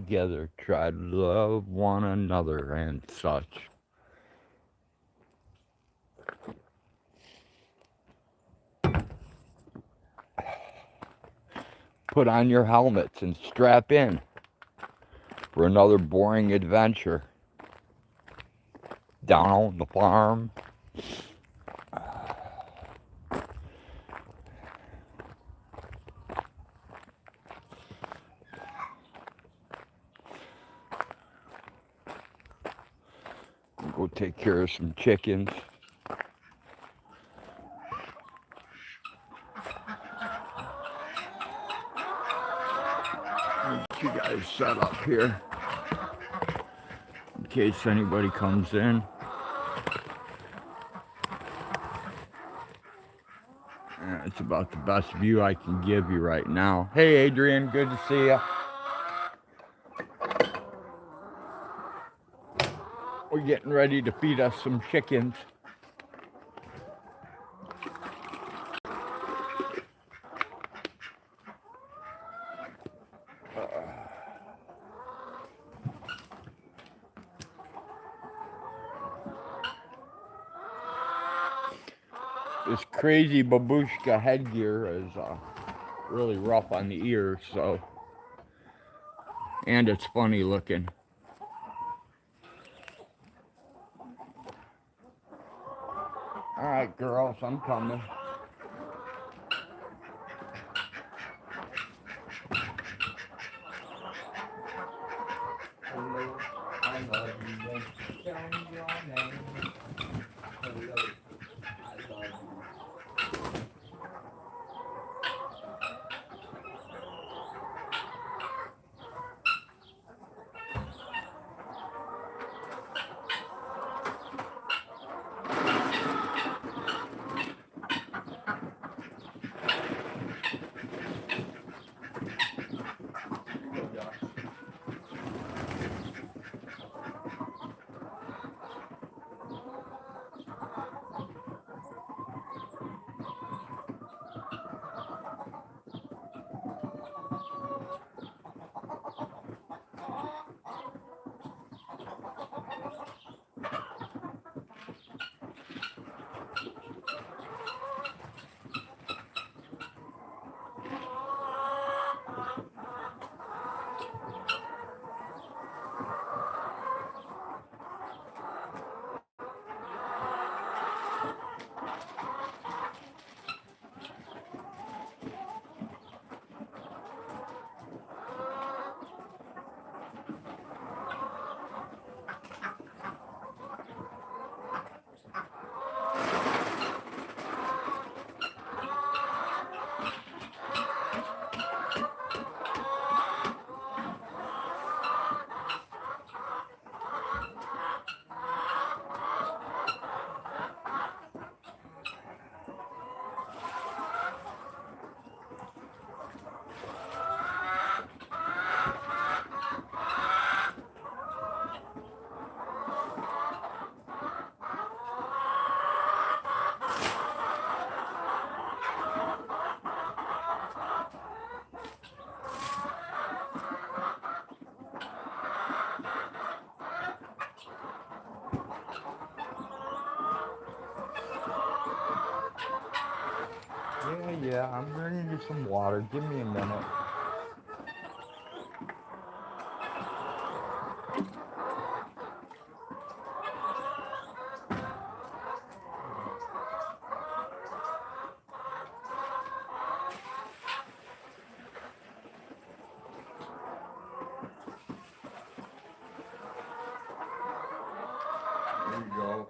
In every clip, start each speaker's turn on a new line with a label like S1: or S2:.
S1: together, try to love one another and such. Put on your helmets and strap in for another boring adventure down on the farm. Go take care of some chickens. Get you guys set up here in case anybody comes in. It's about the best view I can give you right now. Hey Adrian, good to see you. We're getting ready to feed us some chickens. This crazy babushka headgear is really rough on the ears, so, and it's funny looking. All right, girls, I'm coming. Hello, I love you. Tell me your name. Hello, I love you. Yeah, I'm bringing you some water. Give me a minute. There you go.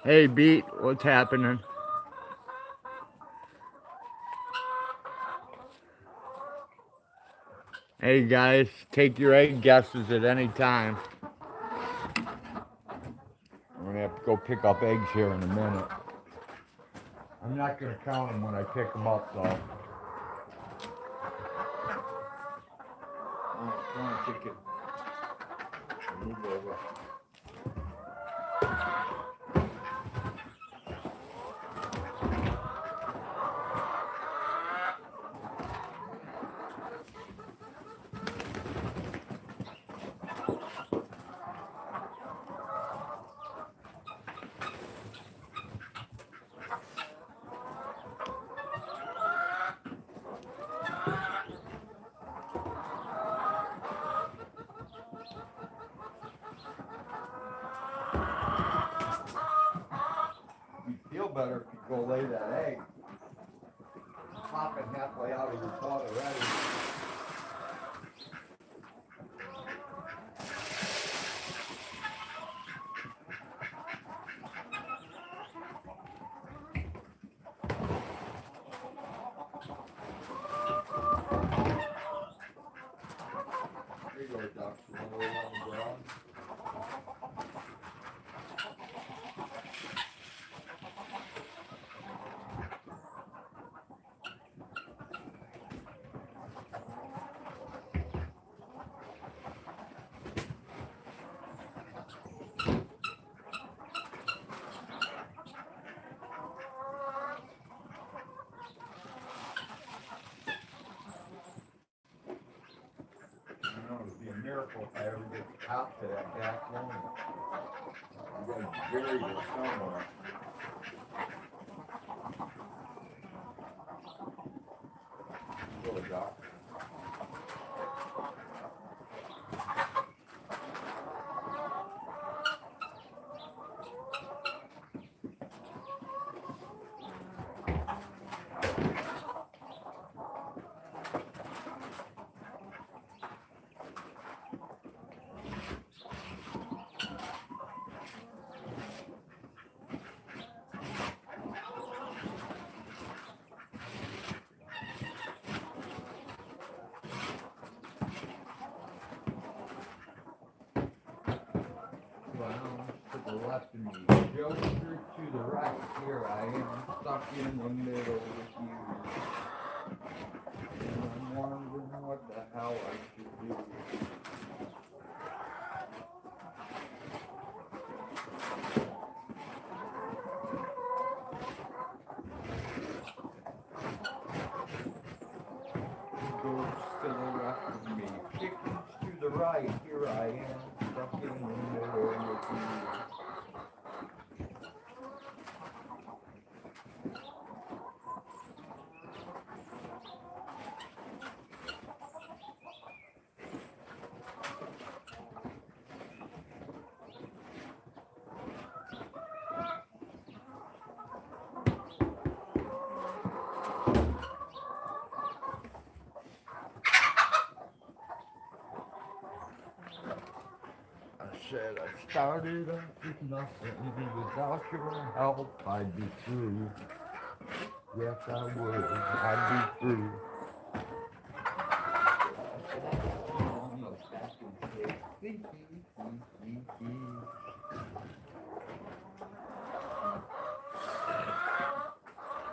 S1: Hey, Beat, what's happening? Hey, guys, take your egg guesses at any time. I'm going to have to go pick up eggs here in a minute. I'm not going to count them when I pick them up, though. Come on, chicken. Move over. Feel better if you go lay that egg. Popping halfway out of your pot already. There you go, ducks. You want to lay on the ground? It'd be a miracle if I ever get the top to that back lawn. I'm going to bury it somewhere. Go, Doc. To the left of me, Joe Street to the right. Here I am, stuck in the middle with you. And I'm wondering what the hell I should do. Goats to the left of me, chickens to the right. Here I am, stuck in the middle with you. Said I started off with nothing. Without your help, I'd be through. Yes, I would. I'd be through.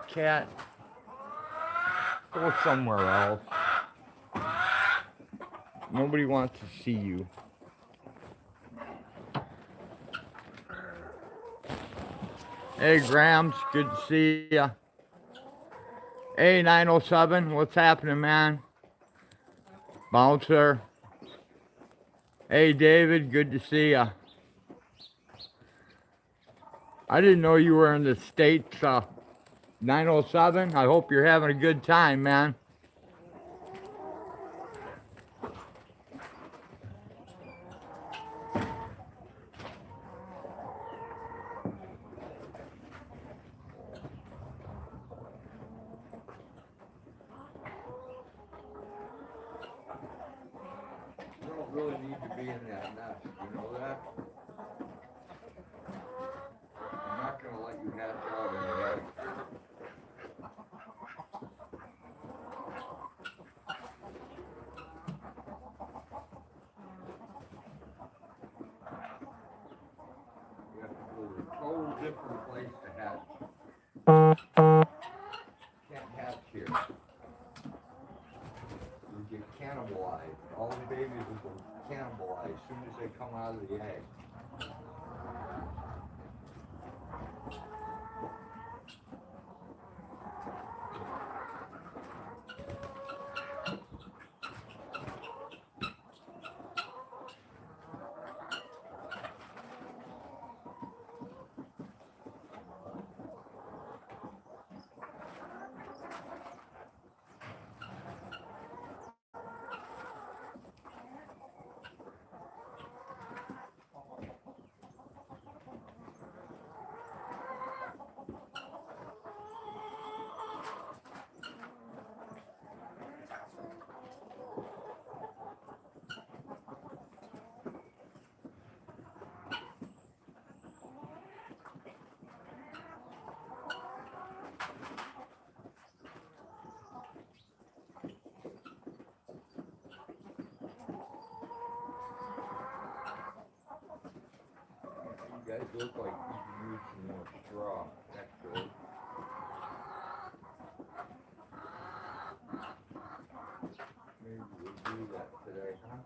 S1: Cat, go somewhere else. Nobody wants to see you. Hey, Grams, good to see ya. Hey, 907, what's happening, man? Bouncer. Hey, David, good to see ya. I didn't know you were in the States, 907. I hope you're having a good time, man. Really need to be in that nest, you know that? I'm not going to let you hatch out in the egg. You have to go to a total different place to hatch. Can't hatch here. You get cannibalized. All those babies will go cannibalized as soon as they come out of the egg. You guys look like you can use some more straw, actually. Maybe we'll do that today, huh?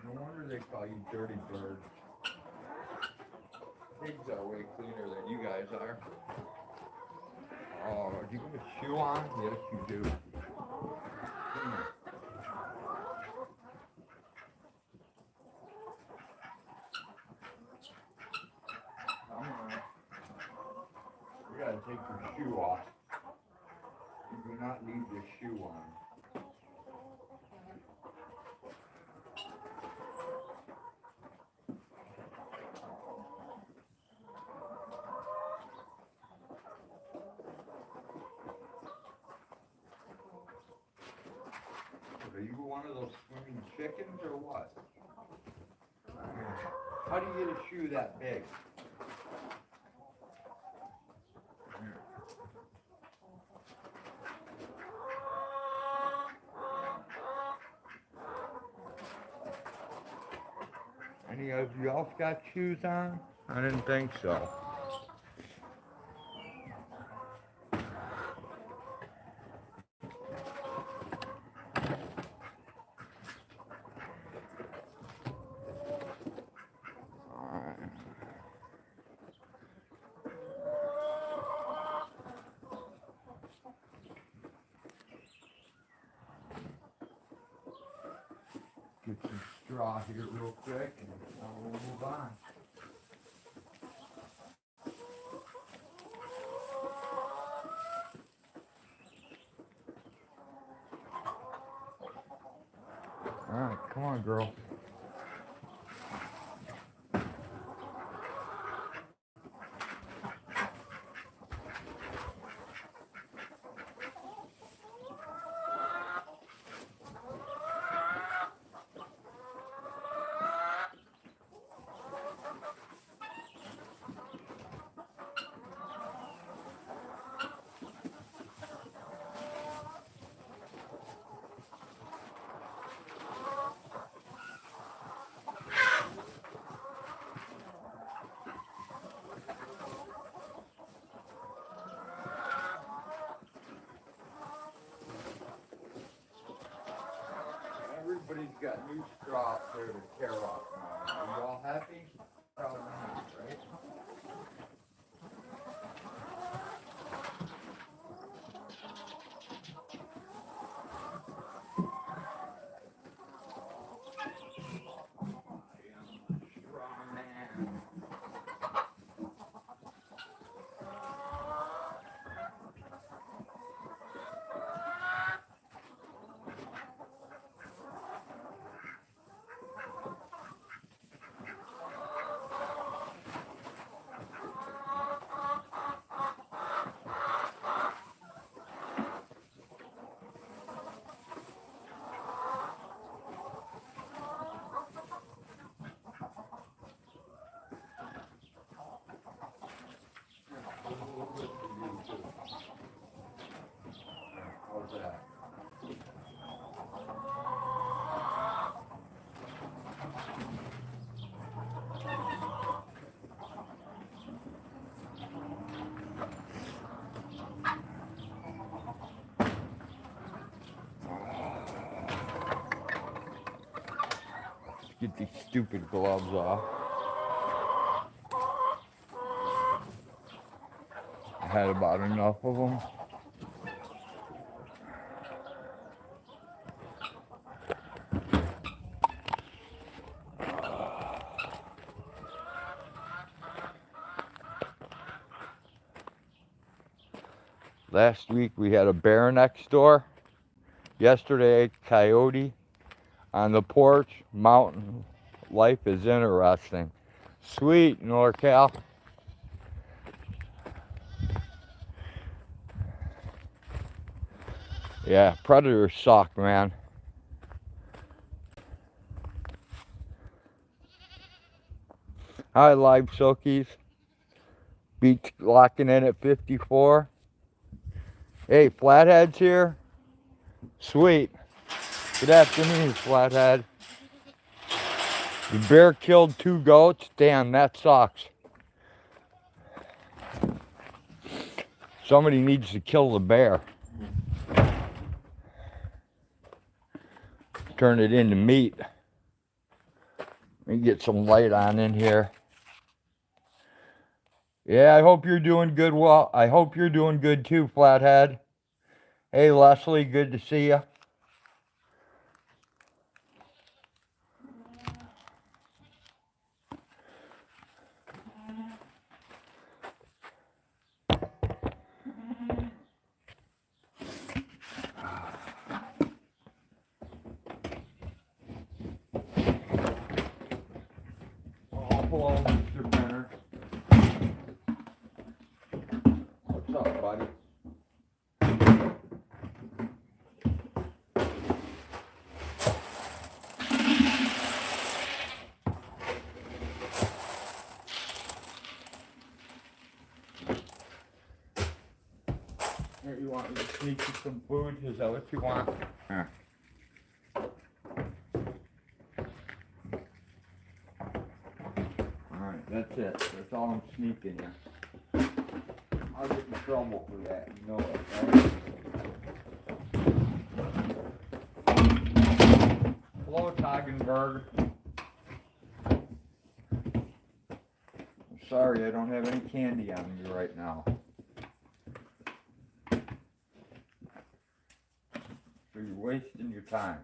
S1: No wonder they call you Dirty Bird. Pigs are way cleaner than you guys are. Oh, do you got a shoe on? Yes, you do. Come on. You gotta take your shoe off. You do not leave your shoe on. Are you one of those swimming chickens or what? How do you get a shoe that big? Any of you else got shoes on? I didn't think so. Get some straw here real quick and we'll move on. Alright, come on, girl. that new straw up there to tear off now. Are you all happy? Probably not, right? Strong man. How's that? Get these stupid gloves off. I had about enough of them. Last week we had a bear next door. Yesterday, coyote. On the porch, mountain life is interesting. Sweet, NorCal. Yeah, predators suck, man. Hi, live silkies. Beach locking in at 54. Hey, Flathead's here. Sweet. Good afternoon, Flathead. The bear killed 2 goats. Damn, that sucks. Somebody needs to kill the bear. Turn it into meat. Let me get some light on in here. Yeah, I hope you're doing good. Well, I hope you're doing good too, Flathead. Hey, Leslie, good to see you. Hello, Mr. Benner. What's up, buddy? Here, you want me to sneak you some food? Is that what you want? Here. Alright, that's it. That's all I'm sneaking you. I'll get in trouble for that, you know it, right? Hello, Toggenberg. I'm sorry, I don't have any candy on me right now. So you're wasting your time.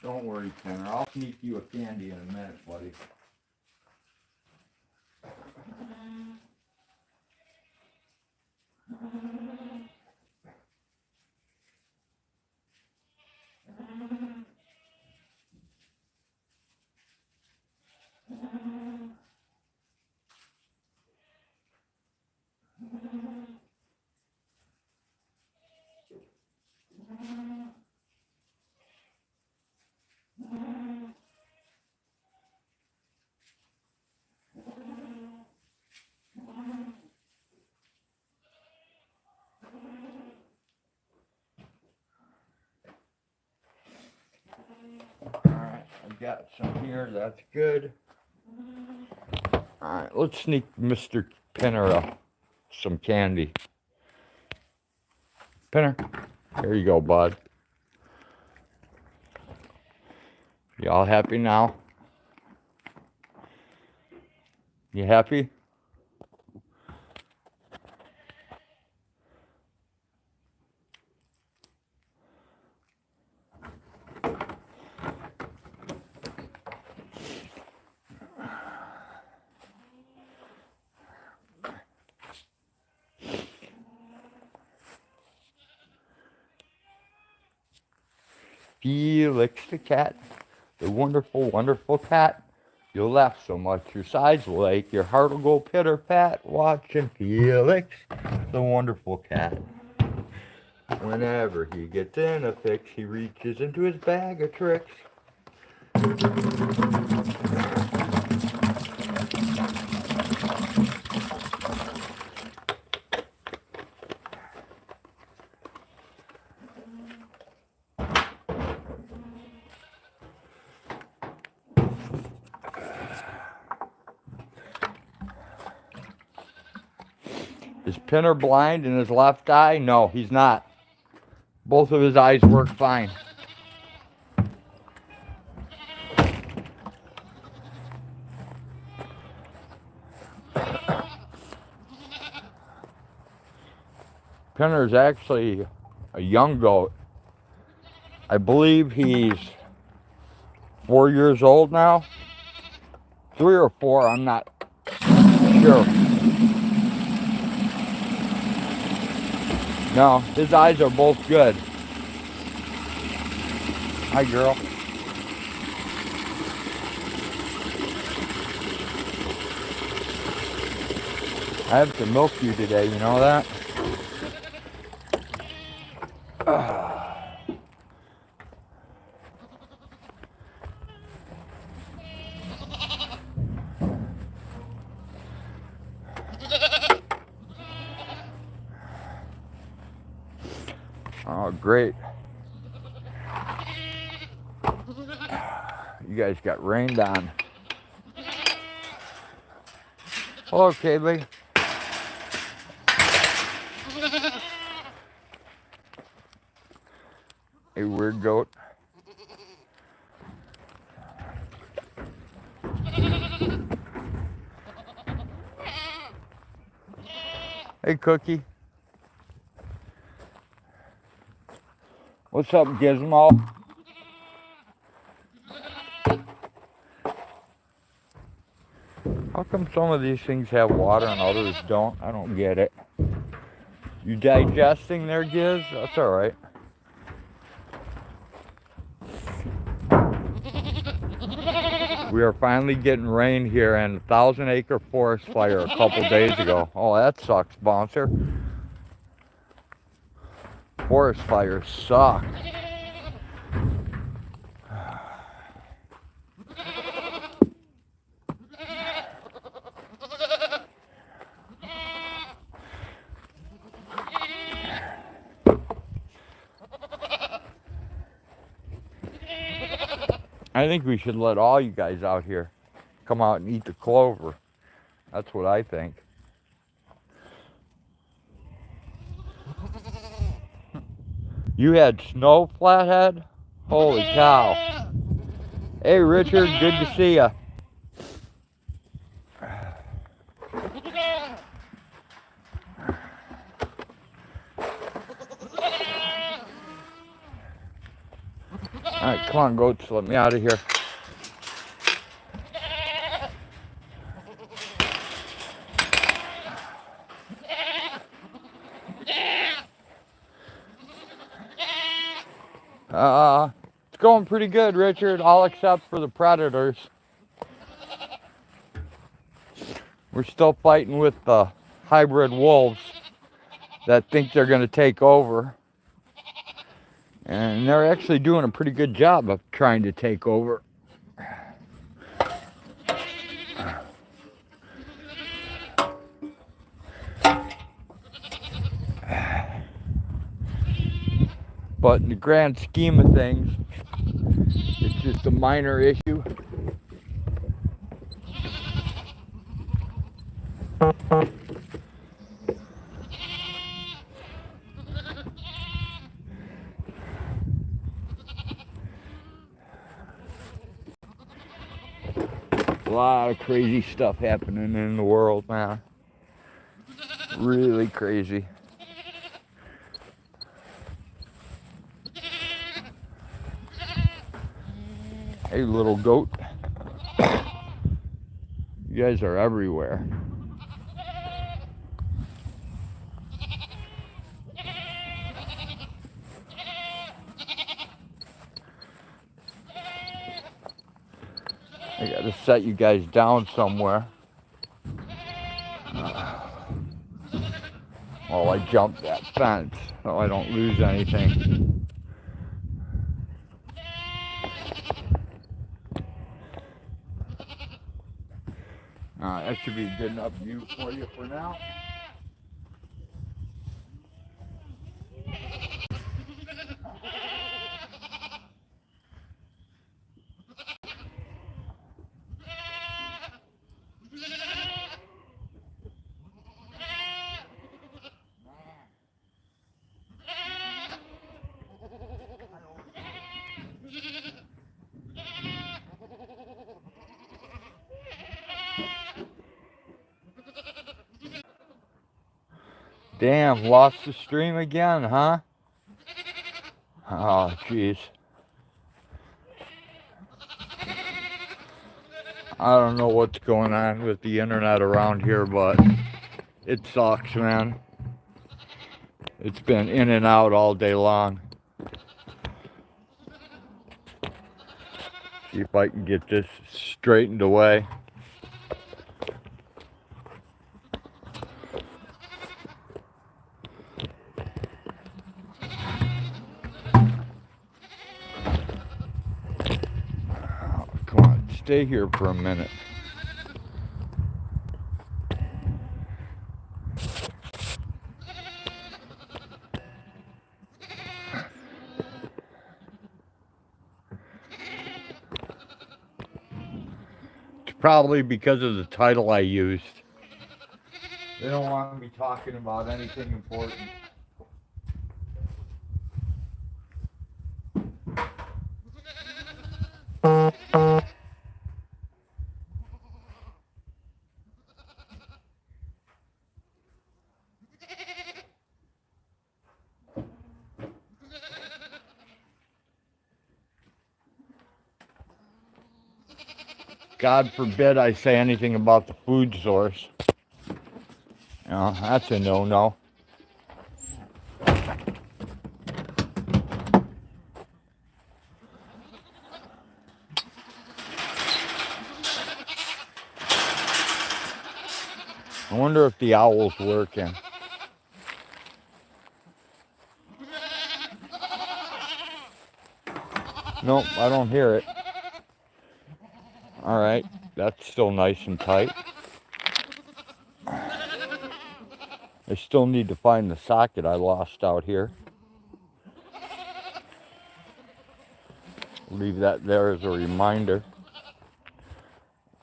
S1: Don't worry, Tanner. I'll sneak you a candy in a minute, buddy. here. That's good. Alright, let's sneak Mr. Pinner some candy. Pinner, here you go, bud. Y'all happy now? You happy? Felix the cat, the wonderful, wonderful cat. You'll laugh so much your sides will ache, your heart will go pitter-pat, watching Felix, the wonderful cat. Whenever he gets in a fix, he reaches into his bag of tricks. Is Pinner blind in his left eye? No, he's not. Both of his eyes work fine. Pinner's actually a young goat. I believe he's 4 years old now. 3 or 4, I'm not sure. No, his eyes are both good. Hi, girl. I have to milk you today, you know that? Oh, great. You guys got rained on. Hello, Kaylee. Hey, weird goat. Hey, Cookie. What's up, Gizmo? How come some of these things have water and others don't? I don't get it. You digesting there, Giz? That's all right. We are finally getting rain here and a 1,000-acre forest fire a couple days ago. Oh, that sucks, Bouncer. Forest fires suck. I think we should let all you guys out here come out and eat the clover. That's what I think. You had snow, Flathead? Holy cow. Hey, Richard, good to see ya. All right, come on, goats, let me out of here. It's going pretty good, Richard, all except for the predators. We're still fighting with the hybrid wolves that think they're going to take over. And they're actually doing a pretty good job of trying to take over. But in the grand scheme of things, it's just a minor issue. A lot of crazy stuff happening in the world, man. Really crazy. Hey, little goat. You guys are everywhere. I gotta set you guys down somewhere. Oh, I jumped that fence so I don't lose anything. That should be a good enough view for you for now. Damn, lost the stream again, huh? Oh, jeez. I don't know what's going on with the internet around here, but it sucks, man. It's been in and out all day long. See if I can get this straightened away. Come on, stay here for a minute. It's probably because of the title I used. They don't want me talking about anything important. God forbid I say anything about the food source. You know, that's a no-no. I wonder if the owl's working. Nope, I don't hear it. All right, that's still nice and tight. I still need to find the socket I lost out here. Leave that there as a reminder.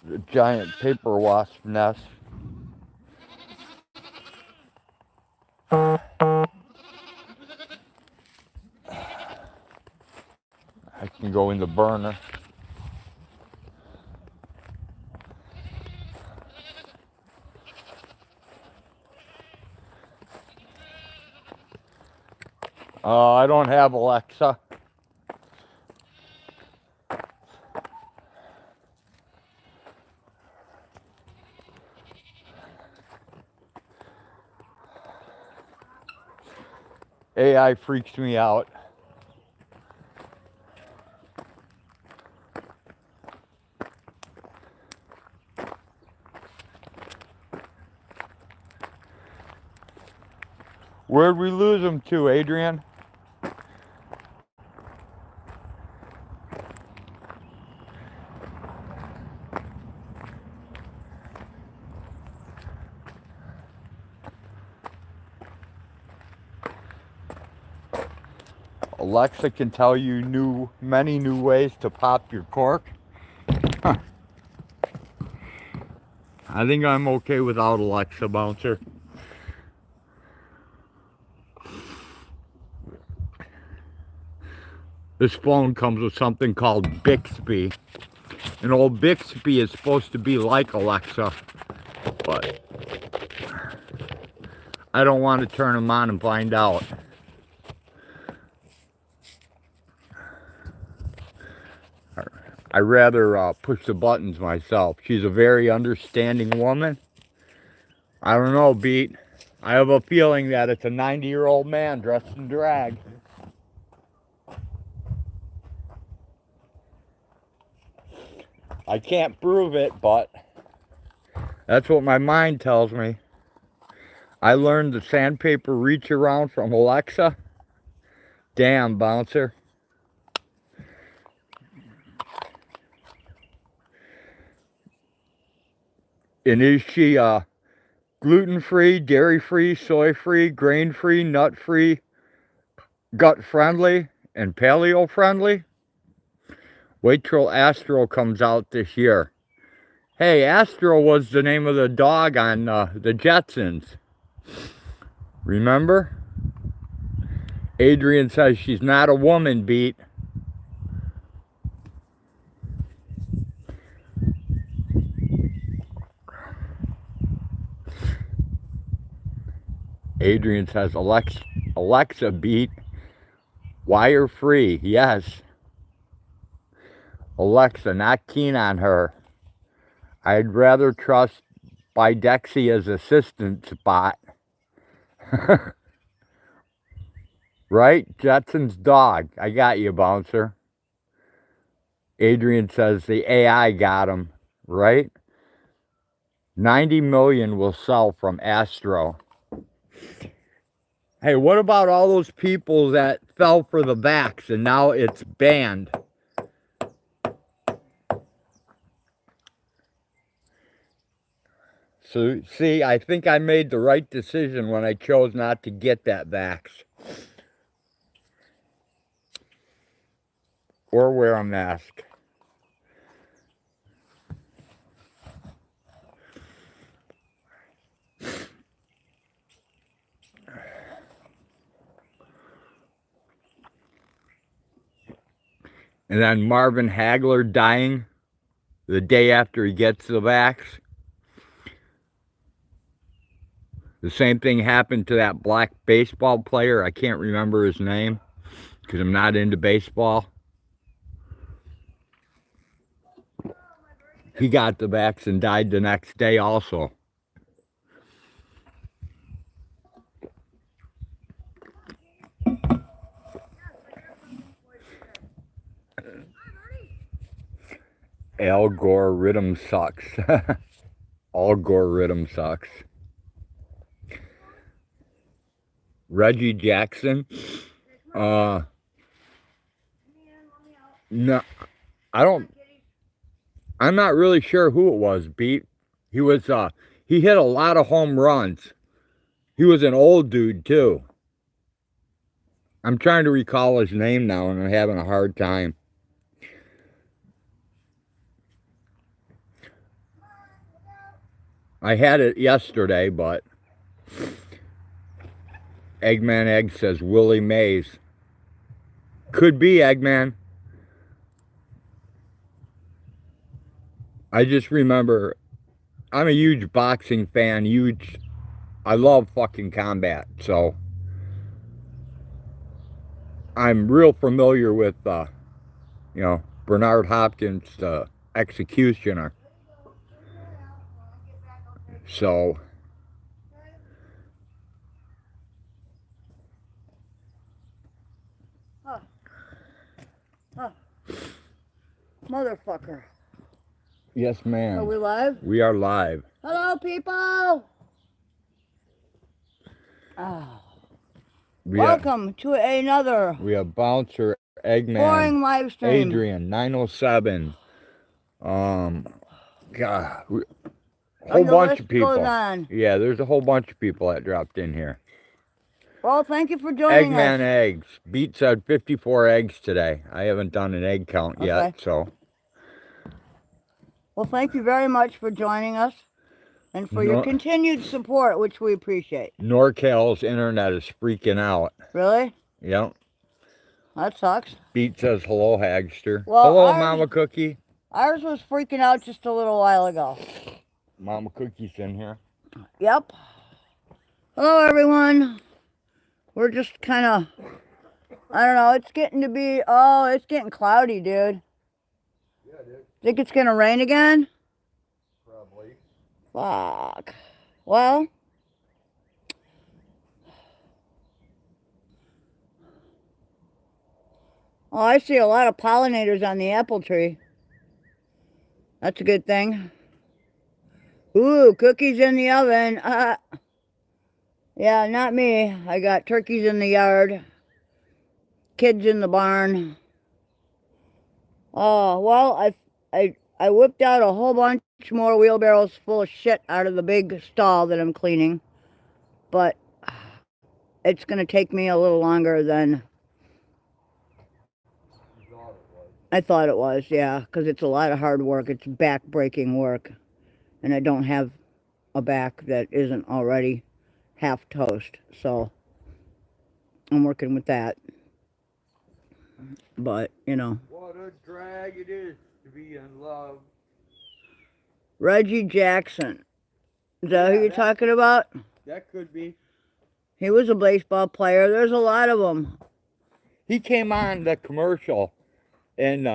S1: The giant paper wasp nest. I can go in the burner. I don't have Alexa. AI freaks me out. Where'd we lose him to, Adrian? Alexa can tell you many new ways to pop your cork. Huh. I think I'm okay without Alexa, Bouncer. This phone comes with something called Bixby. And old Bixby is supposed to be like Alexa, but I don't want to turn them on and find out. I'd rather push the buttons myself. She's a very understanding woman. I don't know, Beat. I have a feeling that it's a 90-year-old man dressed in drag. I can't prove it, but that's what my mind tells me. I learned the sandpaper reach around from Alexa. Damn, Bouncer. And is she gluten-free, dairy-free, soy-free, grain-free, nut-free, gut-friendly, and paleo-friendly? Wait till Astro comes out this year. Hey, Astro was the name of the dog on the Jetsons. Remember? Adrian says she's not a woman, Beat. Adrian says Alexa, Beat. Wire free, yes. Alexa, not keen on her. I'd rather trust Bidexia's assistant spot. Right? Jetson's dog. I got you, Bouncer. Adrian says the AI got him. Right? 90 million will sell from Astro. Hey, what about all those people that fell for the vax and now it's banned? So, see, I think I made the right decision when I chose not to get that vax. Or wear a mask. And then Marvin Hagler dying the day after he gets the vax. The same thing happened to that black baseball player. I can't remember his name because I'm not into baseball. He got the vax and died the next day also. Algorithm sucks. Algorithm sucks. Reggie Jackson. No, I'm not really sure who it was, Beat. He was, he hit a lot of home runs. He was an old dude, too. I'm trying to recall his name now, and I'm having a hard time. I had it yesterday, but Eggman Egg says Willie Mays. Could be, Eggman. I just remember, I'm a huge boxing fan, I love fucking combat, so I'm real familiar with, you know, Bernard Hopkins, the executioner. So,
S2: Motherfucker.
S1: yes, ma'am.
S2: Are we live?
S1: We are live.
S2: Hello, people. Welcome to another
S1: We have Bouncer, Eggman,
S2: boring live stream.
S1: Adrian, 907. God, whole bunch of people. Yeah, there's a whole bunch of people that dropped in here.
S2: Well, thank you for joining us.
S1: Eggman eggs. Beat said 54 eggs today. I haven't done an egg count yet, so.
S2: Well, thank you very much for joining us. And for your
S1: Nor-
S2: continued support, which we appreciate.
S1: NorCal's internet is freaking out.
S2: Really?
S1: Yep.
S2: That sucks.
S1: Beat says hello, Hagster.
S2: Well,
S1: Hello, Mama Cookie.
S2: Ours was freaking out just a little while ago.
S1: Mama Cookie's in here.
S2: Yep. Hello, everyone. We're just kind of, I don't know, it's getting to be, oh, it's getting cloudy, dude.
S1: Yeah, dude.
S2: Think it's going to rain again?
S1: Probably.
S2: Fuck. Well. Oh, I see a lot of pollinators on the apple tree. That's a good thing. Ooh, cookies in the oven. Yeah, not me. I got turkeys in the yard. Kids in the barn. Oh, well, I whipped out a whole bunch more wheelbarrows full of shit out of the big stall that I'm cleaning. But it's going to take me a little longer than I thought it was, yeah, because it's a lot of hard work. It's back-breaking work. And I don't have a back that isn't already half toast. So I'm working with that. But, you know.
S1: What a drag it is to be in love.
S2: Reggie Jackson. Is that who you're talking about?
S1: That could be.
S2: He was a baseball player. There's a lot of them.
S1: He came on the commercial, and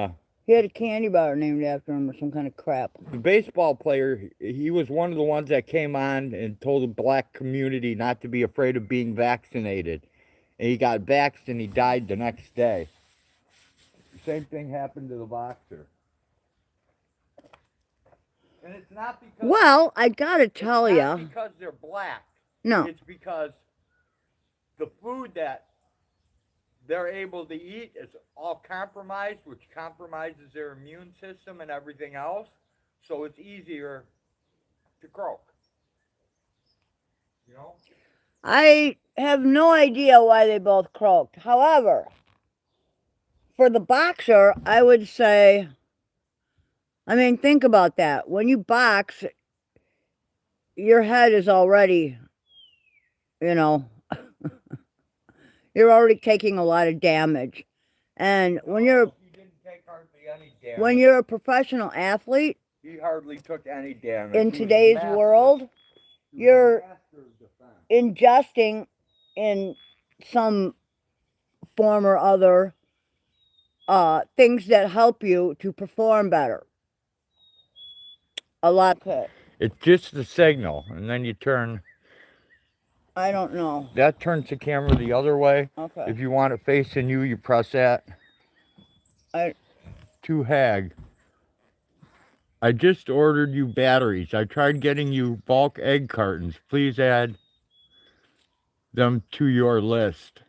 S2: he had a candy bar named after him or some kind of crap.
S1: The baseball player, he was one of the ones that came on and told the black community not to be afraid of being vaccinated. And he got vaxxed and he died the next day. The same thing happened to the boxer. And it's not because...
S2: Well, I gotta tell you.
S1: It's not because they're black.
S2: No.
S1: It's because the food that they're able to eat is all compromised, which compromises their immune system and everything else. So it's easier to croak. You know?
S2: I have no idea why they both croaked. However, for the boxer, I would say, I mean, think about that. When you box, your head is already, you know, you're already taking a lot of damage. And when you're a professional athlete,
S1: he hardly took any damage.
S2: In today's world, you're ingesting in some form or other things that help you to perform better. A lot.
S1: It's just the signal, and then you turn.
S2: I don't know.
S1: That turns the camera the other way.
S2: Okay.
S1: If you want it facing you, you press that. To Hag. I just ordered you batteries. I tried getting you bulk egg cartons. Please add them to your list.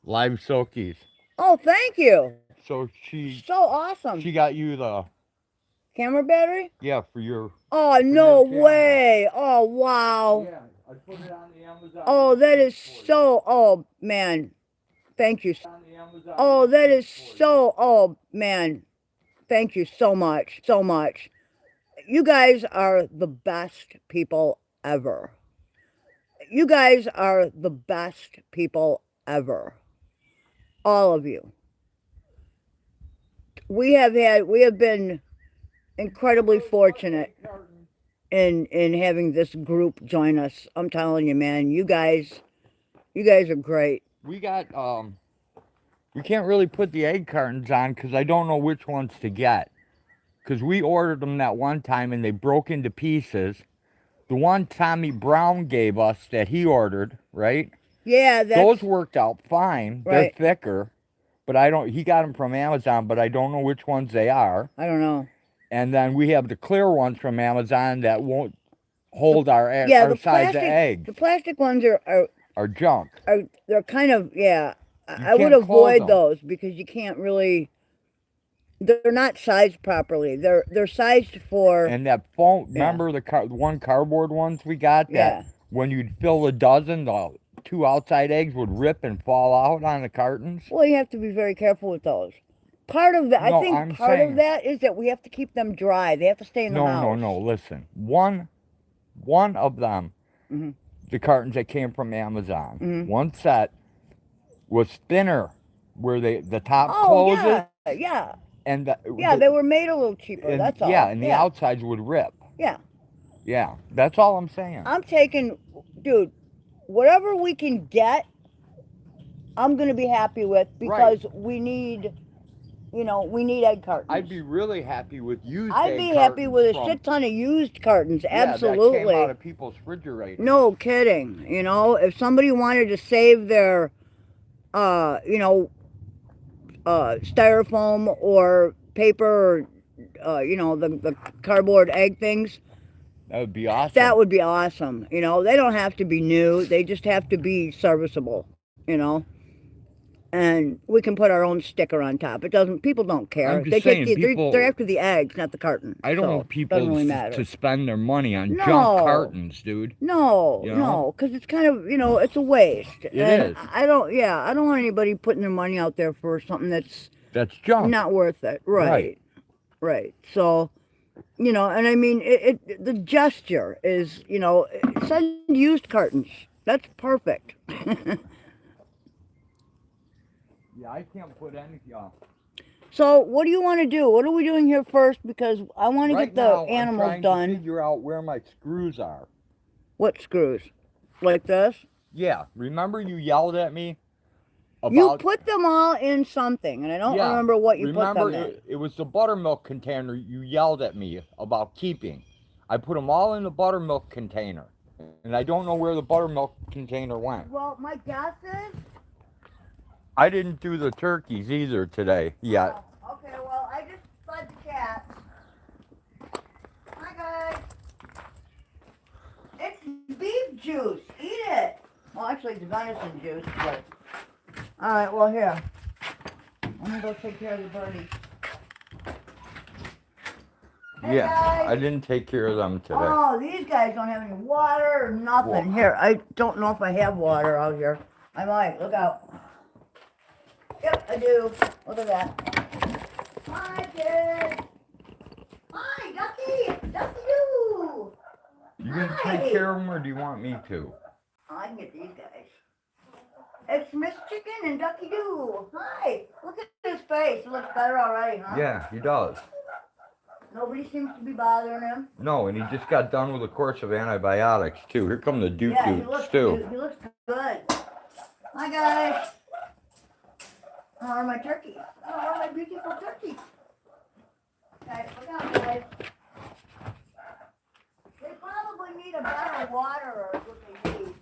S1: Live Silkies.
S2: Oh, thank you.
S1: So so
S2: awesome.
S1: She got you the
S2: camera battery?
S1: Yeah, for your.
S2: Oh, no way. Oh, wow.
S1: Yeah, I put it on the Amazon.
S2: Oh, that is so. Oh, man. Thank you. Oh, that is so. Oh, man. Thank you so much. So much. You guys are the best people ever. You guys are the best people ever. All of you. We have been incredibly fortunate in having this group join us. I'm telling you, man, you guys are great.
S1: We got we can't really put the egg cartons on because I don't know which ones to get. Because we ordered them that one time and they broke into pieces. The one Tommy Brown gave us that he ordered, right?
S2: Yeah,
S1: those worked out fine.
S2: Right.
S1: They're thicker, but he got them from Amazon, but I don't know which ones they are.
S2: I don't know.
S1: And then we have the clear ones from Amazon that won't hold our size of eggs.
S2: The plastic ones
S1: are junk.
S2: They're kind of, yeah. I would avoid those because you can't really. They're not sized properly. They're sized for.
S1: And that foam. Yeah. Remember the one cardboard ones we got? That when you'd fill a dozen, the 2 outside eggs would rip and fall out on the cartons.
S2: Well, you have to be very careful with those. Part of that, I think part of that is that we have to keep them dry. They have to stay in the house.
S1: No. Listen, one one of them,
S2: Mm-hmm.
S1: the cartons that came from Amazon,
S2: Mhm.
S1: one set was thinner, where the top
S2: Oh
S1: closes,
S2: yeah.
S1: and
S2: Yeah, they were made a little cheaper.
S1: and
S2: That's
S1: yeah,
S2: all.
S1: and the
S2: Yeah.
S1: outsides would rip.
S2: Yeah.
S1: Yeah, that's all I'm saying.
S2: I'm taking, dude, whatever we can get, I'm gonna be happy with
S1: Right.
S2: because we need, you know, we need egg cartons.
S1: I'd be really happy with used
S2: I'd
S1: egg
S2: be happy with a
S1: cartons
S2: shit ton of used cartons.
S1: yeah, that came
S2: Absolutely.
S1: out of people's refrigerators.
S2: No kidding. You know, if somebody wanted to save their, you know, styrofoam or paper or, you know, the cardboard egg things,
S1: That would be awesome.
S2: that would be awesome. You know, they don't have to be new. They just have to be serviceable, you know. And we can put our own sticker on top. It doesn't. People don't care.
S1: I'm just
S2: They
S1: saying,
S2: take the,
S1: people-
S2: they're after the eggs, not the carton.
S1: I don't
S2: so
S1: want people
S2: doesn't really matter.
S1: to spend their money on
S2: No.
S1: junk cartons, dude.
S2: No,
S1: You know?
S2: no, because it's kind of, you know, it's a waste.
S1: It
S2: and
S1: is.
S2: I don't. Yeah, I don't want anybody putting their money out there for something that's
S1: That's junk.
S2: not worth it.
S1: Right.
S2: Right. So, you know, and I mean, the gesture is, you know, send used cartons. That's perfect.
S1: Yeah, I can't put any.
S2: So, what do you want to do? What are we doing here first? Because I want to
S1: Right
S2: get the
S1: now, I'm
S2: animals
S1: trying
S2: done.
S1: to figure out where my screws are.
S2: What screws? Like this?
S1: Yeah, remember you yelled at me about.
S2: You put them all in something, and I don't
S1: Yeah,
S2: remember what you
S1: remember
S2: put them in.
S1: it was the buttermilk container you yelled at me about keeping. I put them all in the buttermilk container, and I don't know where the buttermilk container went.
S2: Well, my guess is.
S1: I didn't do the turkeys either today yet.
S2: Oh, okay, well, I just fed the cats. Hi, guys. It's beef juice. Eat it. Well, actually, it's venison juice, but. All right, well, here. I'm going to go take care of the birdies. Hey,
S1: Yeah,
S2: guys.
S1: I didn't take care of them today.
S2: Oh, these guys don't have any water or nothing.
S1: Well,
S2: here, I don't know if I have water out here. I might. Look out. Yep, I do. Look at that. Hi, kids. Hi, Ducky. Ducky-doo.
S1: You gonna
S2: Hi.
S1: take care of them, or do you want me to?
S2: Oh, I can get these guys. It's Miss Chicken and Ducky-doo. Hi. Look at his face. It looks better already, huh?
S1: Yeah, he does.
S2: Nobody seems to be bothering him.
S1: No, and he just got done with a course of antibiotics too. Here come the doot
S2: Yeah,
S1: doots too.
S2: he looks good. Hi, guys. How are my turkeys? How are my beautiful turkeys? Guys, look out, guys. They probably need a better water is what they need.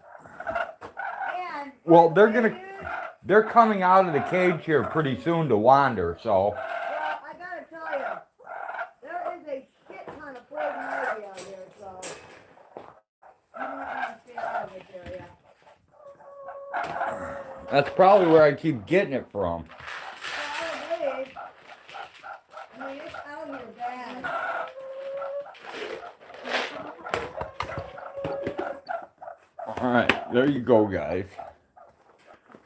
S2: And
S1: Well,
S2: by the way, dude,
S1: they're coming out of the cage here pretty soon to wander. So
S2: well, I gotta tell you, there is a shit ton of poison ivy out here, so you might want to stay out of this area.
S1: that's probably where I keep getting it from.
S2: Probably. I mean, it's out here bad.
S1: All right, there you go, guys.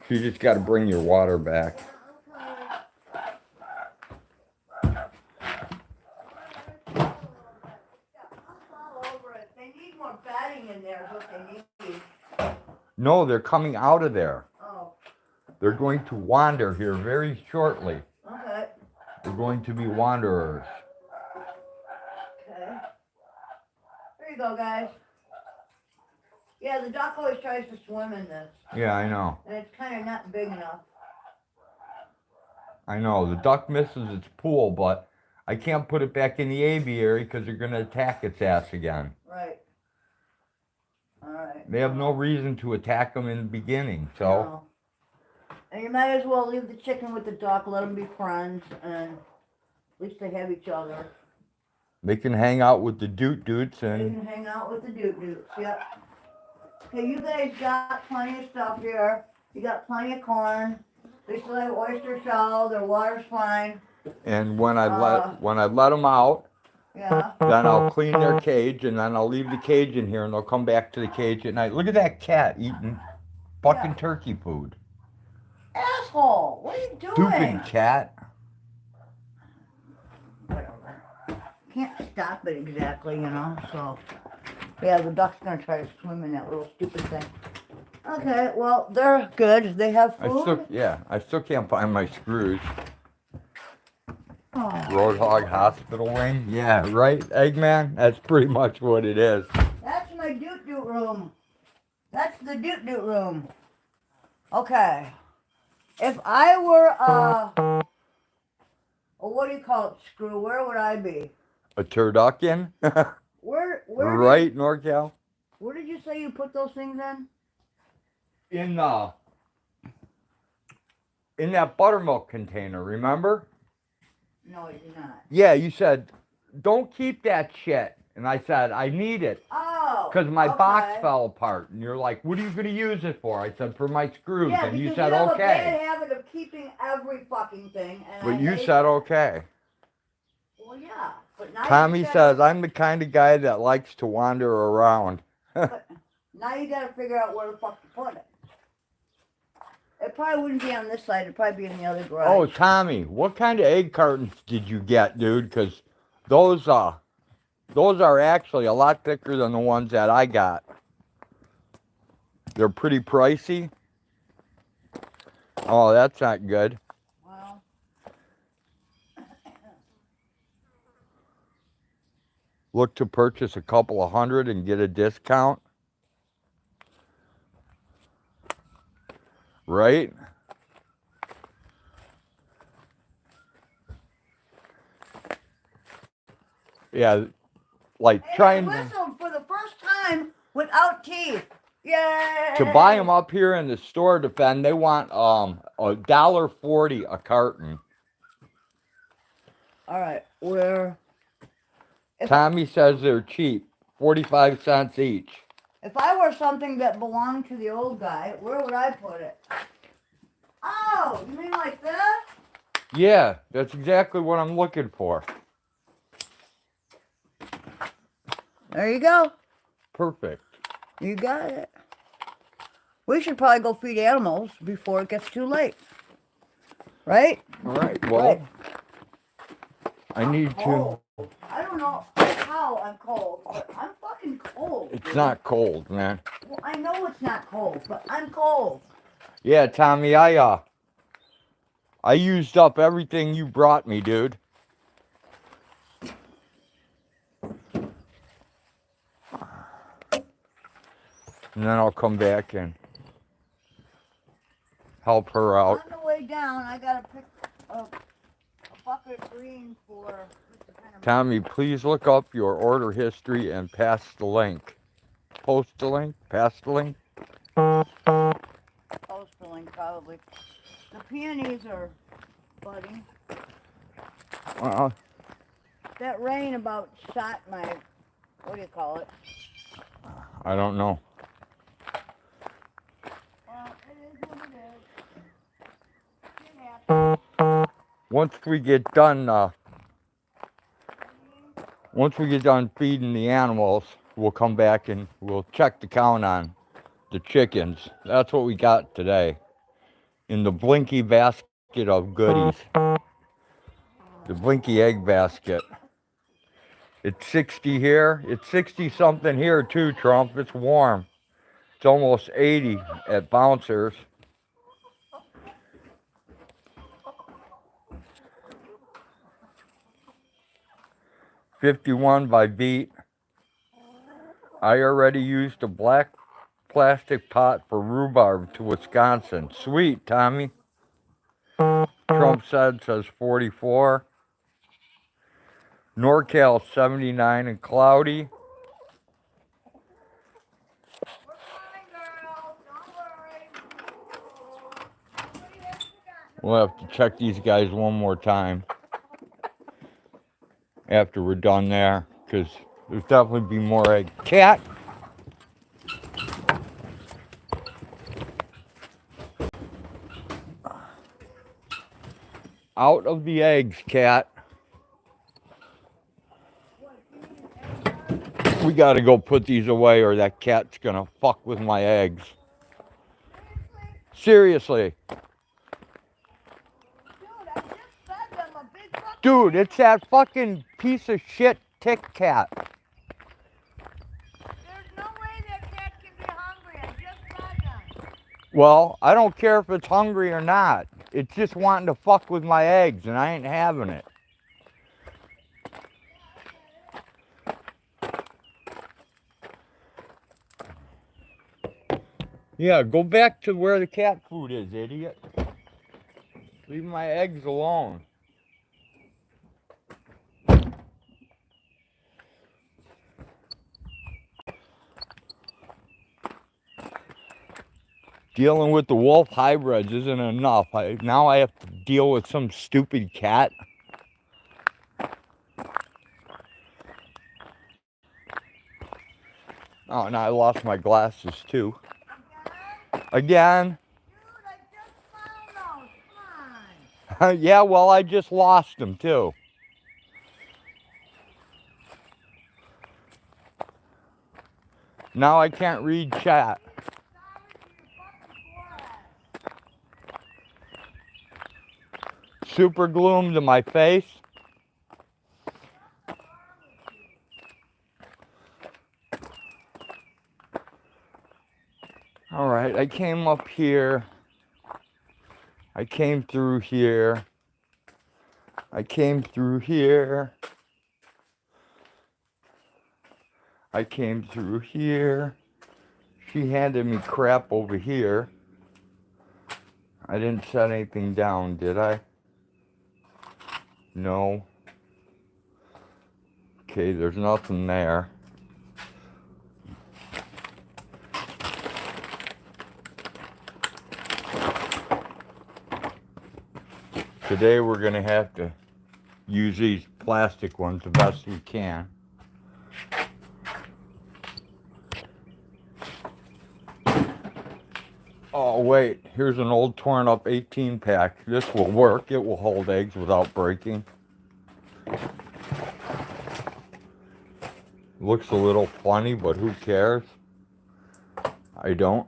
S1: You just got to bring your water back.
S2: They need more bedding in there is what they need.
S1: No, they're coming out of there.
S2: Oh,
S1: They're going to wander here very shortly.
S2: okay.
S1: They're going to be wanderers.
S2: Okay. There you go, guys. Yeah, the duck always tries to swim in this,
S1: Yeah, I know.
S2: and it's kind of not big enough.
S1: I know. The duck misses its pool, but I can't put it back in the aviary because they're going to attack its ass again.
S2: Right. All right.
S1: They have no reason to attack them in the beginning, so.
S2: No. And you might as well leave the chicken with the duck, let them be friends, and at least they have each other.
S1: They can hang out with the doot doots
S2: They
S1: and
S2: can hang out with the doot-doots, yep. Okay, you guys got plenty of stuff here. You got plenty of corn. They still have oyster shell. Their water's fine.
S1: when I let them out,
S2: Yeah.
S1: then I'll clean their cage and then I'll leave the cage in here and they'll come back to the cage at night. Look at that cat eating fucking
S2: Yeah.
S1: turkey food.
S2: Asshole! What are you doing?
S1: Stupid cat.
S2: Whatever. Can't stop it exactly, you know, so. Yeah, the duck's gonna try to swim in that little stupid thing. Okay, well, they're good. They have food.
S1: I still can't find my screws.
S2: Oh.
S1: Roadhog hospital wing? Yeah, right, Eggman? That's pretty much what it is.
S2: That's my doot-doot room. That's the doot-doot room. Okay. If I were what do you call it, screw, where would I be?
S1: A turducken?
S2: Where
S1: right, NorCal?
S2: Where did you say you put those things in?
S1: In that buttermilk container, remember?
S2: No, I did not.
S1: Yeah, you said, don't keep that shit. And I said, I need it.
S2: Oh.
S1: Because my box fell apart. And you're like, what are you going to use it for? I said, for my screws.
S2: Yeah,
S1: and you
S2: because
S1: said,
S2: you have
S1: okay.
S2: a bad habit of keeping every fucking thing. And
S1: But you said, okay.
S2: Well, yeah. But now
S1: Tommy says, I'm the kind of guy that likes to wander around.
S2: But now you got to figure out where the fuck to put it. It probably wouldn't be on this side. It'd probably be in the other garage.
S1: Oh, Tommy, what kind of egg cartons did you get, dude? Because those are actually a lot thicker than the ones that I got. They're pretty pricey. Oh, that's not good.
S2: Well,
S1: look to purchase a couple of hundred and get a discount. Right? Yeah, like trying
S2: whistled for the first time without teeth. Yay!
S1: To buy them up here in the store, defend, they want $1.40 a carton.
S2: All right, where?
S1: Tommy says they're cheap, 45 cents each.
S2: If I were something that belonged to the old guy, where would I put it? Oh, you mean like this?
S1: Yeah, that's exactly what I'm looking for.
S2: There you go.
S1: Perfect.
S2: You got it. We should probably go feed animals before it gets too late. Right?
S1: All right, well,
S2: right.
S1: I need to...
S2: I don't know how I'm cold, but I'm fucking cold.
S1: It's not cold, man.
S2: Well, I know it's not cold, but I'm cold.
S1: Yeah, Tommy, I used up everything you brought me, dude. And then I'll come back and help her out.
S2: On the way down, I gotta pick a bucket of green for...
S1: Tommy, please look up your order history and pass the link. Post the link? Pass the link?
S2: Post the link, probably. The peonies are budding. That rain about shot my... What do you call it?
S1: I don't know.
S2: Well, it is what it is.
S1: Once we get done, feeding the animals, we'll come back and we'll check the count on the chickens. That's what we got today in the Blinky basket of goodies. The Blinky egg basket. It's 60 here. It's 60 something here too, Trump. It's warm. It's almost 80 at Bouncers. $51 by Beat. I already used a black plastic pot for rhubarb to Wisconsin. Sweet, Tommy. Trump says 44. NorCal 79 and cloudy. We'll have to check these guys one more time after we're done there, because there's definitely be more egg. Cat! Out of the eggs, cat. We gotta go put these away or that cat's gonna fuck with my eggs. Seriously. Dude, it's that fucking piece of shit tick cat. Well, I don't care if it's hungry or not. It's just wanting to fuck with my eggs, and I ain't having it. Yeah, go back to where the cat food is, idiot. Leave my eggs alone. Dealing with the wolf hybrids isn't enough. Now I have to deal with some stupid cat. Oh, and I lost my glasses too. Again?
S2: Dude, I just found those. Come on.
S1: Yeah, well, I just lost them too. Now I can't read chat. Super glue 'em to my face. All right, I came up here. I came through here. I came through here. I came through here. She handed me crap over here. I didn't set anything down, did I? No. Okay, there's nothing there. Today we're gonna have to use these plastic ones the best we can. Oh wait, here's an old torn up 18 pack. This will work. It will hold eggs without breaking. Looks a little funny, but who cares? I don't.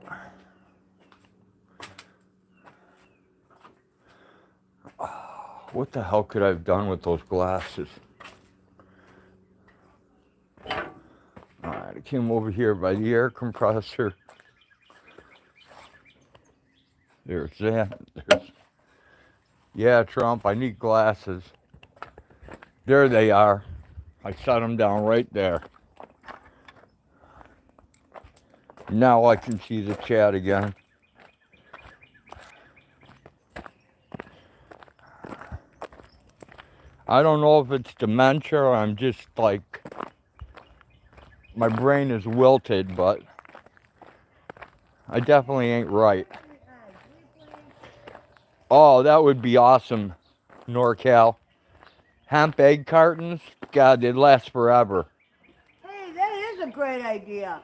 S1: What the hell could I have done with those glasses? Alright, I came over here by the air compressor. There's that. Yeah, Trump, I need glasses. There they are. I set them down right there. Now I can see the chat again. I don't know if it's dementia or I'm just like, my brain is wilted, but I definitely ain't right. Oh, that would be awesome, NorCal. Hemp egg cartons, God, they'd last forever.
S2: Hey, that is a great idea.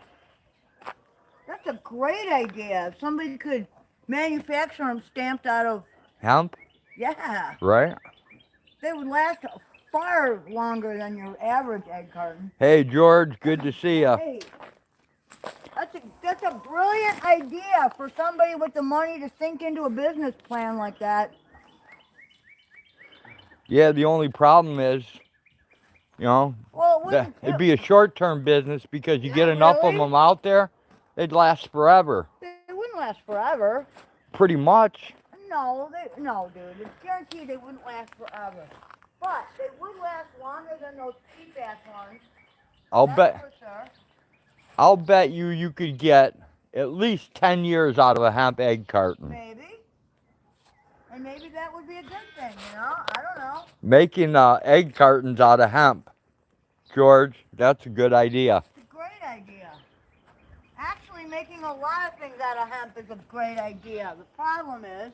S2: That's a great idea. If somebody could manufacture them stamped out of
S1: Hemp?
S2: Yeah.
S1: Right?
S2: They would last far longer than your average egg carton.
S1: Hey, George, good to see ya.
S2: Hey, that's a brilliant idea for somebody with the money to sink into a business plan like that.
S1: Yeah, the only problem is, you know,
S2: Well,
S1: it'd be a short-term business because you get enough of them out there, they'd last forever.
S2: They wouldn't last forever.
S1: Pretty much.
S2: No, dude. It's guaranteed they wouldn't last forever. But they would last longer than those cheap-ass ones.
S1: I'll bet you could get at least 10 years out of a hemp egg carton.
S2: Maybe. And maybe that would be a good thing, you know? I don't know.
S1: Making egg cartons out of hemp. George, that's a good idea.
S2: It's a great idea. Actually, making a lot of things out of hemp is a great idea. The problem is,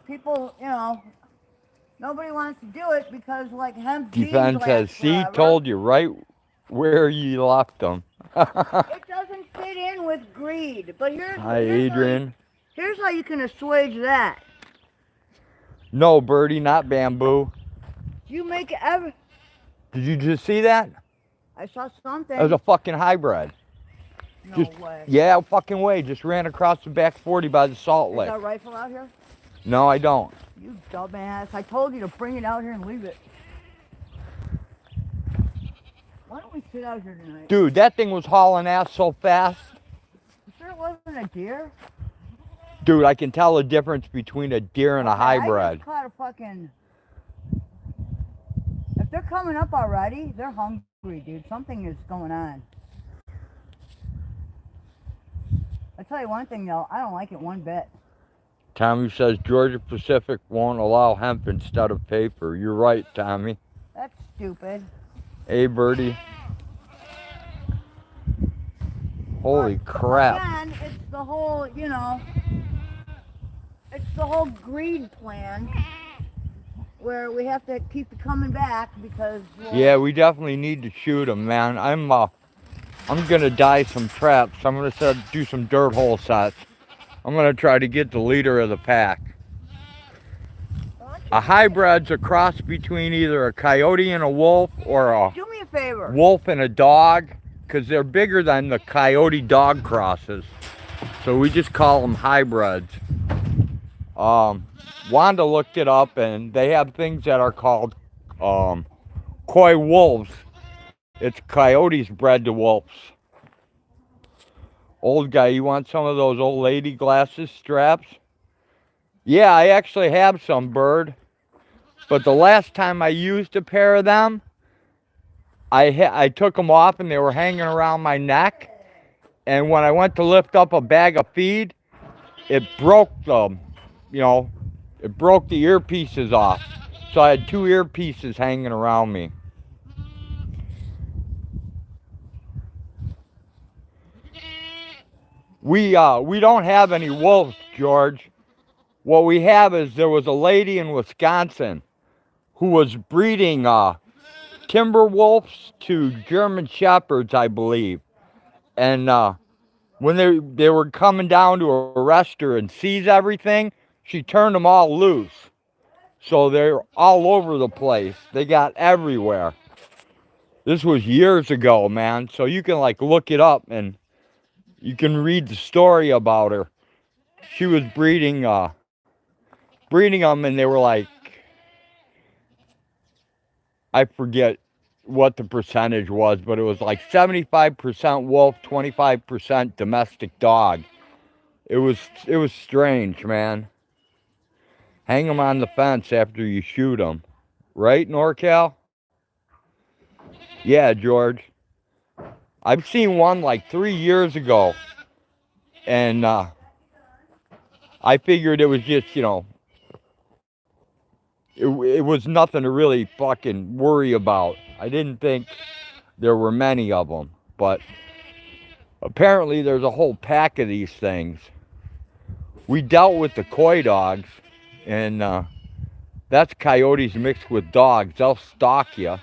S2: people, you know, nobody wants to do it because, like, hemp jeans
S1: Defense says, see, told you right where you left them.
S2: It doesn't fit in with greed. But
S1: Hi, Adrian.
S2: Here's how you can assuage that.
S1: No, Birdie, not bamboo.
S2: You make
S1: Did you just see that?
S2: I saw something.
S1: That was a fucking hybrid.
S2: No way.
S1: Yeah, fucking way. Just ran across the back 40 by the Salt Lake.
S2: Is that a rifle out here?
S1: No, I don't.
S2: You dumbass. I told you to bring it out here and leave it. Why don't we sit out here tonight?
S1: Dude, that thing was hauling ass so fast.
S2: You sure it wasn't a deer?
S1: Dude, I can tell the difference between a deer and a
S2: Okay, I
S1: hybrid.
S2: just caught a fucking... If they're coming up already, they're hungry, dude. Something is going on. I'll tell you one thing, though. I don't like it one bit.
S1: Tommy says Georgia Pacific won't allow hemp instead of paper. You're right, Tommy.
S2: That's stupid.
S1: Hey, Birdie. Holy crap.
S2: Again, it's the whole, you know, it's the whole greed plan where we have to keep it coming back because... Well,
S1: Yeah, we definitely need to shoot them, man. I'm gonna dye some traps. I'm gonna do some dirt hole sets. I'm gonna try to get the leader of the pack. A hybrid's a cross between either a coyote and a wolf or a
S2: do me a favor.
S1: wolf and a dog, because they're bigger than the coyote dog crosses. So we just call them hybrids. Wanda looked it up and they have things that are called coy wolves. It's coyotes bred to wolves. Old guy, you want some of those old lady glasses straps? Yeah, I actually have some, Bird. But the last time I used a pair of them, I took them off and they were hanging around my neck. And when I went to lift up a bag of feed, it broke them, you know, it broke the earpieces off. So I had 2 earpieces hanging around me. We don't have any wolves, George. What we have is there was a lady in Wisconsin who was breeding timber wolves to German shepherds, I believe. And when they were coming down to arrest her and seize everything, she turned them all loose. So they're all over the place. They got everywhere. This was years ago, man. So you can like look it up and you can read the story about her. She was breeding them and they were like, I forget what the percentage was, but it was like 75% wolf, 25% domestic dog. It was strange, man. Hang them on the fence after you shoot them. Right, NorCal? Yeah, George. I've seen one like 3 years ago. And I figured it was just, you know, it was nothing to really fucking worry about. I didn't think there were many of them. But apparently there's a whole pack of these things. We dealt with the coy dogs. And that's coyotes mixed with dogs. They'll stalk you.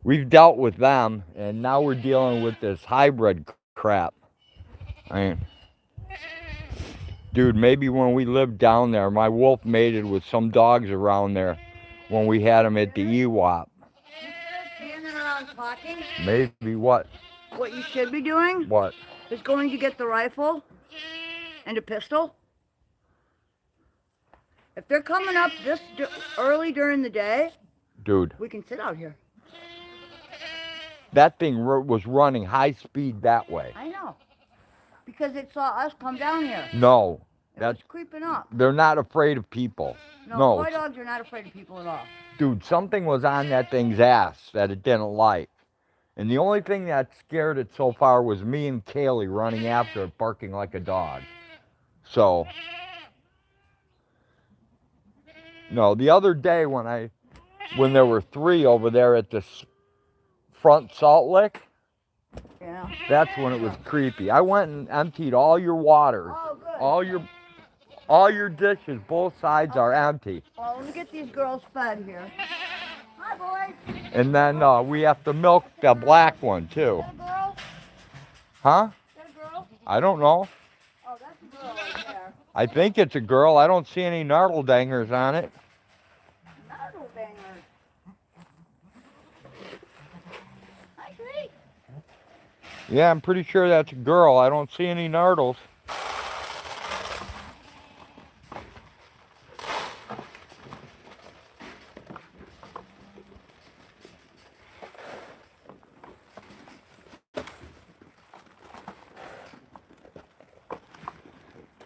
S1: We've dealt with them, and now we're dealing with this hybrid crap. I mean, dude, maybe when we lived down there, my wolf mated with some dogs around there when we had them at the EWAP.
S2: Standing around talking.
S1: Maybe what?
S2: What you should be doing?
S1: What?
S2: Is going to get the rifle and a pistol. If they're coming up this early during the day,
S1: Dude,
S2: we can sit out here.
S1: that thing was running high speed that way.
S2: I know. Because it saw us come down here.
S1: No,
S2: That's creeping up.
S1: they're not afraid of people.
S2: No, coy dogs are not afraid of people at all.
S1: Dude, something was on that thing's ass that it didn't like. And the only thing that scared it so far was me and Kaylee running after it, barking like a dog. So, no, the other day when there were 3 over there at this front salt lick,
S2: Yeah.
S1: that's when it was creepy. I went and emptied all your water.
S2: Oh, good.
S1: All your dishes, both sides are empty.
S2: Well, let me get these girls fed here. Hi, boys.
S1: And then we have to milk the black one too.
S2: Is that a girl?
S1: Huh?
S2: Is that a girl?
S1: I don't know.
S2: Oh, that's a girl right there.
S1: I think it's a girl. I don't see any gnartle dangers on it.
S2: Gnartle banger. Hi, sweetie.
S1: Yeah, I'm pretty sure that's a girl. I don't see any gnartles.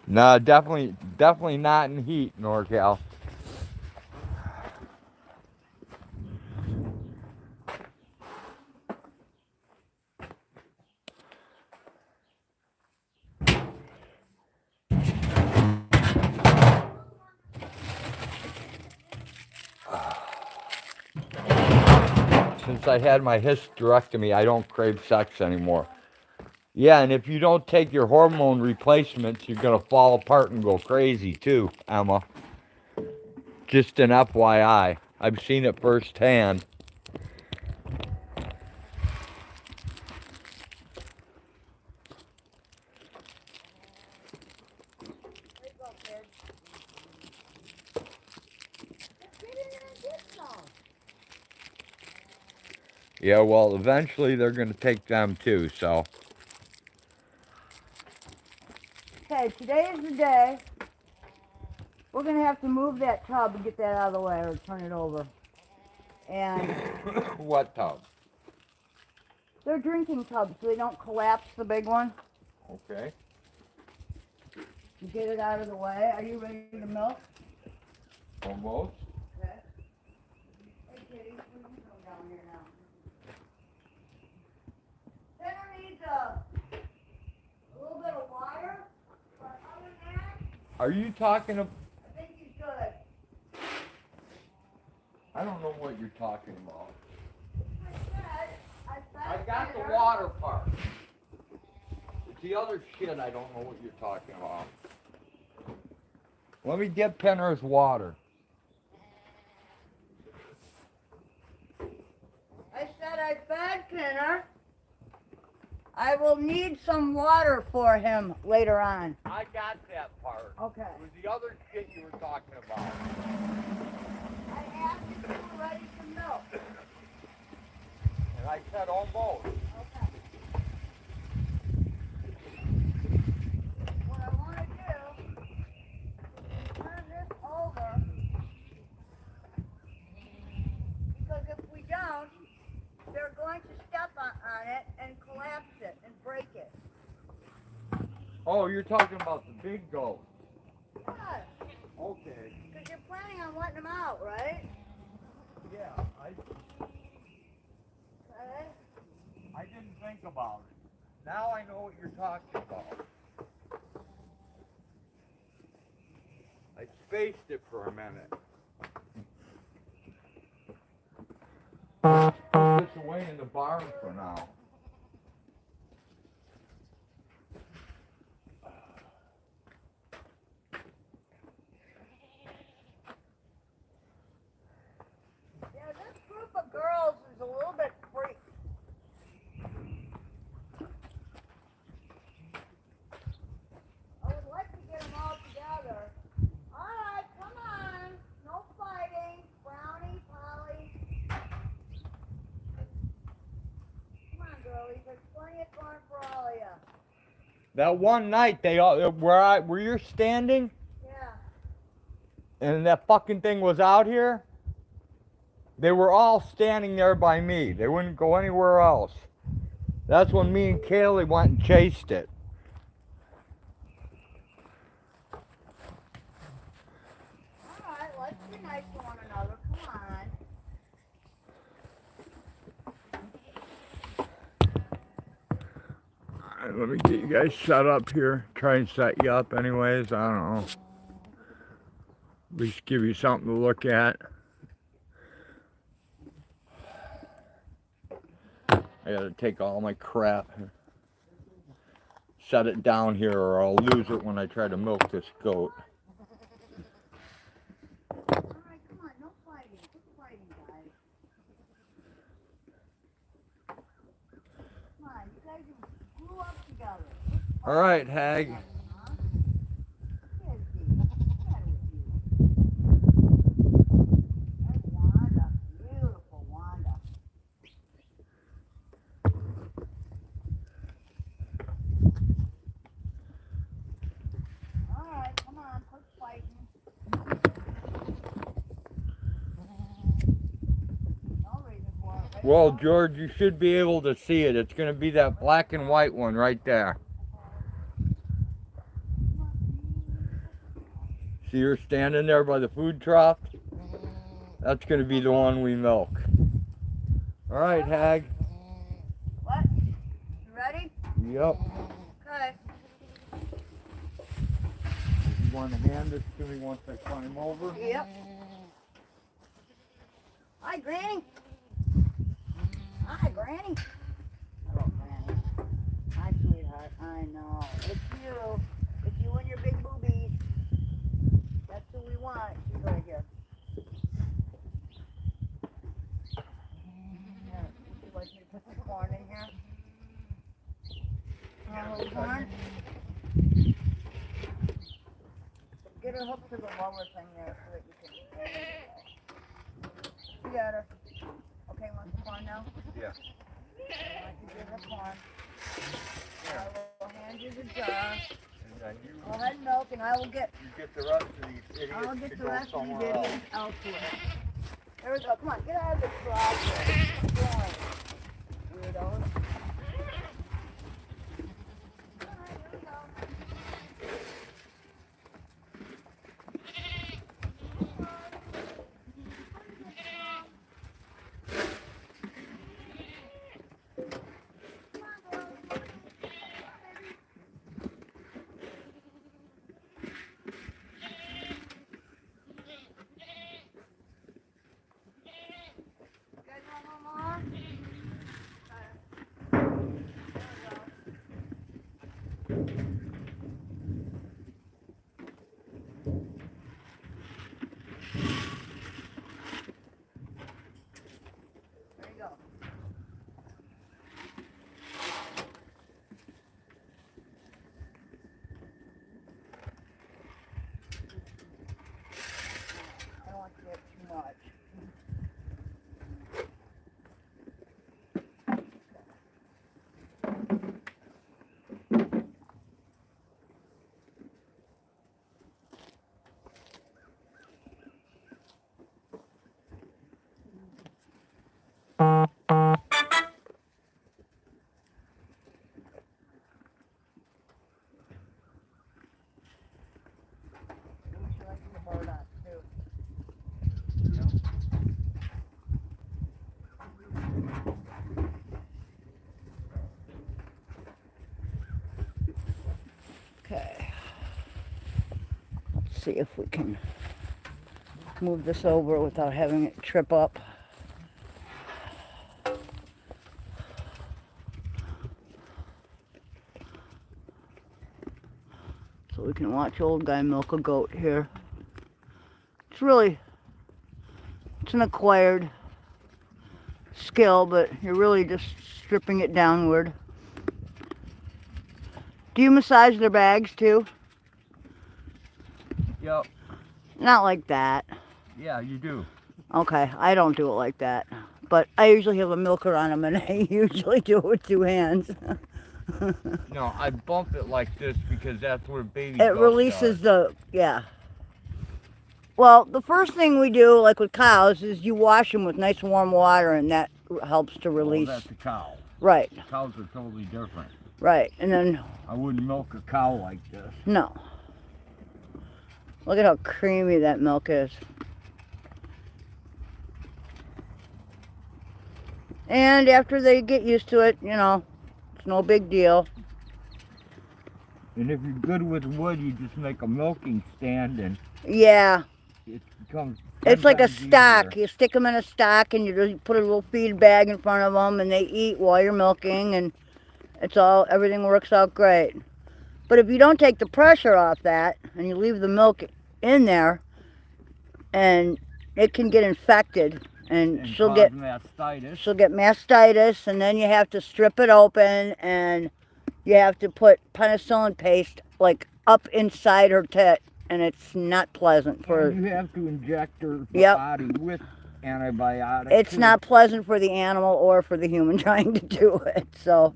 S1: Nah, definitely not in heat, NorCal. Since I had my hysterectomy, I don't crave sex anymore. Yeah, and if you don't take your hormone replacements, you're gonna fall apart and go crazy too, Emma. Just an FYI. I've seen it firsthand. Yeah, well, eventually they're gonna take them too, so.
S2: Okay, today is the day. We're gonna have to move that tub and get that out of the way, or turn it over. And
S1: What tub?
S2: they're drinking tubs, so they don't collapse the big one.
S1: Okay.
S2: You get it out of the way. Are you ready to milk?
S1: Almost.
S2: Okay. Hey, kitty, what are you doing down here now? Tanner needs a little bit of water, but other than that,
S1: Are you talking about?
S2: I think he's good.
S1: I don't know what you're talking about.
S2: I
S1: I got the water part. It's the other shit I don't know what you're talking about. Let me get Penner's water.
S2: I said I fed Penner. I will need some water for him later on.
S1: I got that part.
S2: Okay.
S1: It was the other shit you were talking about.
S2: I asked if you were ready for milk.
S1: And I said almost.
S2: Okay. What I want to do is turn this over, because if we don't, they're going to step on it and collapse it and break it.
S1: Oh, you're talking about the big goat.
S2: Yes,
S1: Okay.
S2: because you're planning on letting them out, right?
S1: Yeah,
S2: Okay.
S1: I didn't think about it. Now I know what you're talking about. I spaced it for a minute. Put this away in the barn for now.
S2: Yeah, this group of girls is a little bit freak. I would like to get them all together. All right, come on. No fighting. Brownie, Polly. Come on, girlies. There's plenty of fun for all of you.
S1: That one night they all where you're standing
S2: Yeah.
S1: and that fucking thing was out here, they were all standing there by me. They wouldn't go anywhere else. That's when me and Kaylee went and chased it.
S2: All right, let's be nice to one another. Come on.
S1: All right, let me get you guys set up here. Try and set you up anyways. I don't know. At least give you something to look at. I gotta take all my crap, set it down here, or I'll lose it when I try to milk this goat.
S2: All right, come on. No fighting. Quit fighting, guys. Come on. You guys grew up together.
S1: All right, Hag.
S2: Huh? Busy. What's the matter with you? That's Wanda. Beautiful Wanda. All right, come on. Quit fighting. No reason for it. Right?
S1: Well, George, you should be able to see it. It's gonna be that black and white one right there.
S2: Come on, please.
S1: See her standing there by the food trough? That's going to be the one we milk. All right, Hag.
S2: What? You ready?
S1: Yep.
S2: Okay.
S1: You want to hand this to me once I climb over?
S2: Yep. Hi, Granny. Hi, Granny. Hello, Granny. Hi, sweetheart. I know. It's you. It's you and your big boobies. That's who we want. She's right here. Here, would you like me to put some corn in here? Want a little corn? Get her hooked to the lower thing there so that you can... You got her. Okay, want some corn now?
S1: Yeah.
S2: I want you to give her corn. I will hand you the jar.
S1: And then you,
S2: Go ahead and milk, and I will get...
S1: you get the rest of these idiots
S2: I'll
S1: to
S2: get the
S1: go
S2: rest of these
S1: somewhere else.
S2: idiots elsewhere. There we go. Come on, get out of the garage. Weirdos. There you go. I don't want to get too much. Maybe she likes the BOREDOM too. Okay. Let's see if we can move this over without having it trip up. So we can watch old guy milk a goat here. It's an acquired skill, but you're really just stripping it downward. Do you massage their bags too?
S1: Yep.
S2: Not like that.
S1: Yeah, you do.
S2: Okay, I don't do it like that. But I usually have a milker on them, and I usually do it with 2 hands.
S1: No, I bump it like this because that's where baby
S2: It
S1: goat
S2: releases
S1: does.
S2: yeah. Well, the first thing we do, like with cows, is you wash them with nice warm water, and that helps to release.
S1: Oh, that's a cow.
S2: Right,
S1: Cows are totally different.
S2: right. And then,
S1: I wouldn't milk a cow like this.
S2: no. Look at how creamy that milk is. And after they get used to it, you know, it's no big deal.
S1: And if you're good with wood, you just make a milking stand and
S2: Yeah.
S1: it becomes 10
S2: It's like a
S1: times
S2: stock.
S1: easier.
S2: You stick them in a stock and you just put a little feed bag in front of them and they eat while you're milking, and everything works out great. But if you don't take the pressure off that and you leave the milk in there, and it can get infected, and she'll
S1: cause
S2: get
S1: mastitis.
S2: and then you have to strip it open, and you have to put penicillin paste like up inside her tit, and it's not pleasant for...
S1: And you have to inject her
S2: Yep.
S1: body with antibiotics.
S2: It's
S1: too.
S2: not pleasant for the animal or for the human trying to do it, so...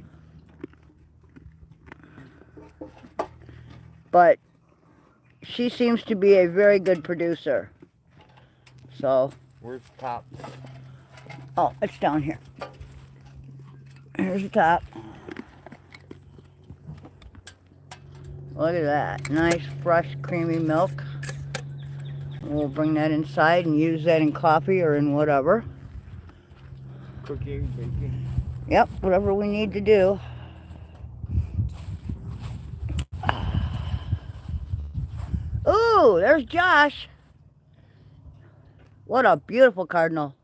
S2: But she seems to be a very good producer. So...
S1: Where's the top?
S2: Oh, it's down here. Here's the top. Look at that. Nice, fresh, creamy milk. We'll bring that inside and use that in coffee or in whatever.
S1: Cooking, baking.
S2: Yep, whatever we need to do. Ooh, there's Josh. What a beautiful cardinal.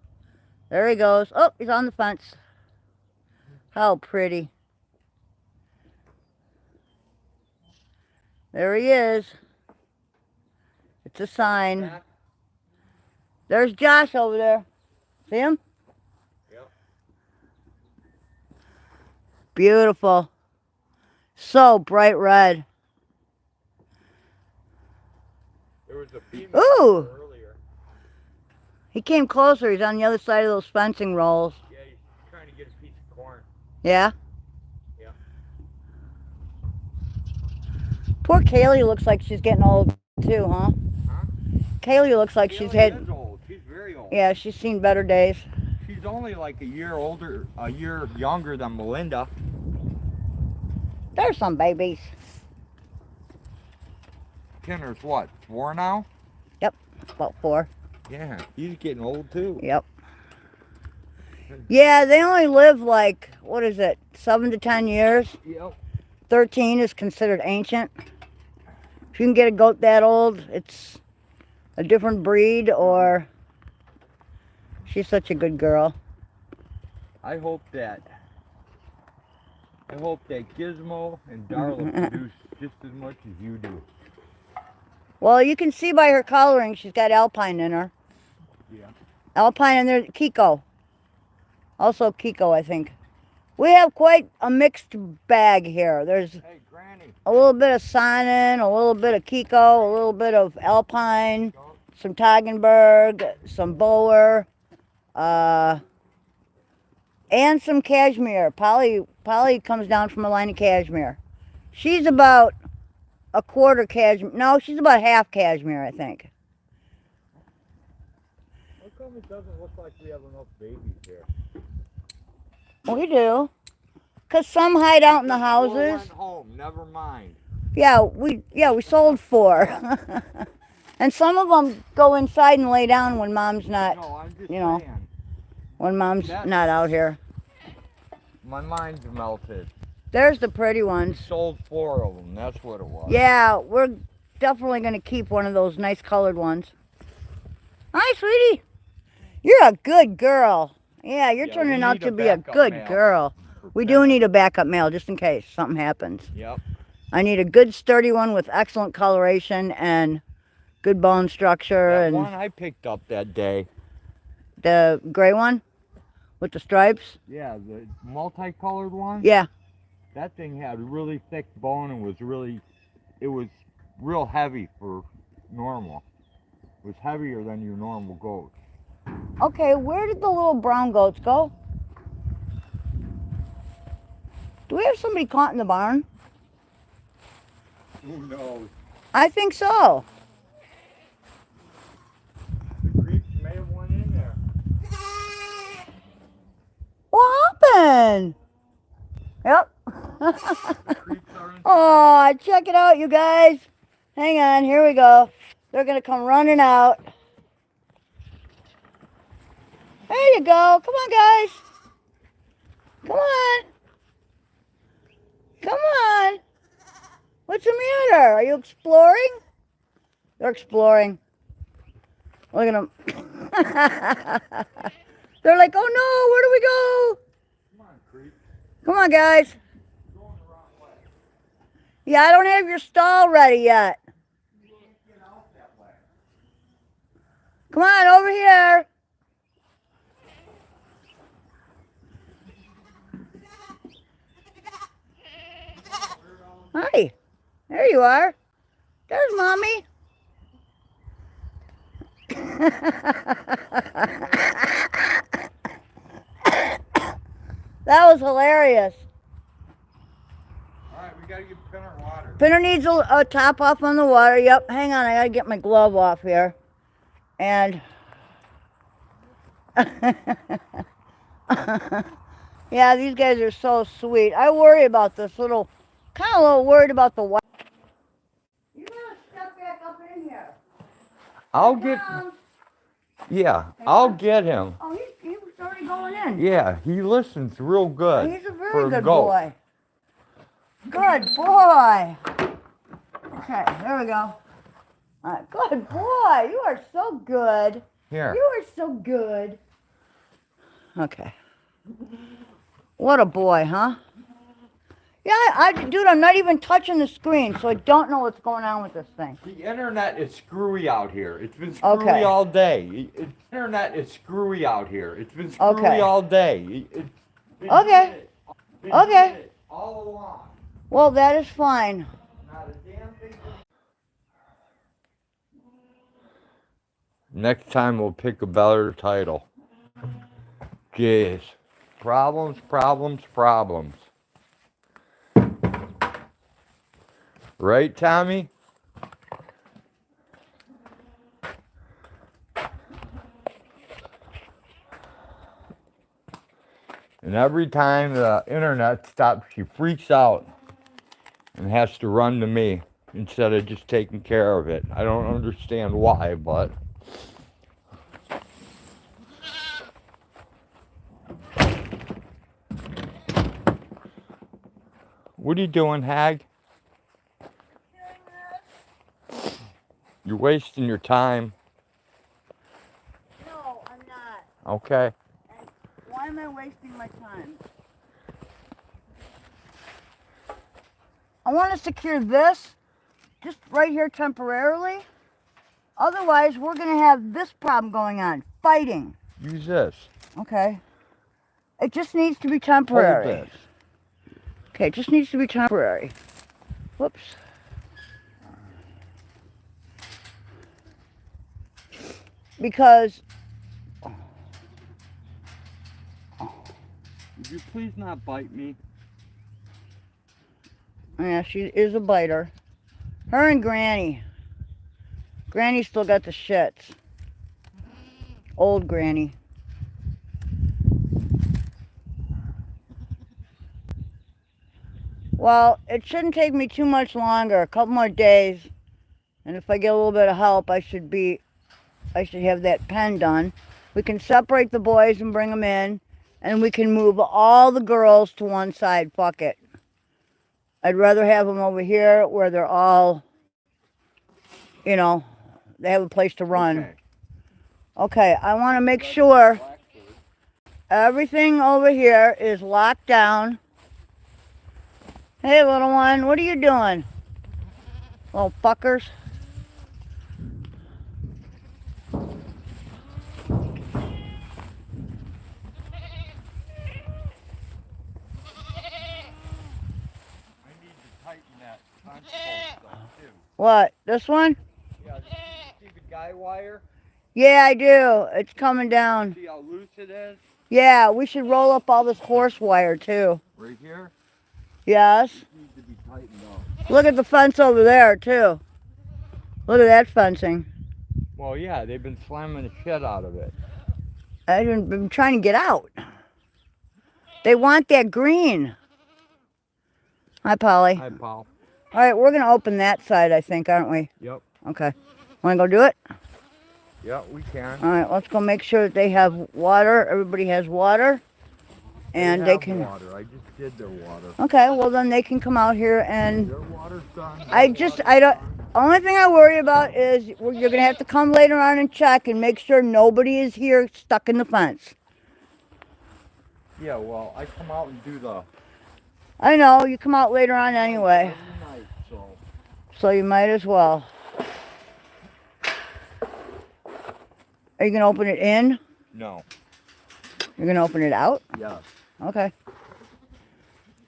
S2: There he goes. Oh, he's on the fence. How pretty. There he is. It's a sign. There's Josh over there. See him?
S1: Yep.
S2: Beautiful. So bright red.
S1: There was a female
S2: Ooh.
S1: earlier.
S2: He came closer. He's on the other side of those fencing rolls.
S1: Yeah, he's trying to get a piece of corn.
S2: Yeah?
S1: Yeah.
S2: Poor Kaylee looks like she's getting old too, huh?
S1: Huh?
S2: Kaylee looks like she's had...
S1: is old. She's very old.
S2: Yeah, she's seen better days.
S1: She's only like a year younger than Melinda.
S2: There's some babies.
S1: Kenner's what, 4 now?
S2: Yep, about 4.
S1: Yeah, he's getting old too.
S2: Yep. Yeah, they only live like, what is it, 7 to 10 years?
S1: Yep.
S2: 13 is considered ancient. If you can get a goat that old, it's a different breed, or she's such a good girl.
S1: I hope that Gizmo and Darla produce just as much as you do.
S2: Well, you can see by her coloring, she's got Alpine in her.
S1: Yeah.
S2: Alpine and there's Kiko. Also Kiko, I think. We have quite a mixed bag here. There's
S1: Hey, Granny.
S2: a little bit of Sonnen, a little bit of Kiko, a little bit of Alpine, some Toggenburg, some Boer, and some Cashmere. Polly comes down from a line of Cashmere. She's about a quarter Cashmere. No, she's about half Cashmere, I think.
S1: How come it doesn't look like we have enough babies here?
S2: We do. Because some hide out in the houses.
S1: 4 went home, never mind.
S2: Yeah, we sold 4. And some of them go inside and lay down when mom's not,
S1: No, I'm just
S2: you know,
S1: saying.
S2: when mom's not out here.
S1: My mind's melted.
S2: There's the pretty
S1: We
S2: ones.
S1: sold 4 of them, that's what it was.
S2: Yeah, we're definitely going to keep one of those nice colored ones. Hi, sweetie. You're a good girl. Yeah, you're turning out to be a good girl. We do need a backup male just in case something happens.
S1: Yep.
S2: I need a good sturdy one with excellent coloration and good bone structure.
S1: That
S2: and
S1: one I picked up that day.
S2: The gray one with the stripes?
S1: Yeah, the multicolored one.
S2: Yeah.
S1: That thing had really thick bone and it was real heavy for normal. It was heavier than your normal goat.
S2: Okay, where did the little brown goats go? Do we have somebody caught in the barn?
S1: Who knows?
S2: I think so.
S1: The creeps may have went in there.
S2: What happened? Yep.
S1: The creeps are in.
S2: Oh, check it out, you guys. Hang on, here we go. They're going to come running out. There you go. Come on, guys. Come on. Come on. What's the matter? Are you exploring? They're exploring. Look at them. They're like, oh no, where do we go?
S1: Come on, creep.
S2: Come on, guys.
S1: You're going the wrong way.
S2: Yeah, I don't have your stall ready yet.
S1: You can't get out that way.
S2: Come on, over here. Hi. There you are. There's Mommy. That was hilarious.
S1: All right, we gotta give Pinner water.
S2: Pinner needs a top off on the water. Yep, hang on. I gotta get my glove off here. And yeah, these guys are so sweet. I worry about this little, kind of a little worried about the white. You gotta step back up in here.
S1: I'll get. Yeah, I'll get him.
S2: Oh, he was already going in.
S1: Yeah, he listens real good.
S2: He's a
S1: for
S2: very
S1: a
S2: good
S1: goat.
S2: boy. Good boy. Okay, there we go. All right, good boy. You are so good.
S1: Here.
S2: You are so good. Okay. What a boy, huh? Yeah, dude, I'm not even touching the screen, so I don't know what's going on with this thing.
S1: The internet is screwy out here. It's been screwy all day. The internet is screwy out here. It's been screwy all day.
S2: Okay. Okay.
S1: All along.
S2: Well, that is fine.
S1: Not a damn thing. Next time we'll pick a better title. Jeez. Problems, problems, problems. Right, Tommy? And every time the internet stops, she freaks out and has to run to me instead of just taking care of it. I don't understand why, but... What are you doing, Hag? You're wasting your time.
S2: No, I'm not.
S1: Okay.
S2: And why am I wasting my time? I want to secure this just right here temporarily. Otherwise, we're going to have this problem going on. Fighting.
S1: Use this.
S2: Okay. It just needs to be temporary.
S1: Hold this.
S2: Okay, it just needs to be temporary. Whoops. Because...
S1: Would you please not bite me?
S2: Yeah, she is a biter. Her and Granny. Granny still got the shits. Old Granny. Well, it shouldn't take me too much longer. A couple more days. And if I get a little bit of help, I should have that pen done. We can separate the boys and bring them in. And we can move all the girls to one side. Fuck it. I'd rather have them over here where they're all, you know, they have a place to run. Okay, I want to make sure everything over here is locked down. Hey, little one, what are you doing? Little fuckers. What? This one?
S1: Yeah, see the guy wire?
S2: Yeah, I do. It's coming down.
S1: See how loose it is?
S2: Yeah, we should roll up all this horse wire too.
S1: Right here?
S2: Yes.
S1: It needs to be tightened up.
S2: Look at the fence over there too. Look at that fencing.
S1: Well, yeah, they've been slamming the shit out of it.
S2: I've been trying to get out. They want that green. Hi, Polly.
S1: Hi, Paul.
S2: All right, we're going to open that side, I think, aren't we?
S1: Yep.
S2: Okay. Want to go do it?
S1: Yeah, we can.
S2: All right, let's go make sure that they have water. Everybody has water. And they can...
S1: water. I just did their water.
S2: Okay, well, then they can come out here and...
S1: Their water's done.
S2: I don't... Only thing I worry about is you're going to have to come later on and check and make sure nobody is here stuck in the fence.
S1: Yeah, well, I come out and do the...
S2: I know, you come out later on anyway.
S1: Every night,
S2: So you might as well. Are you going to open it in?
S1: No.
S2: You're going to open it out?
S1: Yeah.
S2: Okay.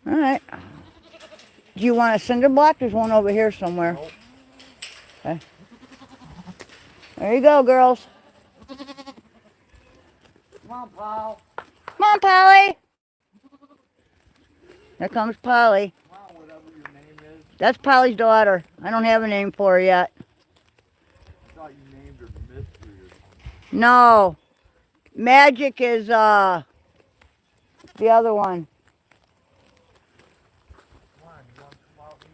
S2: All right. Do you want a cinder block? There's one over here somewhere.
S1: Nope.
S2: Okay. There you go, girls.
S1: Come on, Paul.
S2: Come on, Polly. There comes Polly.
S1: Come on, whatever your name is.
S2: That's Polly's daughter. I don't have a name for her yet.
S1: I thought you named her Mystery or something.
S2: No. Magic is the other one.
S1: Come on, you want to come out and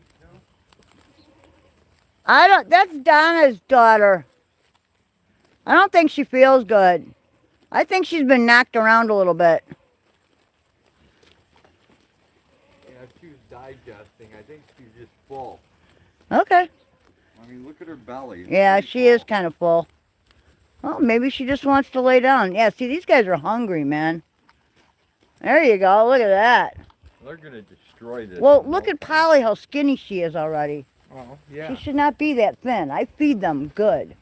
S1: eat too?
S2: That's Donna's daughter. I don't think she feels good. I think she's been knocked around a little bit.
S1: Yeah, she was digesting. I think she's just full.
S2: Okay.
S1: I mean, look at her belly. It's
S2: Yeah,
S1: pretty
S2: she is
S1: full.
S2: kind of full. Well, maybe she just wants to lay down. Yeah, see, these guys are hungry, man. There you go. Look at that.
S1: They're going to destroy this.
S2: Well, look at Polly, how skinny she is already.
S1: Oh, yeah.
S2: She should not be that thin. I feed them good.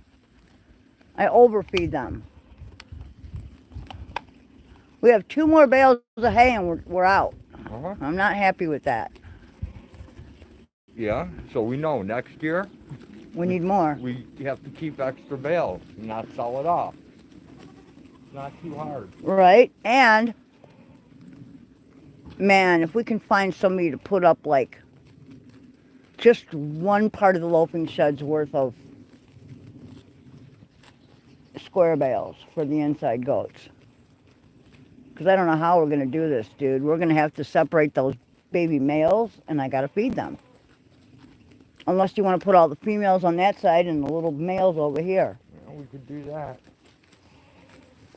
S2: I overfeed them. We have 2 more bales of hay and we're out.
S1: Uh-huh.
S2: I'm not happy with that.
S1: Yeah, so we know next year
S2: We need more.
S1: we have to keep extra bales and not sell it off. It's not too hard.
S2: Right? And, man, if we can find somebody to put up, like, just one part of the loafing shed's worth of square bales for the inside goats. Because I don't know how we're going to do this, dude. We're going to have to separate those baby males, and I got to feed them. Unless you want to put all the females on that side and the little males over here.
S1: Yeah, we could do that.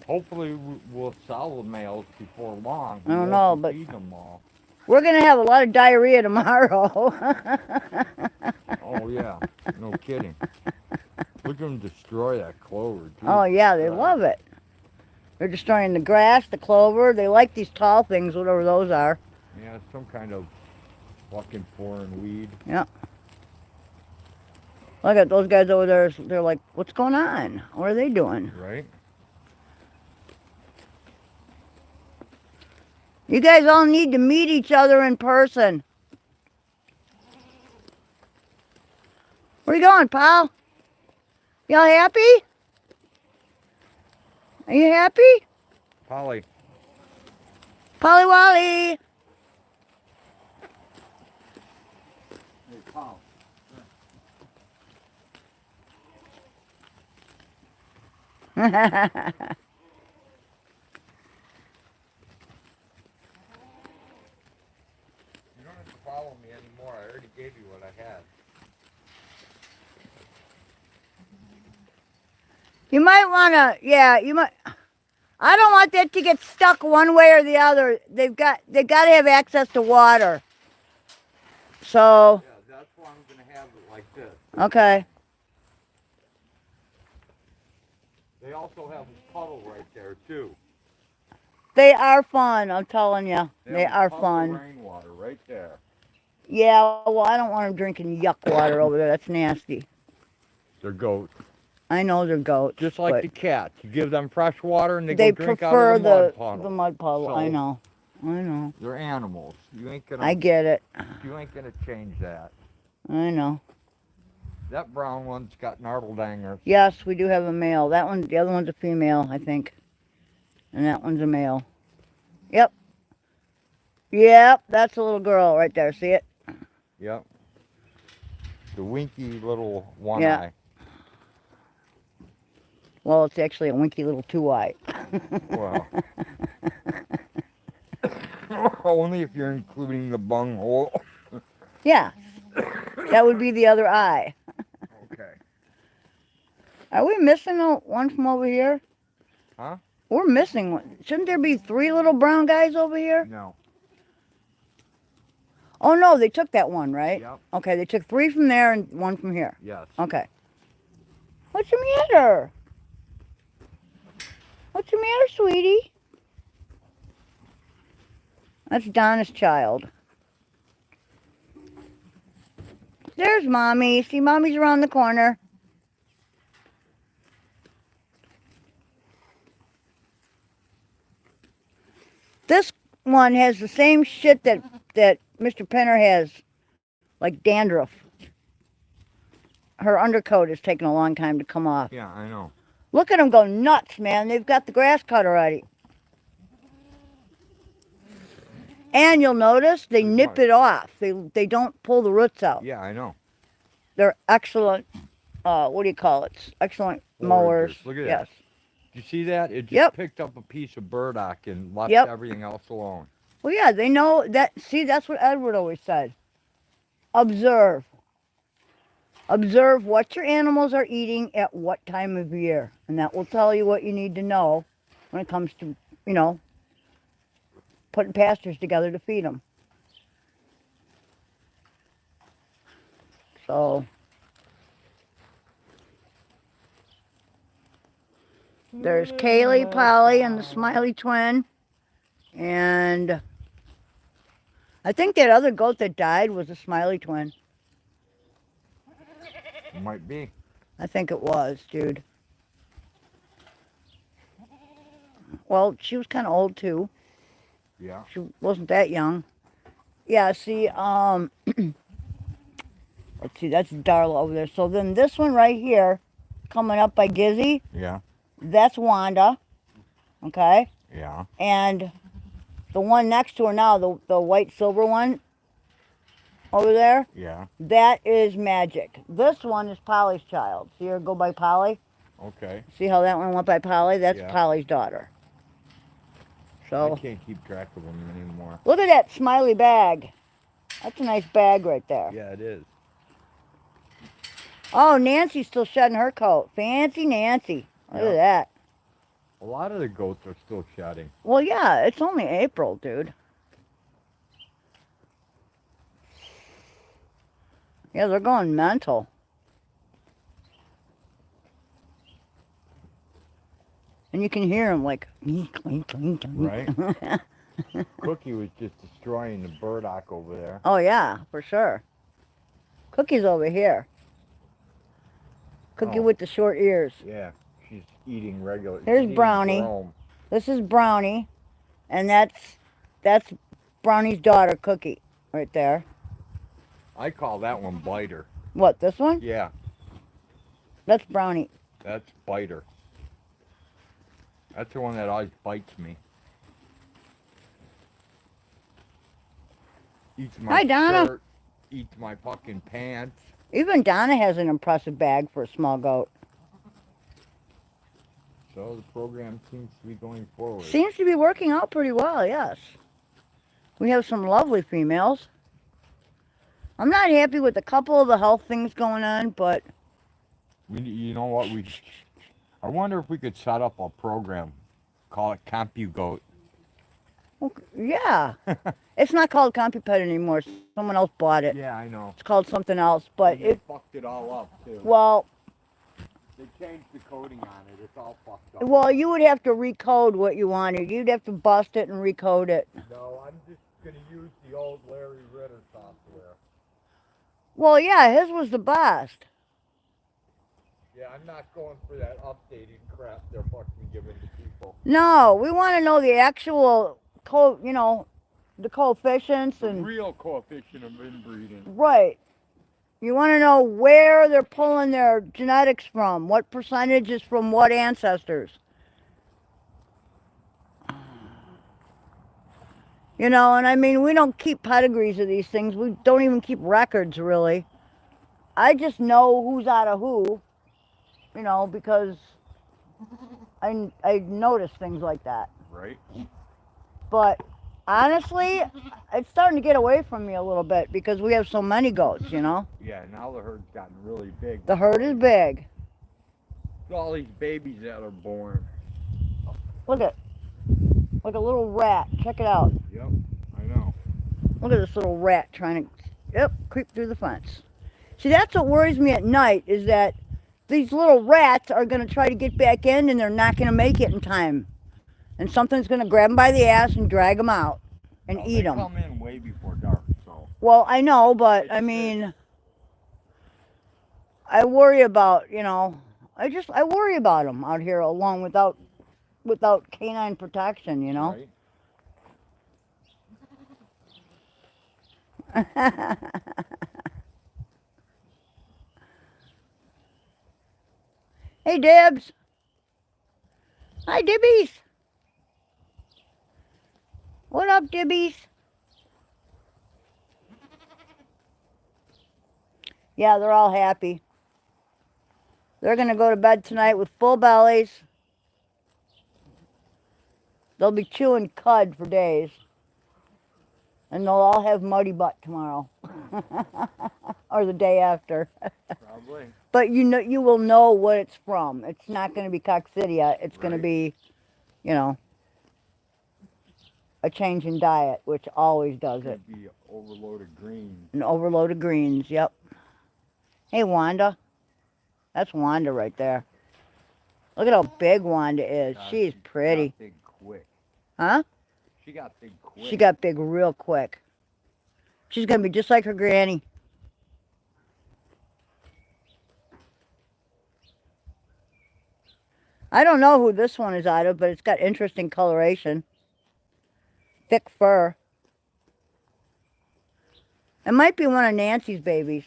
S1: Hopefully we'll sell the males before long.
S2: I don't know, but
S1: feed them all.
S2: we're going to have a lot of diarrhea tomorrow.
S1: Oh, yeah. No kidding. Look at them destroy that clover, too.
S2: Oh, yeah, they love it. They're destroying the grass, the clover. They like these tall things, whatever those are.
S1: Yeah, some kind of fucking foreign weed.
S2: Yeah. Look at those guys over there. They're like, what's going on? What are they doing?
S1: Right?
S2: You guys all need to meet each other in person. Where you going, pal? Y'all happy? Are you happy?
S1: Polly.
S2: Polly Wally.
S1: Hey, Paul. You don't have to follow me anymore. I already gave you what I had.
S2: You might want to, yeah, you might. I don't want that to get stuck one way or the other. They got to have access to water. So.
S1: Yeah, that's why I'm going to have it like this.
S2: Okay.
S1: They also have a puddle right there, too.
S2: They are fun, I'm telling you. They are fun.
S1: Rainwater right there.
S2: Yeah, well, I don't want them drinking yuck water over there. That's nasty.
S1: They're goats.
S2: I know they're goats.
S1: Just like the cats. You give them fresh water and they go drink
S2: prefer
S1: out of the mud puddle.
S2: the mud puddle.
S1: So,
S2: I know. I know.
S1: They're animals. You ain't gonna.
S2: I get it.
S1: You ain't gonna change that.
S2: I know.
S1: That brown one's got gnarldangers.
S2: Yes, we do have a male. That one, the other one's a female, I think. And that one's a male. Yep. Yep, that's a little girl right there. See it?
S1: Yep. The winky little one
S2: Yeah.
S1: eye.
S2: Well, it's actually a winky little 2-eye.
S1: Well. Only if you're including the bunghole.
S2: Yeah. That would be the other eye.
S1: Okay.
S2: Are we missing one from over here?
S1: Huh?
S2: We're missing one. Shouldn't there be 3 little brown guys over here?
S1: No.
S2: Oh, no, they took that one, right?
S1: Yep.
S2: Okay, they took 3 from there and 1 from here.
S1: Yes.
S2: Okay. What's the matter? What's the matter, sweetie? That's Donna's child. There's Mommy. See, Mommy's around the corner. This one has the same shit that Mr. Penner has, like dandruff. Her undercoat is taking a long time to come off.
S1: Yeah, I know.
S2: Look at them go nuts, man. They've got the grass cut already. And you'll notice they nip it off. They don't pull the roots out.
S1: Yeah, I know.
S2: They're excellent, what do you call it? Excellent mowers.
S1: Look at
S2: yes.
S1: that. Did you see that? It just picked up a piece of burdock and left everything else alone.
S2: Well, yeah, they know that. See, that's what Edward always said. Observe. Observe what your animals are eating at what time of year, and that will tell you what you need to know when it comes to, you know, putting pastures together to feed them. So, there's Kaylee, Polly, and the Smiley Twin, and I think that other goat that died was a Smiley Twin.
S1: Might be.
S2: I think it was, dude. Well, she was kind of old too.
S1: Yeah.
S2: She wasn't that young. Yeah, see, let's see, that's Darla over there. So then this one right here, coming up by Gizzy,
S1: Yeah.
S2: that's Wanda. Okay?
S1: Yeah.
S2: And the one next to her now, the white silver one over there,
S1: Yeah.
S2: that is Magic. This one is Polly's child. See her go by Polly?
S1: Okay.
S2: See how that one went by Polly? That's
S1: Yeah.
S2: Polly's daughter. So
S1: I can't keep track of them anymore.
S2: look at that smiley bag. That's a nice bag right there.
S1: Yeah, it is.
S2: Oh, Nancy's still shedding her coat. Fancy Nancy. Look at that.
S1: A lot of the goats are still shedding.
S2: Well, yeah, it's only April, dude. Yeah, they're going mental. And you can hear them like,
S1: Right? Cookie was just destroying the burdock over there.
S2: Oh, yeah, for sure. Cookie's over here. Cookie with the short ears.
S1: Yeah, she's eating regular.
S2: Here's Brownie. This is Brownie. And that's Brownie's daughter, Cookie, right there.
S1: I call that one Biter.
S2: What, this one?
S1: Yeah,
S2: That's Brownie.
S1: that's Biter. That's the one that always bites me. Eats my
S2: Hi, Donna.
S1: shirt, eats my fucking pants.
S2: Even Donna has an impressive bag for a small goat.
S1: So the program seems to be going forward.
S2: Seems to be working out pretty well, yes. We have some lovely females. I'm not happy with a couple of the health things going on, but
S1: You know what? I wonder if we could set up a program, call it CompuGoat.
S2: yeah. It's not called CompuPet anymore. Someone else bought it.
S1: Yeah, I know.
S2: It's called something else, but
S1: They fucked it all up too.
S2: well,
S1: They changed the coding on it. It's all fucked up.
S2: well, you would have to recode what you wanted. You'd have to bust it and recode it.
S1: No, I'm just gonna use the old Larry Ritter software.
S2: Well, yeah, his was the best.
S1: Yeah, I'm not going for that updated crap they're fucking giving to people.
S2: No, we want to know the actual the coefficients
S1: The
S2: and
S1: real coefficient of inbreeding.
S2: right. You want to know where they're pulling their genetics from, what percentage is from what ancestors. You know, and I mean, we don't keep pedigrees of these things. We don't even keep records, really. I just know who's out of who, you know, because I notice things like that.
S1: Right?
S2: But honestly, it's starting to get away from me a little bit because we have so many goats, you know.
S1: Yeah, now the herd's gotten really big.
S2: The herd is big.
S1: All these babies that are born.
S2: Look at, like a little rat. Check it out.
S1: Yep, I know.
S2: Look at this little rat trying to, creep through the fence. See, that's what worries me at night is that these little rats are going to try to get back in and they're not going to make it in time. And something's going to grab them by the ass and drag them out and eat them.
S1: They come in way before dark, so.
S2: Well, I know, but I mean, I worry about, you know, I worry about them out here alone without canine protection, you know.
S1: Right?
S2: Hey, Dibs. Hi, Dibbies. What up, Dibbies? Yeah, they're all happy. They're going to go to bed tonight with full bellies. They'll be chewing cud for days. And they'll all have muddy butt tomorrow. Or the day after.
S1: Probably. Probably.
S2: But you will know what it's from. It's not going to be coccidia. It's going to
S1: Right.
S2: be, you know, a change in diet, which always does it.
S1: Could be overloaded greens.
S2: An overload of greens, yep. Hey, Wanda. That's Wanda right there. Look at how big Wanda is.
S1: God,
S2: She's
S1: she
S2: pretty.
S1: got big quick.
S2: Huh?
S1: She got big quick.
S2: She got big real quick. She's going to be just like her granny. I don't know who this one is out of, but it's got interesting coloration. Thick fur. It might be one of Nancy's babies.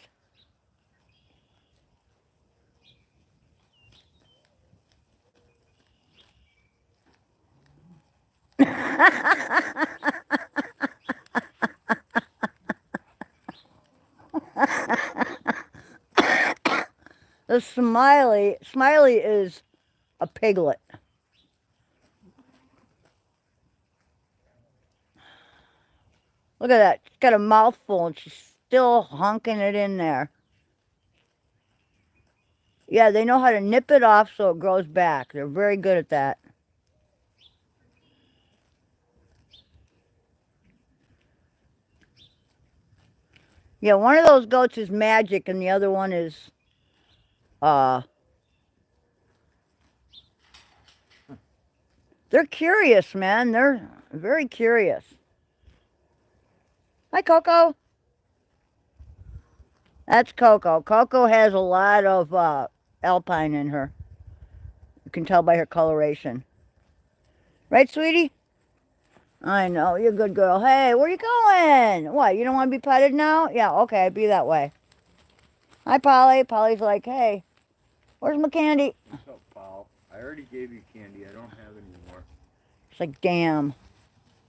S2: The Smiley is a piglet. Look at that. She's got a mouthful and she's still honking it in there. Yeah, they know how to nip it off so it grows back. They're very good at that. Yeah, one of those goats is magic and the other one is, they're curious, man. They're very curious. Hi, Coco. That's Coco. Coco has a lot of alpine in her. You can tell by her coloration. Right, sweetie? I know, you're a good girl. Hey, where you going? What, you don't want to be petted now? Yeah, okay, be that way. Hi, Polly. Polly's like, hey, where's my candy?
S1: What's up, Paul? I already gave you candy. I don't have any more.
S2: It's like, damn.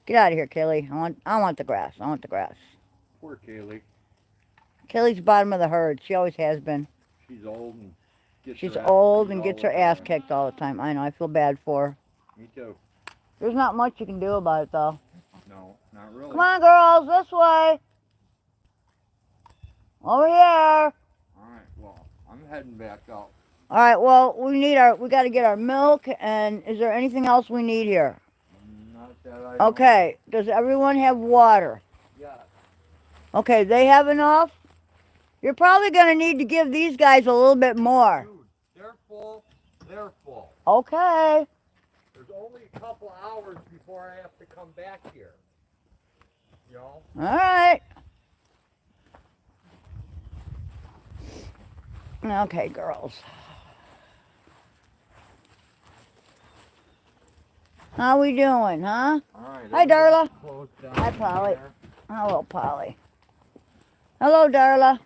S2: Get out of here, Kaylee. I want the grass. I want the grass.
S1: Poor Kaylee.
S2: Kaylee's bottom of the herd. She always has been.
S1: She's old and gets
S2: She's
S1: her ass
S2: old
S1: beat
S2: and
S1: all
S2: gets
S1: the
S2: her ass
S1: time.
S2: kicked all the time. I know. I feel bad for her.
S1: Me too.
S2: There's not much you can do about it, though.
S1: No, not really.
S2: Come on, girls. This way. Over here.
S1: Alright, well, I'm heading back out.
S2: All right, well, we got to get our milk, and is there anything else we need here?
S1: Not that I know.
S2: Okay, does everyone have water?
S1: Yeah.
S2: Okay, they have enough? You're probably going to need to give these guys a little bit more.
S1: Dude, they're full. They're full.
S2: Okay.
S1: There's only a couple hours before I have to come back here. You know?
S2: All right. Okay, girls. How we doing, huh?
S1: Alright.
S2: Hi, Darla.
S1: Close down
S2: Hi, Polly.
S1: there.
S2: Hello, Polly. Hello, Darla.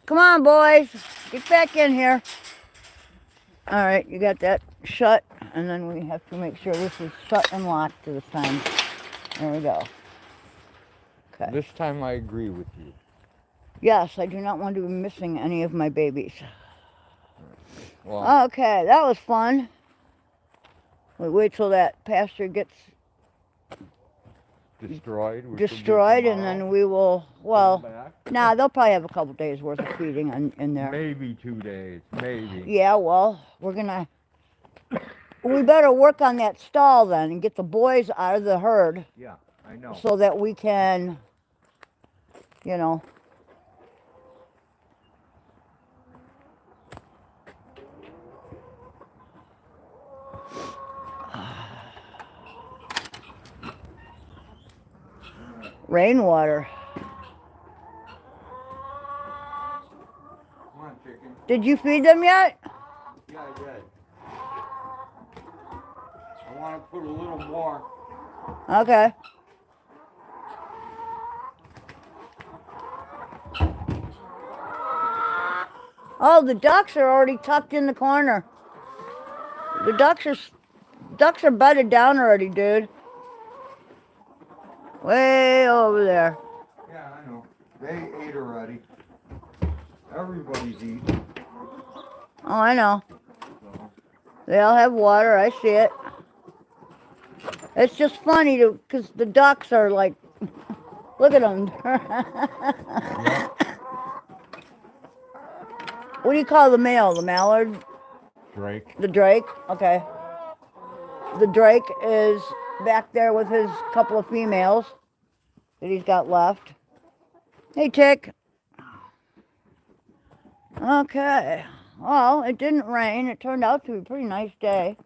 S2: Come on, boys. Get back in here. All right, you got that shut, and then we have to make sure this is shut and locked this time. There we go. Okay.
S1: This time I agree with you.
S2: Yes, I do not want to be missing any of my babies.
S1: Well,
S2: Okay, that was fun. We wait till that pasture gets
S1: destroyed. which will be
S2: destroyed, and
S1: tomorrow.
S2: then we will,
S1: Come
S2: well,
S1: back.
S2: nah, they'll probably have a couple days worth of feeding in there.
S1: Maybe 2 days. Maybe.
S2: Yeah, well, we better work on that stall then and get the boys out of the herd
S1: Yeah, I know.
S2: so that we can, you know. Rainwater.
S1: Come on, chicken.
S2: Did you feed them yet?
S1: Yeah, I did. I want to put a little more.
S2: Okay. Oh, the ducks are already tucked in the corner. The ducks are bedded down already, dude. Way over there.
S1: Yeah, I know. They ate already. Everybody's eating.
S2: Oh, I know.
S1: So.
S2: They all have water. I see it. It's just funny because the ducks are like, look at them. What do you call the male? The mallard?
S1: Drake.
S2: The drake? Okay. The drake is back there with his couple of females that he's got left. Hey, Tick. Okay. Well, it didn't rain. It turned out to be a pretty nice day.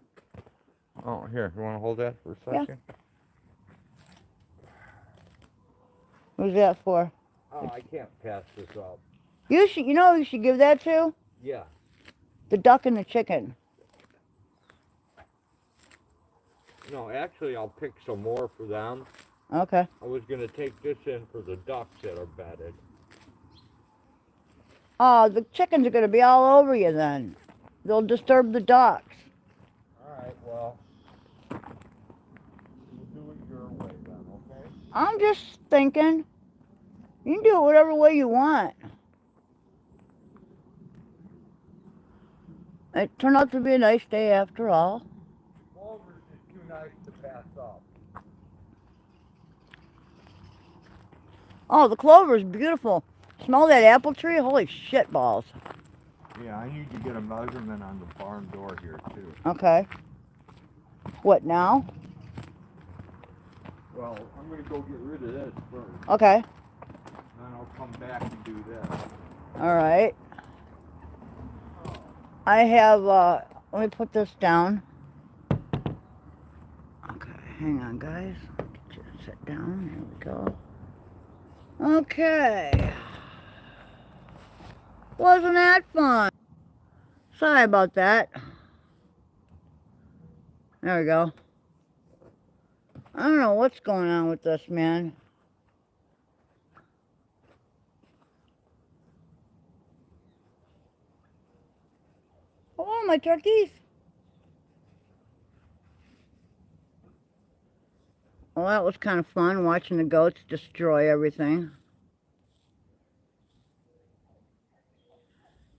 S1: Oh, here. You want to hold that for a second?
S2: Yeah. Who's that for?
S1: Oh, I can't pass this up.
S2: You should. You know who you should give that to?
S1: Yeah.
S2: The duck and the chicken.
S1: No, actually, I'll pick some more for them.
S2: Okay.
S1: I was going to take this in for the ducks that are bedded.
S2: Oh, the chickens are going to be all over you then. They'll disturb the ducks.
S1: All right, well, we'll do it your way then, okay?
S2: I'm just thinking. You can do it whatever way you want. It turned out to be a nice day after all.
S1: Clover's just too nice to pass up.
S2: Oh, the clover is beautiful. Smell that apple tree? Holy shit balls.
S1: Yeah, I need to get a measurement on the barn door here, too.
S2: Okay. What, now?
S1: Well, I'm going to go get rid of this first.
S2: Okay.
S1: Then I'll come back and do this.
S2: All right. I have, let me put this down. Okay, hang on, guys. Just sit down. Here we go. Okay. Wasn't that fun? Sorry about that. There we go. I don't know what's going on with this, man. Oh, my turkeys. Well, that was kind of fun, watching the goats destroy everything.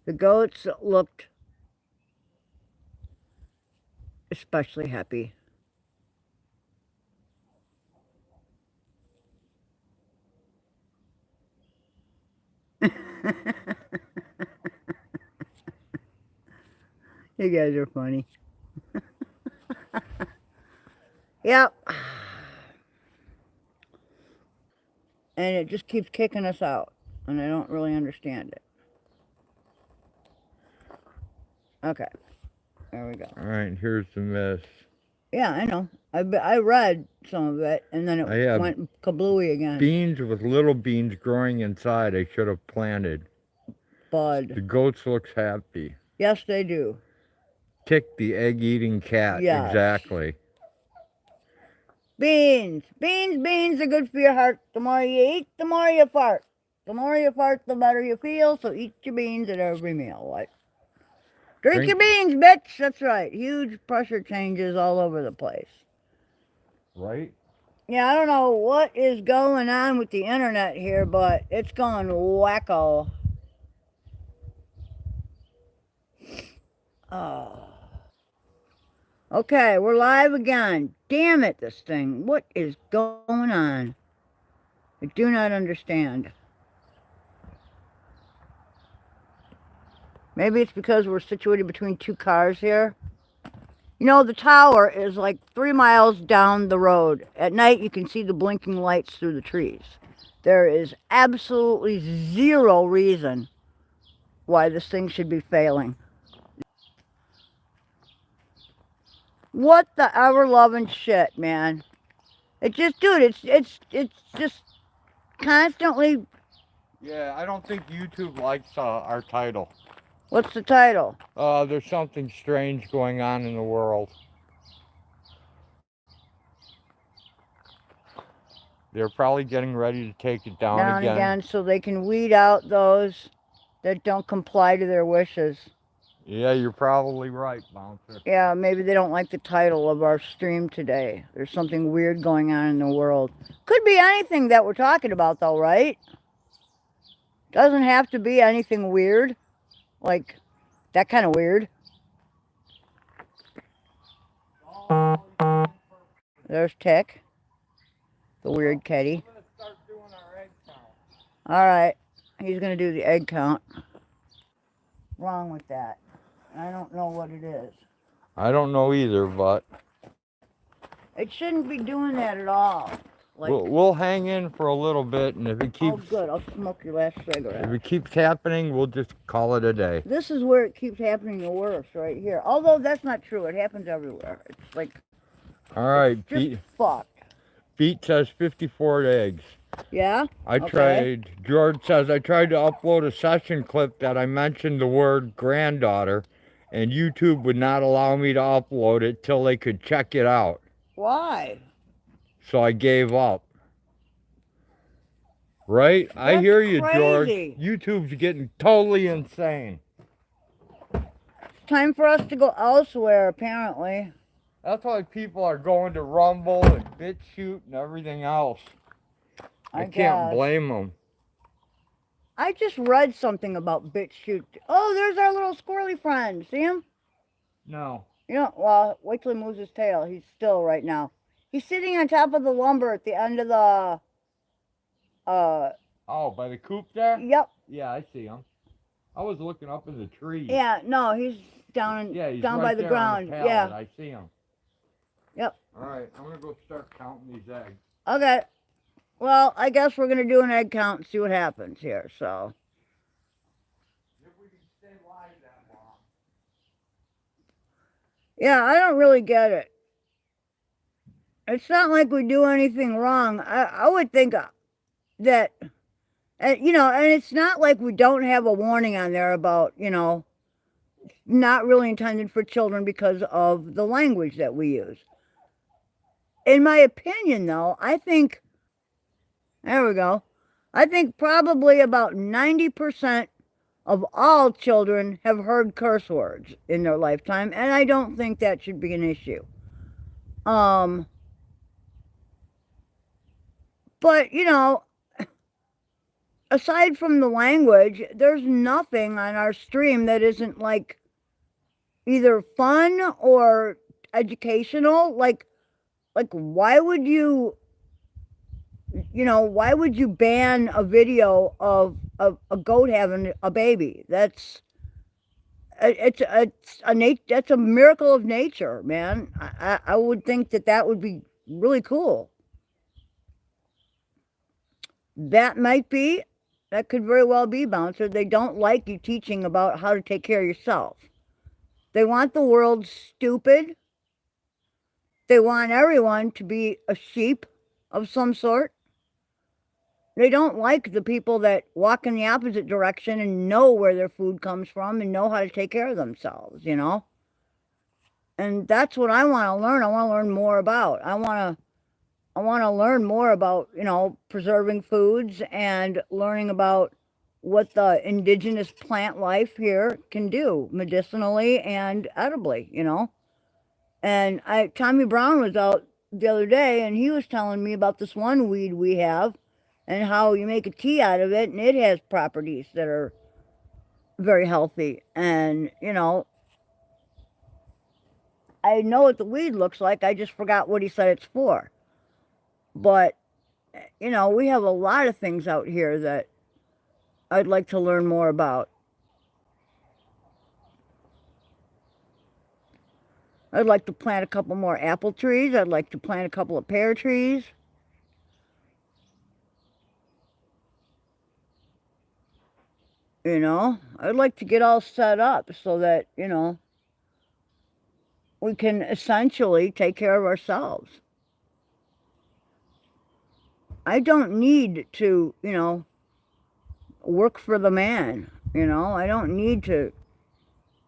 S2: The goats looked especially happy. You guys are funny. Yep. And it just keeps kicking us out, and I don't really understand it. Okay, there we go.
S1: All right, here's the mess.
S2: Yeah, I know. I read some of it, and then it went kablooey again.
S1: Beans with little beans growing inside I should have planted.
S2: Bud.
S1: The goats looks happy.
S2: Yes, they do.
S1: Tick the egg-eating cat.
S2: Yes.
S1: Exactly.
S2: Beans. Beans are good for your heart. The more you eat, the more you fart. The more you fart, the better you feel, so eat your beans at every meal. What? Drink your beans, bitch. That's right. Huge pressure changes all over the place.
S1: Right?
S2: Yeah, I don't know what is going on with the internet here, but it's going wacko. Oh. Okay, we're live again. Damn it, this thing. What is going on? I do not understand. Maybe it's because we're situated between two cars here. You know, the tower is like 3 miles down the road. At night, you can see the blinking lights through the trees. There is absolutely zero reason why this thing should be failing. What the ever-loving shit, man. It just, dude, it's just constantly...
S1: Yeah, I don't think YouTube likes our title.
S2: What's the title?
S1: There's something strange going on in the world. They're probably getting ready to take it down again.
S2: So they can weed out those that don't comply to their wishes.
S1: Yeah, you're probably right, Bouncer.
S2: Yeah, maybe they don't like the title of our stream today. There's something weird going on in the world. Could be anything that we're talking about, though, right? Doesn't have to be anything weird. Like, that kind of weird. There's Tick, the weird kitty.
S1: I'm going to start doing our egg count.
S2: All right, he's going to do the egg count. wrong with that. I don't know what it is.
S1: I don't know either, but
S2: It shouldn't be doing that at all. Like,
S1: we'll hang in for a little bit, and if it
S2: oh,
S1: keeps
S2: good. I'll smoke your last cigarette.
S1: if it keeps happening, we'll just call it a day.
S2: This is where it keeps happening the worst, right here. Although that's not true. It happens everywhere. It's like,
S1: All right,
S2: it's just fucked.
S1: Pete says 54 eggs.
S2: Yeah?
S1: I tried. George says I tried to upload a session clip that I mentioned the word granddaughter, and YouTube would not allow me to upload it till they could check it out.
S2: Why?
S1: So I gave up. Right? I hear you, George.
S2: Crazy.
S1: YouTube's getting totally insane.
S2: It's time for us to go elsewhere, apparently.
S1: That's why people are going to Rumble and BitChute and everything else. I can't blame them.
S2: I just read something about BitChute. Oh, there's our little squirrely friend. See him?
S1: No.
S2: You know, well, wait till he moves his tail. He's still right now. He's sitting on top of the lumber at the end of the...
S1: Oh, by the coop there?
S2: Yep.
S1: Yeah, I see him. I was looking up in the trees.
S2: Yeah, no, he's down
S1: he's
S2: down
S1: right
S2: by the
S1: there
S2: ground.
S1: on the pallet.
S2: Yeah.
S1: I see him.
S2: Yep.
S1: All right, I'm going to go start counting these eggs.
S2: Okay. Well, I guess we're going to do an egg count and see what happens here, so.
S1: If we can stay live that long.
S2: Yeah, I don't really get it. It's not like we do anything wrong. I would think that, you know, and it's not like we don't have a warning on there about, you know, not really intended for children because of the language that we use. In my opinion, though, I think, there we go, I think probably about 90% of all children have heard curse words in their lifetime, and I don't think that should be an issue. But, you know, aside from the language, there's nothing on our stream that isn't, like, either fun or educational. Like why would you, you know, why would you ban a video of a goat having a baby? That's, that's a miracle of nature, man. I would think that would be really cool. That could very well be, Bouncer. They don't like you teaching about how to take care of yourself. They want the world stupid. They want everyone to be a sheep of some sort. They don't like the people that walk in the opposite direction and know where their food comes from and know how to take care of themselves, you know? And that's what I want to learn. I want to learn more about. I want to learn more about, you know, preserving foods and learning about what the indigenous plant life here can do medicinally and edibly, you know. And Tommy Brown was out the other day and he was telling me about this one weed we have and how you make a tea out of it and it has properties that are very healthy. And, you know, I know what the weed looks like. I just forgot what he said it's for. But, you know, we have a lot of things out here that I'd like to learn more about. I'd like to plant a couple more apple trees. I'd like to plant a couple of pear trees. You know, I'd like to get all set up so that, you know, we can essentially take care of ourselves. I don't need to, you know, work for the man, you know. I don't need to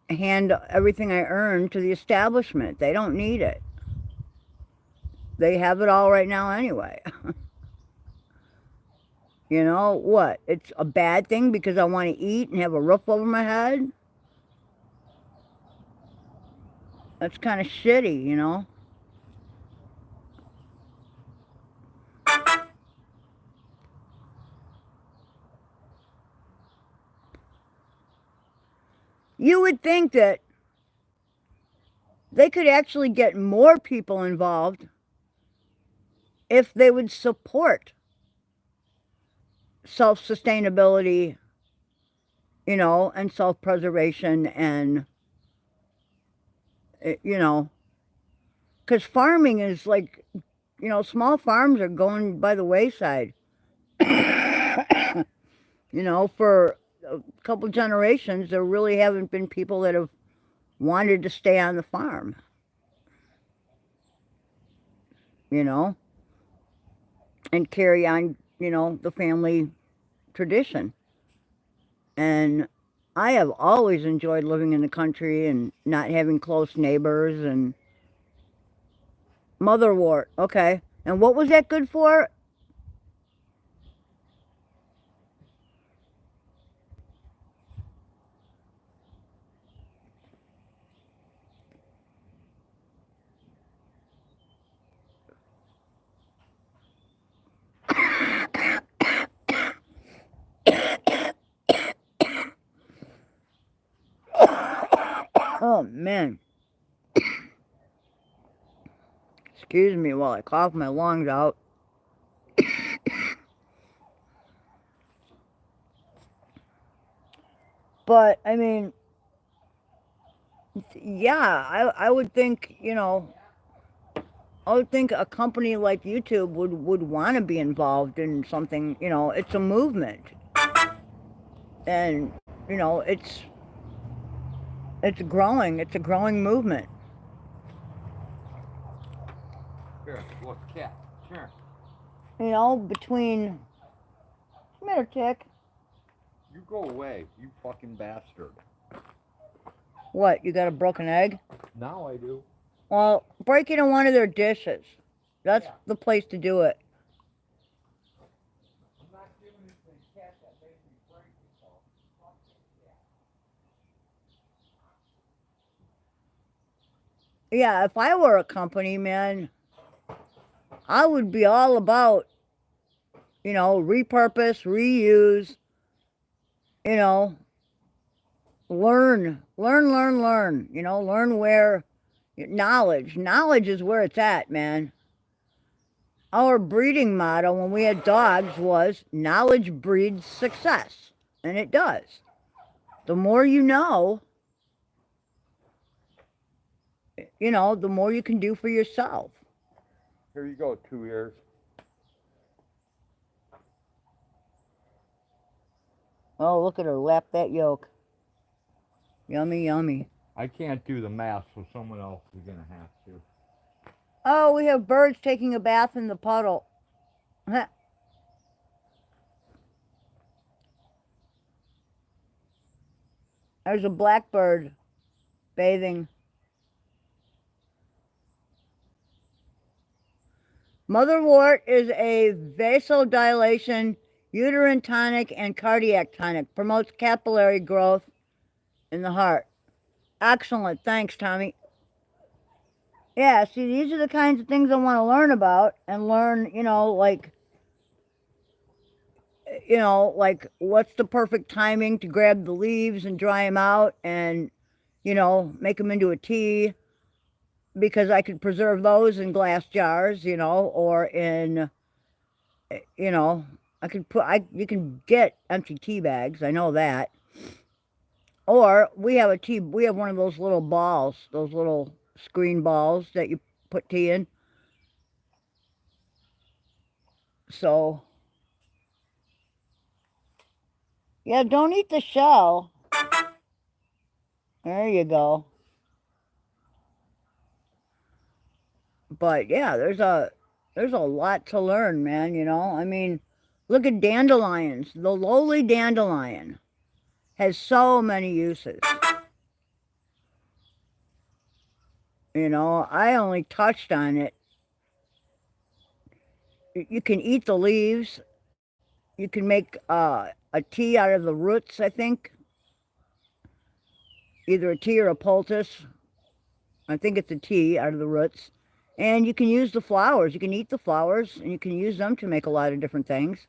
S2: hand everything I earn to the establishment. They don't need it. They have it all right now anyway. You know, what? It's a bad thing because I want to eat and have a roof over my head? That's kind of shitty, you know? You would think that they could actually get more people involved if they would support self-sustainability you know, and self-preservation and, you know, because farming is like, you know, small farms are going by the wayside. You know, for a couple generations, there really haven't been people that have wanted to stay on the farm, you know, and carry on, you know, the family tradition. And I have always enjoyed living in the country and not having close neighbors and motherwort. Okay. And what was that good for? Oh, man. Excuse me while I cough my lungs out. But, I mean, yeah, I would think, you know, I would think a company like YouTube would want to be involved in something, you know, it's a movement. And, you know, it's growing. It's a growing movement.
S1: Here, look, cat. Sure.
S2: You know, between... Come here, Tick.
S1: You go away, you fucking bastard.
S2: What, you got a broken egg?
S1: Now I do.
S2: Well, break it in one of their dishes. That's the place to do it.
S1: I'm not giving it to the cat that made me break it, though.
S2: Yeah, if I were a company, man, I would be all about, you know, repurpose, reuse, you know, learn, you know, learn where, knowledge is where it's at, man. Our breeding motto when we had dogs was knowledge breeds success, and it does. The more you know, the more you can do for yourself.
S1: Here you go, 2 ears.
S2: Oh, look at her lap that yolk. Yummy, yummy.
S1: I can't do the math, so someone else is going to have to.
S2: Oh, we have birds taking a bath in the puddle. There's a blackbird bathing. Motherwort is a vasodilation, uterine tonic, and cardiac tonic. Promotes capillary growth in the heart. Excellent. Thanks, Tommy. Yeah, see, these are the kinds of things I want to learn about and learn, like what's the perfect timing to grab the leaves and dry them out and, make them into a tea, because I could preserve those in glass jars, or in, you can get empty tea bags. I know that. Or we have one of those little balls, those little screen balls that you put tea in. So, yeah, don't eat the shell. There you go. But yeah, there's a lot to learn, man, I mean, look at dandelions. The lowly dandelion has so many uses. I only touched on it. You can eat the leaves. You can make a tea out of the roots, I think. Either a tea or a poultice. I think it's a tea out of the roots. And you can use the flowers. You can eat the flowers, and you can use them to make a lot of different things.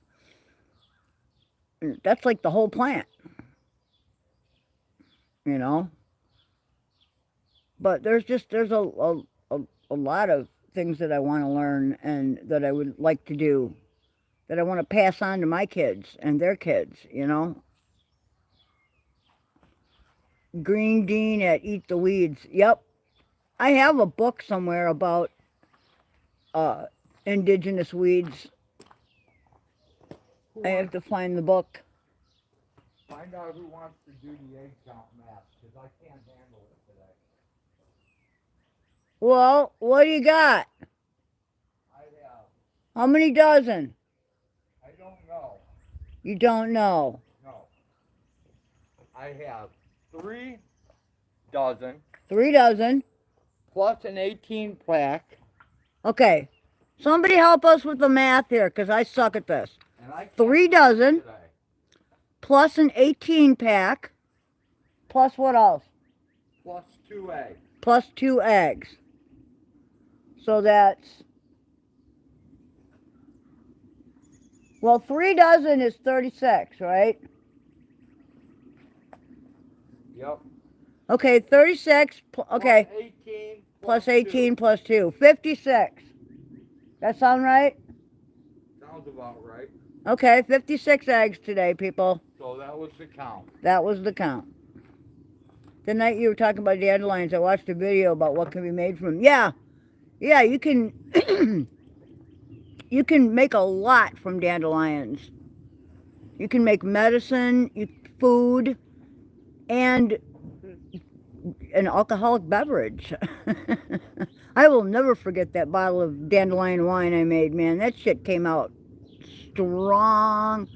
S2: That's like the whole plant. But there's a lot of things that I want to learn and that I would like to do, that I want to pass on to my kids and their kids, Green Dean at Eat the Weeds. Yep. I have a book somewhere about indigenous weeds. I have to find the book.
S1: Find out who wants to do the egg count math, because I can't handle it today.
S2: Well, what do you got?
S1: I have.
S2: How many dozen?
S1: I don't know.
S2: You don't know.
S1: No. I have 3 dozen.
S2: 3 dozen.
S1: Plus an 18 pack.
S2: Okay. Somebody help us with the math here, because I suck at this.
S1: And I
S2: 3 dozen.
S1: today.
S2: Plus an 18 pack. Plus what else?
S1: Plus 2 eggs.
S2: Plus 2 eggs. So that's... Well, 3 dozen is 36, right?
S1: Yep.
S2: Okay, 36. Okay.
S1: Plus 18.
S2: Plus 18 plus 2. 56. That sound right?
S1: Sounds about right.
S2: Okay, 56 eggs today, people.
S1: So that was the count.
S2: That was the count. The night you were talking about dandelions, I watched a video about what can be made from them. Yeah. Yeah, you can... you can make a lot from dandelions. You can make medicine, food, and an alcoholic beverage. I will never forget that bottle of dandelion wine I made, man. That shit came out strong.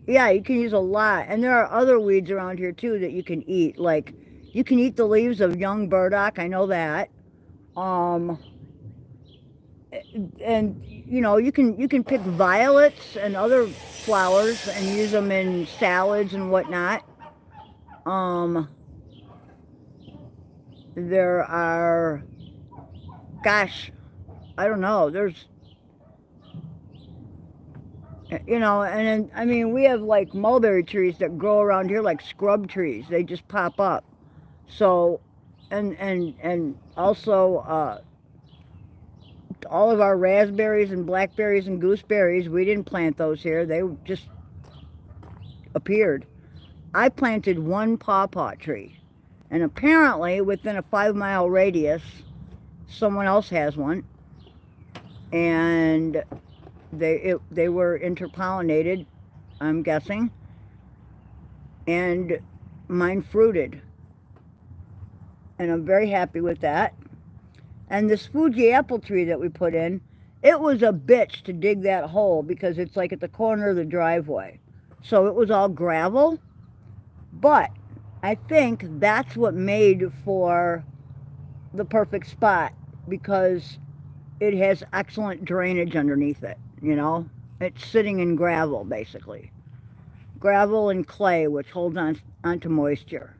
S2: Yeah, you can use a lot. And there are other weeds around here, too, that you can eat. Like, you can eat the leaves of young burdock. I know that. And you know, you can pick violets and other flowers and use them in salads and whatnot. There are, gosh, I don't know, there's, you know, and then, I mean, we have like mulberry trees that grow around here like scrub trees. They just pop up. So, and also, all of our raspberries and blackberries and gooseberries, we didn't plant those here. They just appeared. I planted 1 pawpaw tree. And apparently, within a 5-mile radius, someone else has one. And they were interpollinated, I'm guessing. And mine fruited. And I'm very happy with that. And this Fuji apple tree that we put in, it was a bitch to dig that hole because it's like at the corner of the driveway. So it was all gravel. But I think that's what made for the perfect spot because it has excellent drainage underneath it, you know? It's sitting in gravel, basically. Gravel and clay, which holds on onto moisture.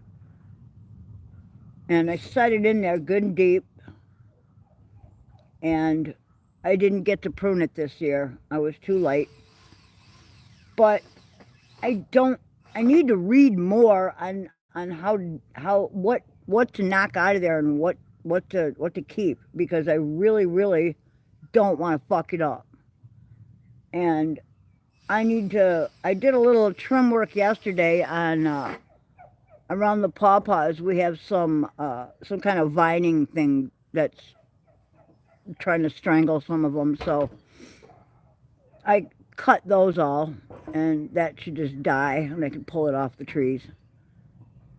S2: And I set it in there good and deep. And I didn't get to prune it this year. I was too late. But I need to read more on what to knock out of there and what to keep, because I really don't want to fuck it up. And I did a little trim work yesterday on around the pawpaws. We have some kind of vining thing that's trying to strangle some of them, so I cut those all, and that should just die, and I can pull it off the trees.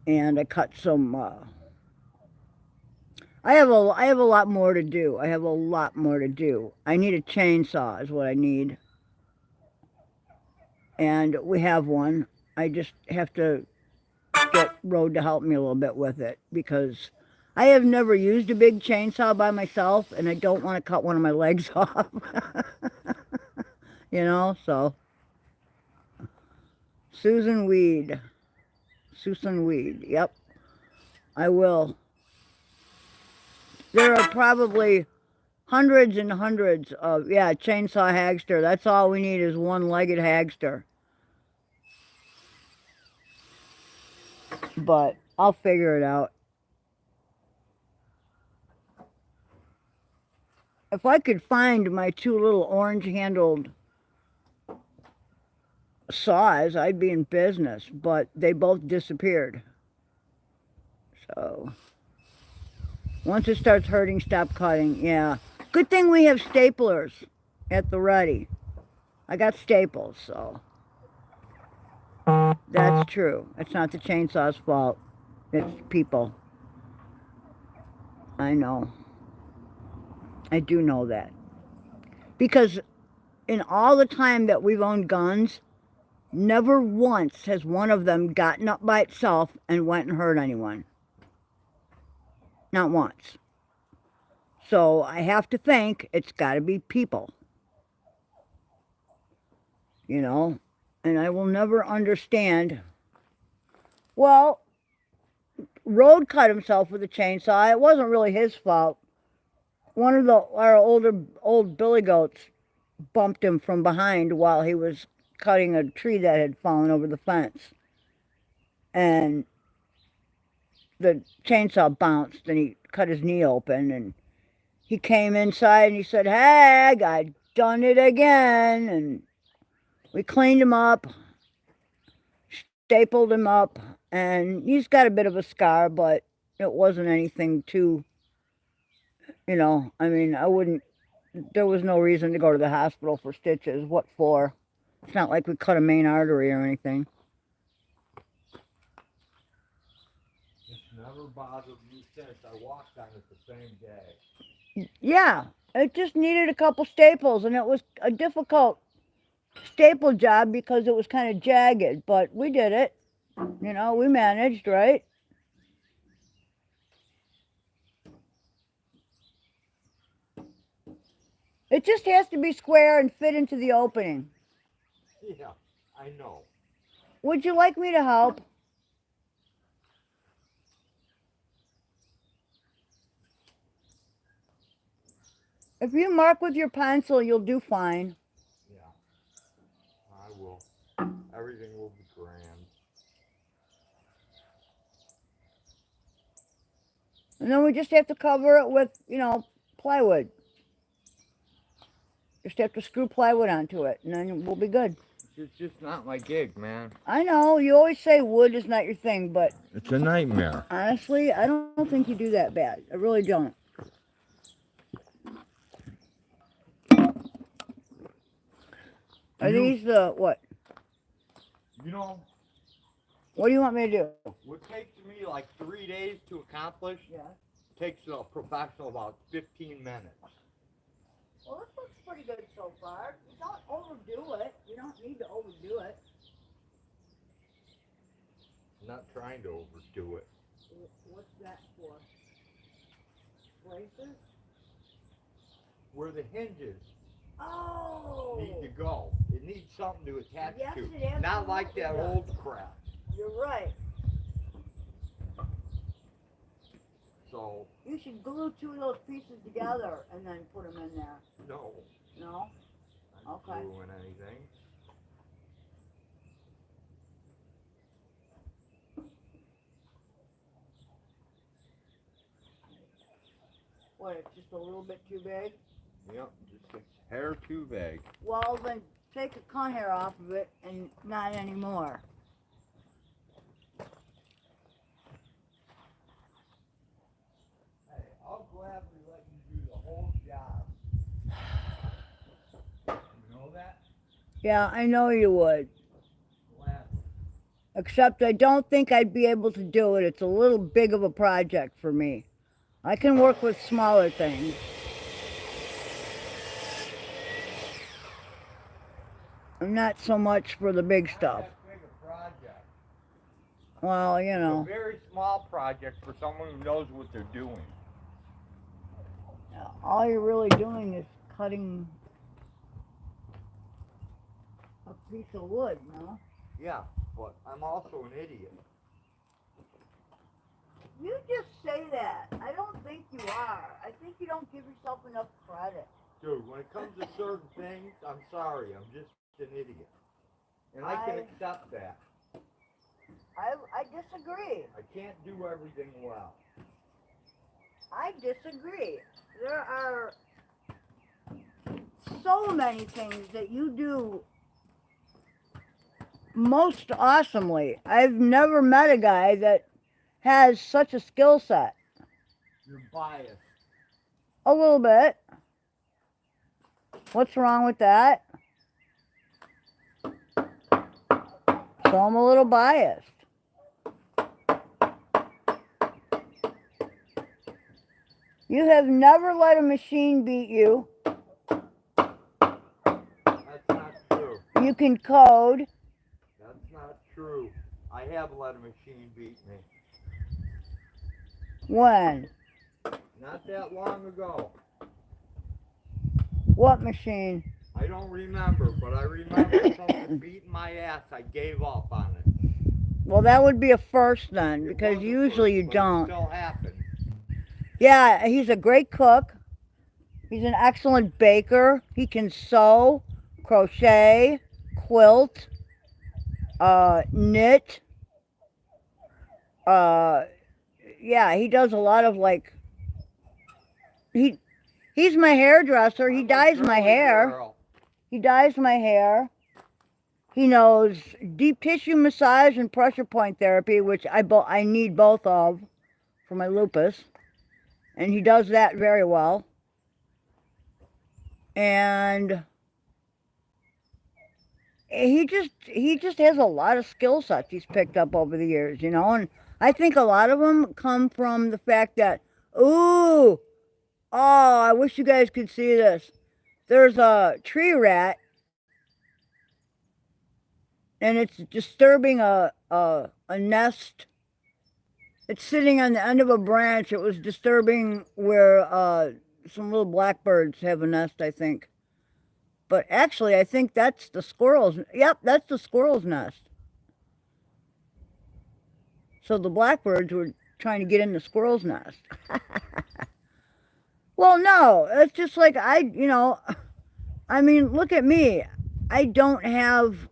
S2: And I cut some. I have a lot more to do. I have a lot more to do. I need a chainsaw, is what I need, and we have one. I just have to get Road to help me a little bit with it because I have never used a big chainsaw by myself, and I don't want to cut one of my legs off. You know, so. Susan Weed, yep, I will. There are probably hundreds and hundreds of, yeah, chainsaw hagster. That's all we need is one-legged hagster. But I'll figure it out. If I could find my 2 little orange-handled saws, I'd be in business, but they both disappeared. So, once it starts hurting, stop cutting. Yeah. Good thing we have staplers at the ready. I got staples, so. That's true. It's not the chainsaw's fault. It's people. I know. I do know that. Because in all the time that we've owned guns, never once has one of them gotten up by itself and went and hurt anyone. Not once. So I have to think it's got to be people. You know? And I will never understand. Well, Road cut himself with a chainsaw. It wasn't really his fault. One of our old billy goats bumped him from behind while he was cutting a tree that had fallen over the fence. And the chainsaw bounced and he cut his knee open, and he came inside and he said, "Hey, I done it again." And we cleaned him up, stapled him up, and he's got a bit of a scar, but it wasn't anything too, you know, I mean, there was no reason to go to the hospital for stitches. What for? It's not like we cut a main artery or anything.
S1: It's never bothered me since. I walked on it the same day.
S2: Yeah, it just needed a couple staples, and it was a difficult staple job because it was kind of jagged, but we did it. You know, we managed, right? It just has to be square and fit into the opening.
S1: Yeah, I know.
S2: Would you like me to help? If you mark with your pencil, you'll do fine.
S1: Yeah, I will. Everything will be grand.
S2: And then we just have to cover it with, you know, plywood. Just have to screw plywood onto it, and then we'll be good.
S1: It's just not my gig, man.
S2: I know, you always say wood is not your thing, but
S1: It's a nightmare.
S2: honestly, I don't think you do that bad. I really don't. Are these the, what?
S1: You know,
S2: What do you want me to do?
S1: what takes me like 3 days to accomplish
S2: Yeah.
S1: takes a professional about 15 minutes.
S2: Well, this looks pretty good so far. You don't overdo it. You don't need to overdo it.
S1: I'm not trying to overdo it.
S2: What's that for? Braces?
S1: Where the hinges
S2: Oh!
S1: need to go. It needs something to attach
S2: Yes,
S1: to.
S2: it
S1: Not like that
S2: absolutely does.
S1: old crap.
S2: You're right.
S1: So,
S2: You should glue two of those pieces together and then put them in there.
S1: no.
S2: No?
S1: I'm not
S2: Okay.
S1: doing anything.
S2: What, it's just a little bit too big?
S1: Yep, just a hair too vague.
S2: Well, then take a cunt hair off of it and not anymore.
S1: Hey, I'll gladly let you do the whole job. You know that?
S2: Yeah, I know you would.
S1: Gladly.
S2: Except I don't think I'd be able to do it. It's a little big of a project for me. I can work with smaller things. I'm not so much for the big stuff.
S1: Not that big a project.
S2: Well, you
S1: It's a
S2: know,
S1: very small project for someone who knows what they're doing.
S2: all you're really doing is cutting a piece of wood, no?
S1: Yeah, but I'm also an idiot.
S2: You just say that. I don't think you are. I think you don't give yourself enough credit.
S1: Dude, when it comes to certain things, I'm sorry, I'm just an idiot. And I can accept that.
S2: I disagree.
S1: I can't do everything well.
S2: I disagree. There are so many things that you do most awesomely. I've never met a guy that has such a skill set.
S1: You're biased.
S2: A little bit. What's wrong with that? So I'm a little biased. You have never let a machine beat you.
S1: That's not true.
S2: You can code.
S1: That's not true. I have let a machine beat me.
S2: When?
S1: Not that long ago.
S2: What machine?
S1: I don't remember, but I remember someone beating my ass. I gave up on it.
S2: Well, that would be a first then,
S1: It
S2: because
S1: was a
S2: usually
S1: first,
S2: you
S1: but
S2: don't.
S1: It still happened.
S2: Yeah, he's a great cook. He's an excellent baker. He can sew, crochet, quilt, knit. Yeah, he does a lot of like. He's my hairdresser. He dyes my hair.
S1: Girl.
S2: He dyes my hair. He knows deep tissue massage and pressure point therapy, which I need both of for my lupus. And he does that very well. And he just has a lot of skill sets he's picked up over the years, you know. And I think a lot of them come from the fact that, ooh, oh, I wish you guys could see this. There's a tree rat, and it's disturbing a nest. It's sitting on the end of a branch. It was disturbing where some little blackbirds have a nest, I think. But actually, I think that's the squirrel's. Yep, that's the squirrel's nest. So the blackbirds were trying to get in the squirrel's nest. Well, no, it's just like I mean, look at me. I don't have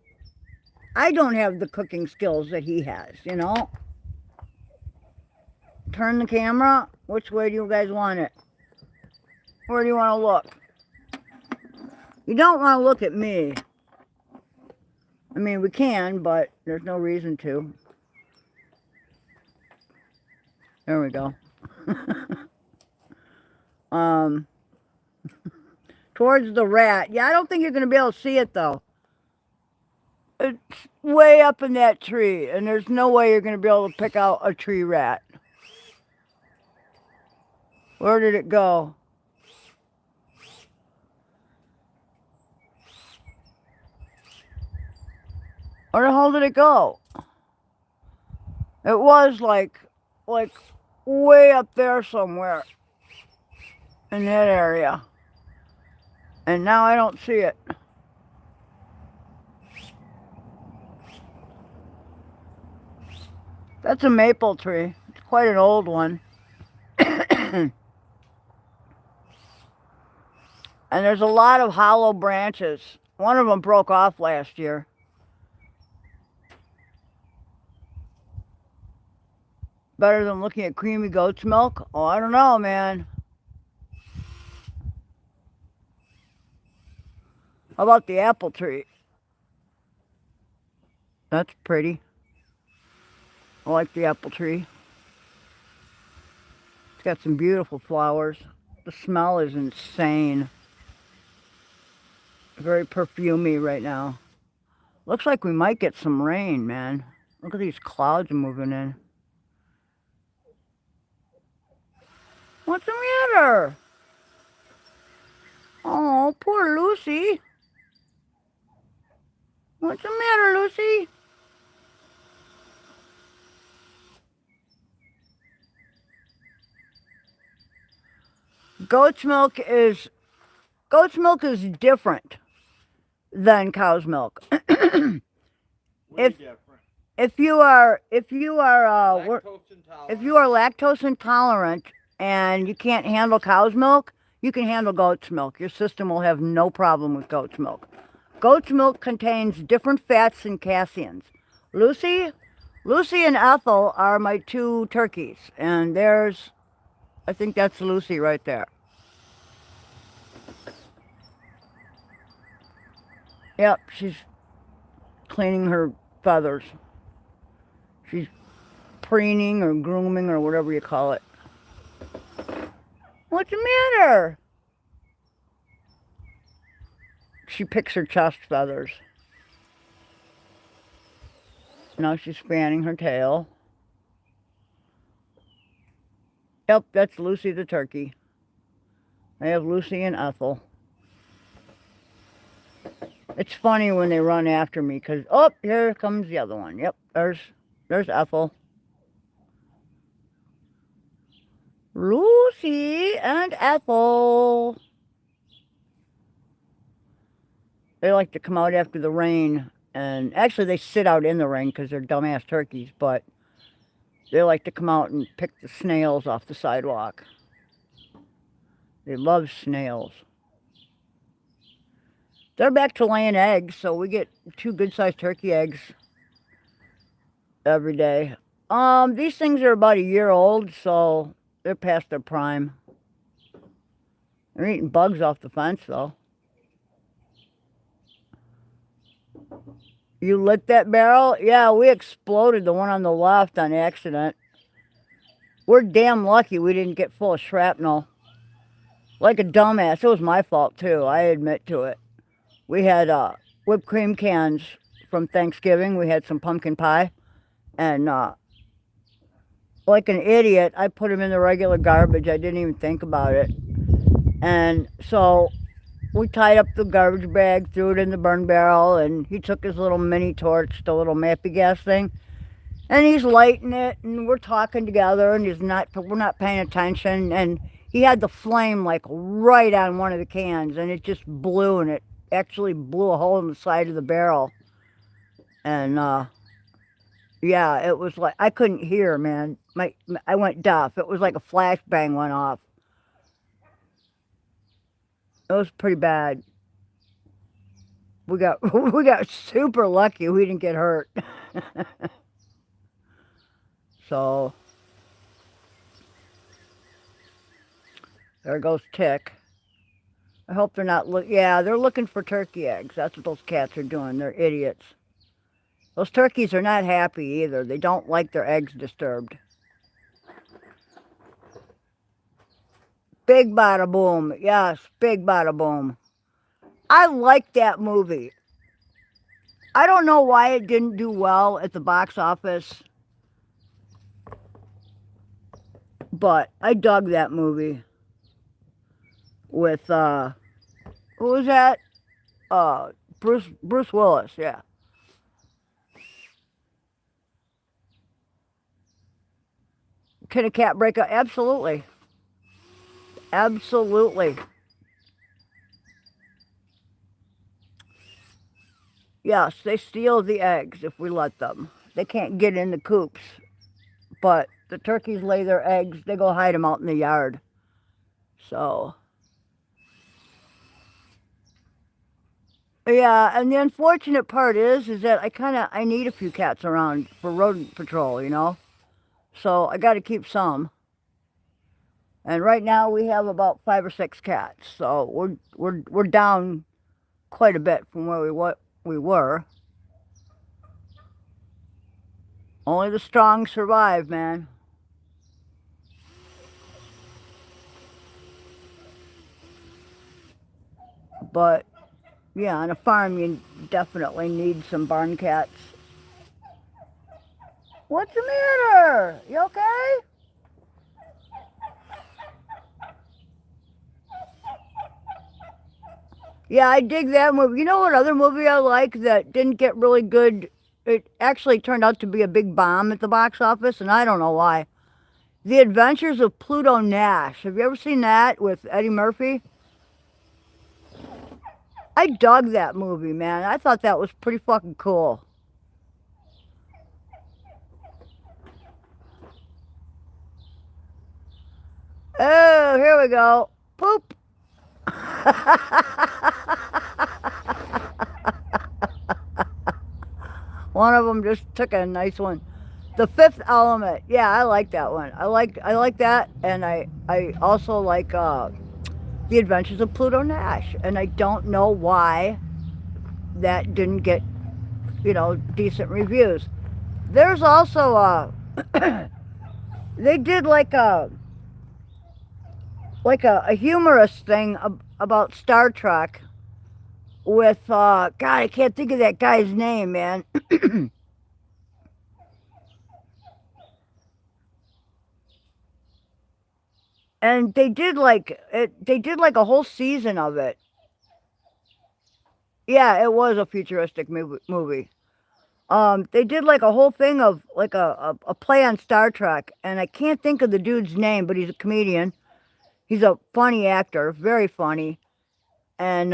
S2: the cooking skills that he has, you know. Turn the camera. Which way do you guys want it? Where do you want to look? You don't want to look at me. I mean, we can, but there's no reason to. There we go. Towards the rat. Yeah, I don't think you're going to be able to see it, though. It's way up in that tree, and there's no way you're going to be able to pick out a tree rat. Where did it go? Where the hell did it go? It was like way up there somewhere in that area. And now I don't see it. That's a maple tree. It's quite an old one. And there's a lot of hollow branches. One of them broke off last year. Better than looking at creamy goat's milk? Oh, I don't know, man. How about the apple tree? That's pretty. I like the apple tree. It's got some beautiful flowers. The smell is insane. Very perfumey right now. Looks like we might get some rain, man. Look at these clouds moving in. What's the matter? Oh, poor Lucy. What's the matter, Lucy? Goat's milk is different than cow's milk. If you are lactose intolerant and you can't handle cow's milk, you can handle goat's milk. Your system will have no problem with goat's milk. Goat's milk contains different fats and caseins. Lucy and Ethel are my two turkeys, and I think that's Lucy right there. Yep, she's cleaning her feathers. She's preening or grooming or whatever you call it. What's the matter? She picks her chest feathers. Now she's fanning her tail. Yep, that's Lucy the turkey. I have Lucy and Ethel. It's funny when they run after me because, oh, here comes the other one. Yep, there's Ethel. Lucy and Ethel. They like to come out after the rain. And actually, they sit out in the rain because they're dumbass turkeys. But they like to come out and pick the snails off the sidewalk. They love snails. They're back to laying eggs, so we get 2 good-sized turkey eggs every day. These things are about a year old, so they're past their prime. They're eating bugs off the fence, though. You lit that barrel? Yeah, we exploded the one on the left on accident. We're damn lucky we didn't get full of shrapnel. Like a dumbass. It was my fault, too. I admit to it. We had whipped cream cans from Thanksgiving. We had some pumpkin pie. And like an idiot, I put them in the regular garbage. I didn't even think about it. And so we tied up the garbage bag, threw it in the burn barrel, and he took his little mini torch, the little mappy gas thing, and he's lighting it, and we're talking together, and we're not paying attention, and he had the flame like right on one of the cans, and it just blew, and it actually blew a hole in the side of the barrel. And yeah, it was like I couldn't hear, man. I went deaf. It was like a flashbang went off. It was pretty bad. We got super lucky. We didn't get hurt. So there goes Tick. I hope they're not yeah, they're looking for turkey eggs. That's what those cats are doing. They're idiots. Those turkeys are not happy either. They don't like their eggs disturbed. Big Bada Boom. Yes, Big Bada Boom. I like that movie. I don't know why it didn't do well at the box office, but I dug that movie with, who was that? Bruce Willis, yeah. Can a cat break up? Absolutely. Absolutely. Yes, they steal the eggs if we let them. They can't get in the coops. But the turkeys lay their eggs. They go hide them out in the yard. So, yeah, and the unfortunate part is that I need a few cats around for rodent patrol, you know? So I got to keep some. And right now we have about 5 or 6 cats. So we're down quite a bit from where we were. Only the strong survive, man. But yeah, on a farm you definitely need some barn cats. What's the matter? You okay? Yeah, I dig that movie. You know what other movie I like that didn't get really good? It actually turned out to be a big bomb at the box office, and I don't know why. The Adventures of Pluto Nash. Have you ever seen that with Eddie Murphy? I dug that movie, man. I thought that was pretty fucking cool. Oh, here we go. Poop. One of them just took a nice one. The Fifth Element. Yeah, I like that one. I like that, and I also like The Adventures of Pluto Nash, and I don't know why that didn't get, you know, decent reviews. There's also They did like a humorous thing about Star Trek with God, I can't think of that guy's name, man. And they did like a whole season of it. Yeah, it was a futuristic movie. They did like a whole thing of like a play on Star Trek, and I can't think of the dude's name, but he's a comedian. He's a funny actor, very funny. And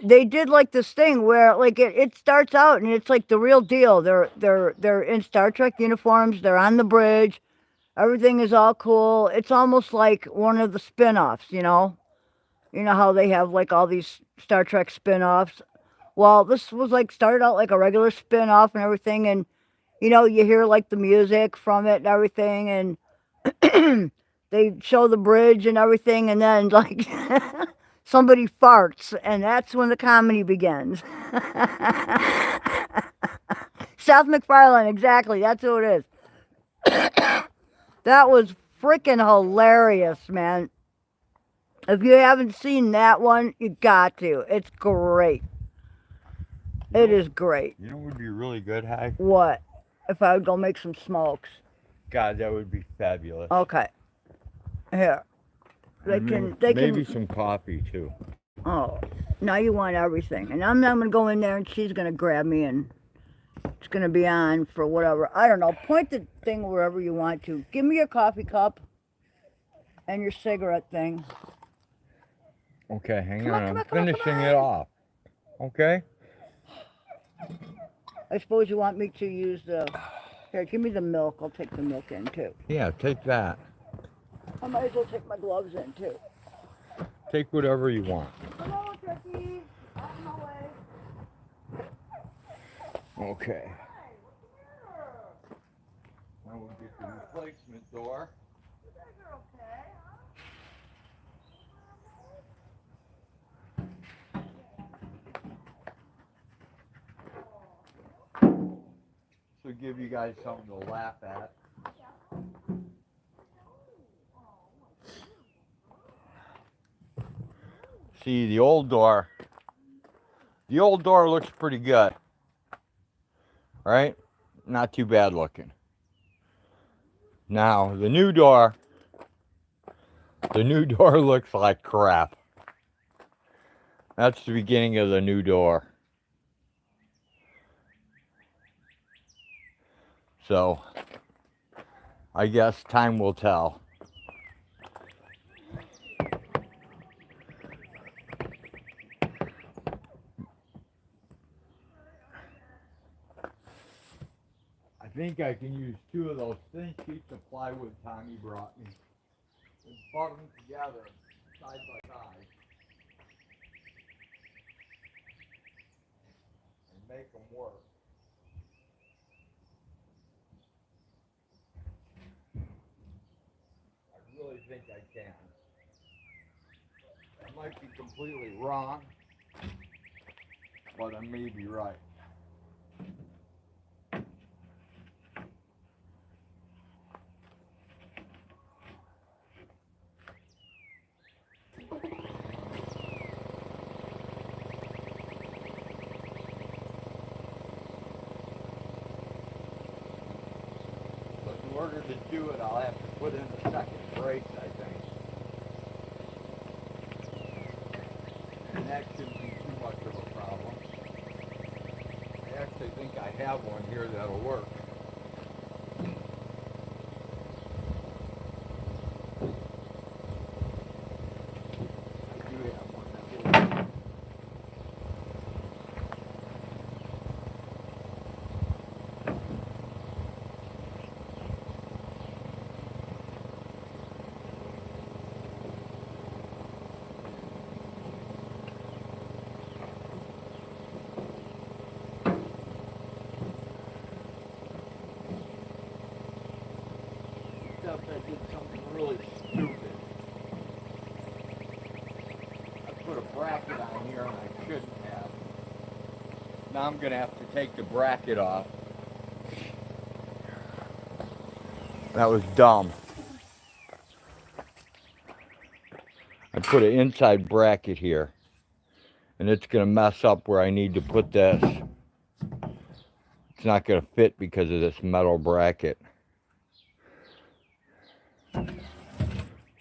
S2: they did like this thing where like it starts out and it's like the real deal. They're in Star Trek uniforms, they're on the bridge, everything is all cool. It's almost like one of the spin-offs, you know? You know how they have like all these Star Trek spin-offs? Well, this was like started out like a regular spin-off and everything, and you know, you hear like the music from it and everything, and they show the bridge and everything, and then like somebody farts, and that's when the comedy begins. Seth MacFarlane, exactly, that's who it is. That was freaking hilarious, man. If you haven't seen that one, you got to. It's great. It is great.
S1: You know what would be really good, Hank?
S2: What? If I would go make some smokes.
S1: God, that would be fabulous.
S2: Okay. Here. They can
S1: maybe some coffee too.
S2: Oh, now you want everything. And I'm gonna go in there and she's gonna grab me and it's gonna be on for whatever. I don't know. Point the thing wherever you want to. Give me your coffee cup and your cigarette thing.
S1: Okay, hang on. I'm finishing it off. Okay?
S2: I suppose you want me to use the... Here, give me the milk. I'll take the milk in, too.
S1: Yeah, take that.
S2: I might as well take my gloves in, too.
S1: Take whatever you want.
S2: Hello, turkey. Out of my way.
S1: Okay. Now we'll get the replacement door.
S2: You guys are okay.
S1: So give you guys something to laugh at. See, the old door looks pretty good, right? Not too bad looking. Now, the new door looks like crap. That's the beginning of the new door. So, I guess time will tell. I think I can use 2 of those thin sheets of plywood Tommy brought me and butt them together side by side and make them work. I really think I can. I might be completely wrong, but I may be right. In order to do it, I'll have to put in a second brace, I think. And that shouldn't be too much of a problem. I actually think I have one here that'll work. I do have one that will work. Except I did something really stupid. I put a bracket on here and I shouldn't have. Now I'm going to have to take the bracket off That was dumb. I put an inside bracket here, and it's gonna mess up where I need to put this. It's not gonna fit because of this metal bracket.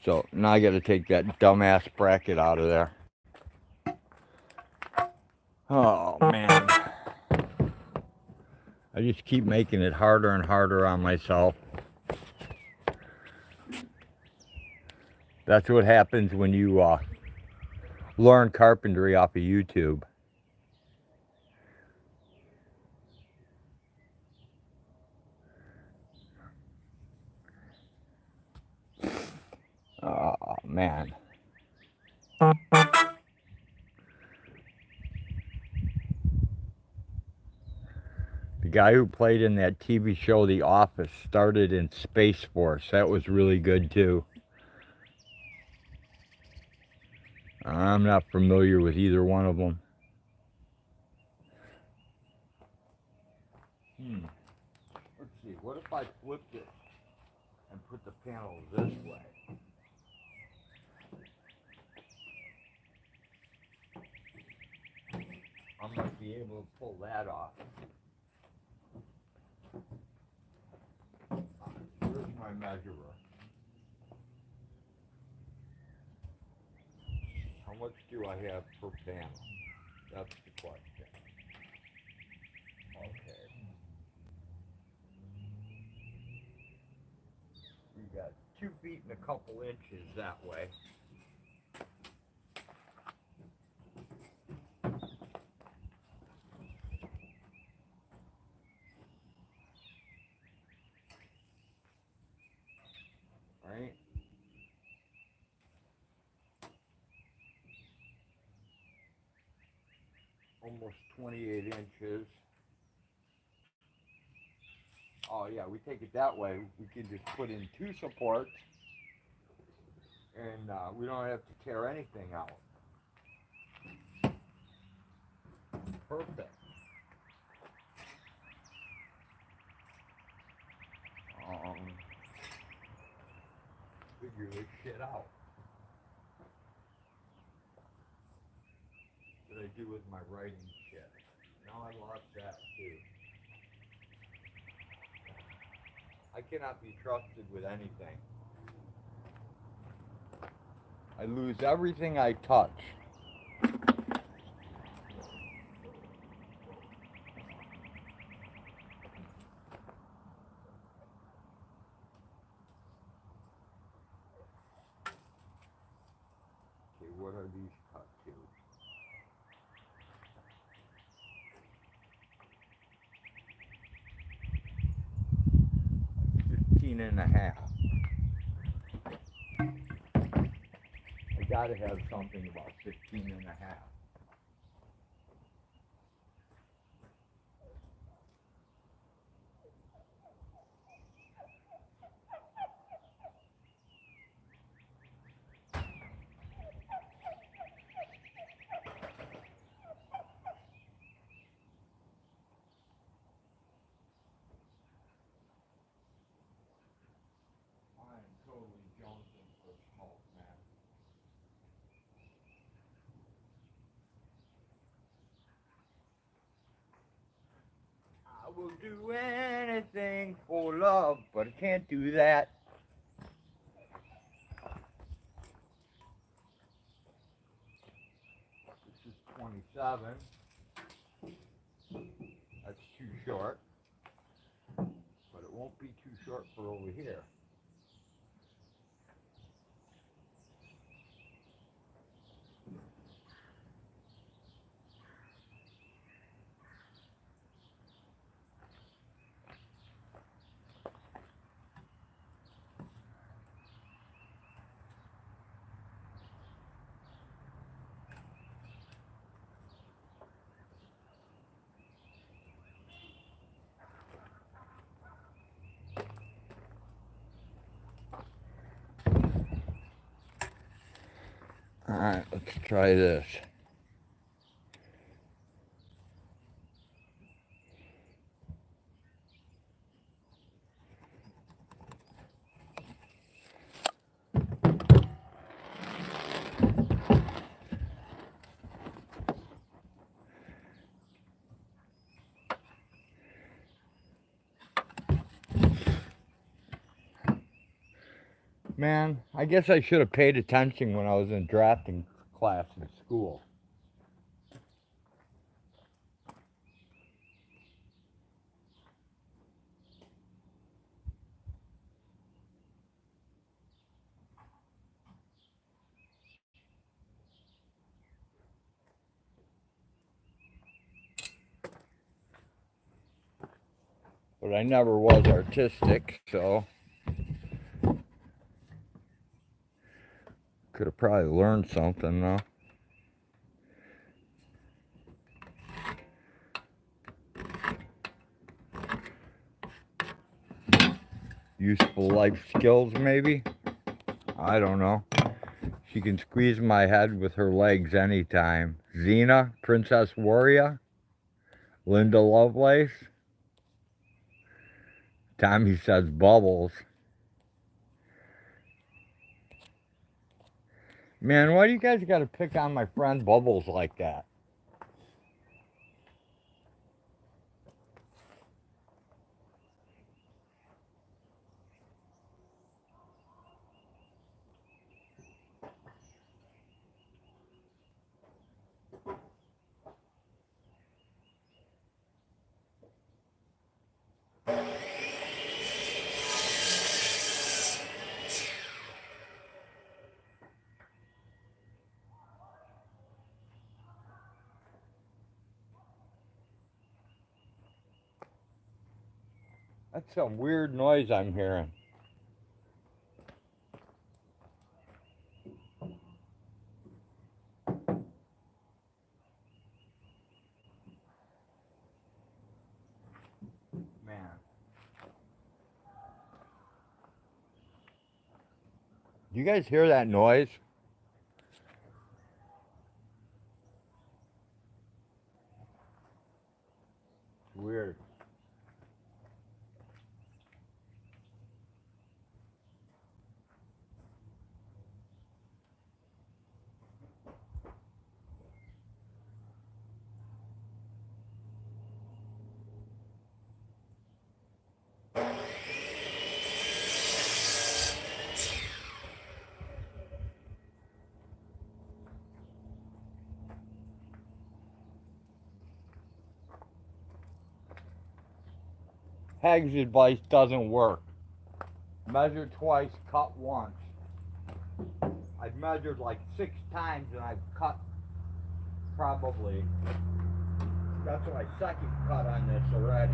S1: So now I gotta take that dumbass bracket out of there. Oh man. I just keep making it harder and harder on myself. That's what happens when you learn carpentry off of YouTube. Oh man. The guy who played in that TV show The Office started in Space Force. That was really good too. I'm not familiar with either one of them. Let's see, what if I flip it and put the panel this way? I might be able to pull that off. Here's my measurer. How much do I have per panel? That's the question. Okay. We got 2 feet and a couple inches that way. Right? Almost 28 inches. Oh yeah, we take it that way. We can just put in 2 supports and we don't have to tear anything out. Perfect. Figure this shit out. What did I do with my writing shit? Now I lost that too. I cannot be trusted with anything. I lose everything I touch. Okay, what are these cut to? 15 and a half. I gotta have something about 15 and a half. I am totally jonesing for smoke, man. I will do anything for love, but I can't do that. This is 27. That's too short. But it won't be too short for over here. Alright, let's try this. Man, I guess I should have paid attention when I was in drafting class in school. But I never was artistic, so could have probably learned something though. Useful life skills, maybe? I don't know. She can squeeze my head with her legs anytime. Xena, Princess Warrior, Linda Lovelace. Tommy says Bubbles. Man, why do you guys gotta pick on my friend Bubbles like that? That's some weird noise I'm hearing. Man. Do you guys hear that noise? Weird. Hag's advice doesn't work. Measure twice, cut once. I've measured like 6 times and I've cut probably. That's my second cut on this already.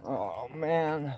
S1: Oh man.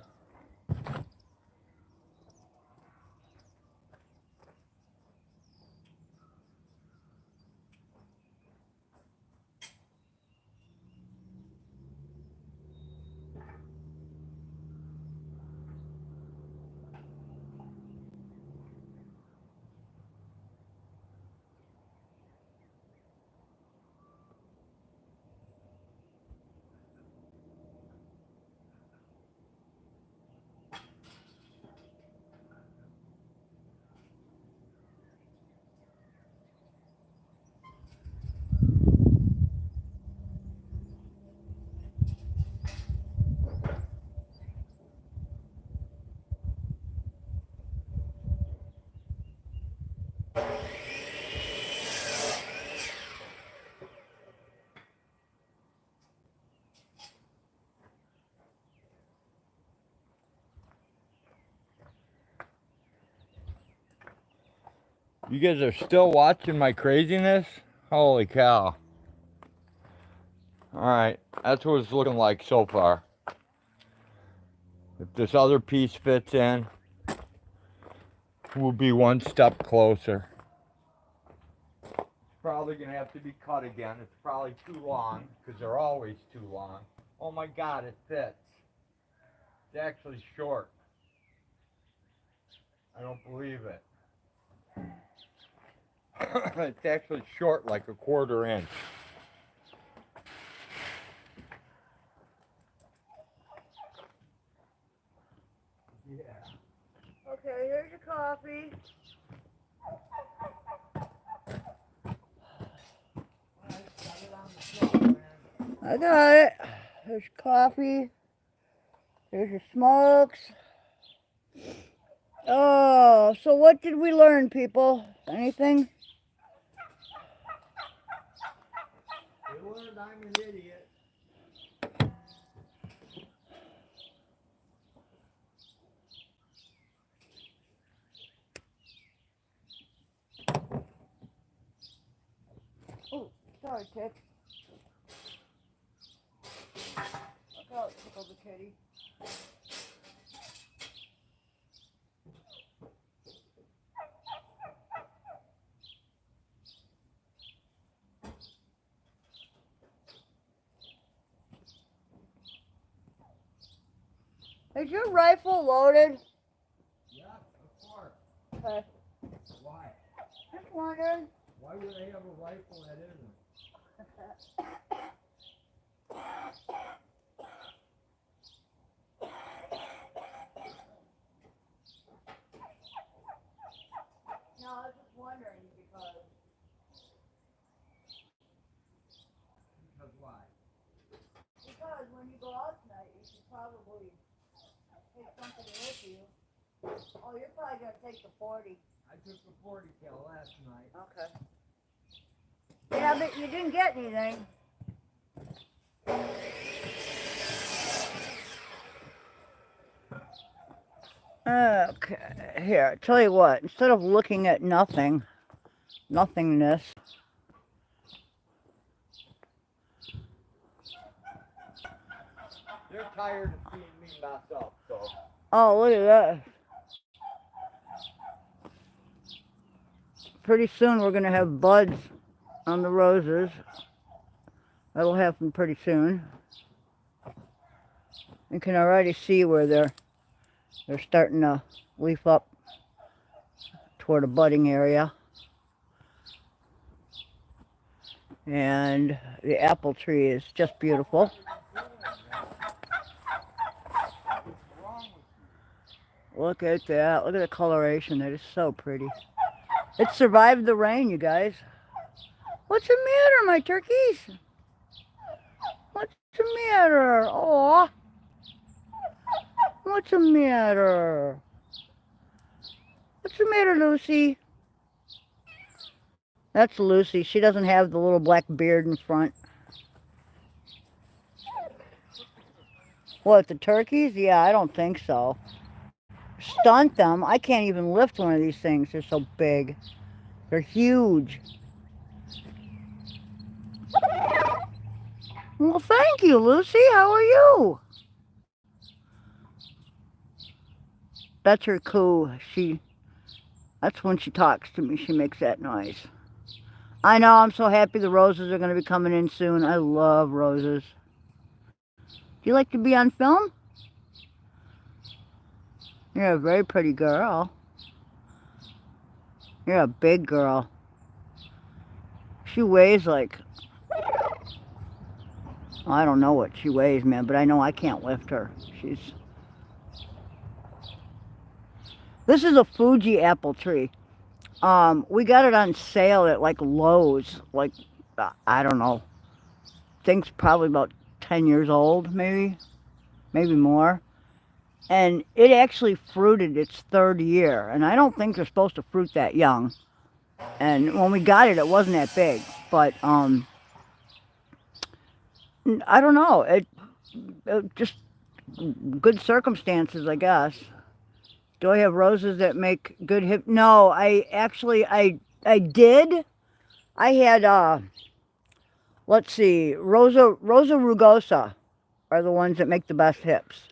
S1: You guys are still watching my craziness? Holy cow. Alright, that's what it's looking like so far. If this other piece fits in, we'll be one step closer. It's probably going to have to be cut again. It's probably too long, because they're always too long. Oh my god, it fits. It's actually short. I don't believe it. It's actually short, like a 1/4 inch. Yeah.
S2: Okay, here's your coffee. I got it. There's your coffee. There's your smokes. Oh, so what did we learn, people? Anything?
S1: We learned I'm an idiot.
S2: Oh, sorry, Tick. Look out, tickle the kitty. Is your rifle loaded?
S1: Yeah, of course.
S2: Okay.
S1: Why?
S2: Just wondering.
S1: Why would I have a rifle that isn't?
S2: No, I was just wondering because.
S1: Because why?
S2: Because when you go out tonight, you should probably take something with you. Oh, you're probably gonna take the 40.
S1: I took the 40 cal last night.
S2: Okay. Yeah, but you didn't get anything. Okay, here, tell you what, instead of looking at nothingness,
S1: They're tired of seeing me mess up, so.
S2: oh, look at that. Pretty soon we're going to have buds on the roses. That'll happen pretty soon. You can already see where they're starting to leaf up toward a budding area. And the apple tree is just beautiful. Look at that. Look at the coloration. That is so pretty. It survived the rain, you guys. What's the matter, my turkeys? What's the matter? Aw. What's the matter? What's the matter, Lucy? That's Lucy. She doesn't have the little black beard in front. What, the turkeys? Yeah, I don't think so. Stunt them. I can't even lift one of these things. They're so big. They're huge. Well, thank you, Lucy. How are you? That's her coo. That's when she talks to me. She makes that noise. I know. I'm so happy the roses are going to be coming in soon. I love roses. Do you like to be on film? You're a very pretty girl. You're a big girl. She weighs like, I don't know what she weighs, man, but I know I can't lift her. This is a Fuji apple tree. We got it on sale at like Lowe's, like, I don't know. Thing's probably about 10 years old, maybe more. And it actually fruited its 3rd year, and I don't think they're supposed to fruit that young. And when we got it, it wasn't that big, but I don't know. It just good circumstances, I guess. Do I have roses that make good hip? No, I did. I had let's see, Rosa rugosa are the ones that make the best hips.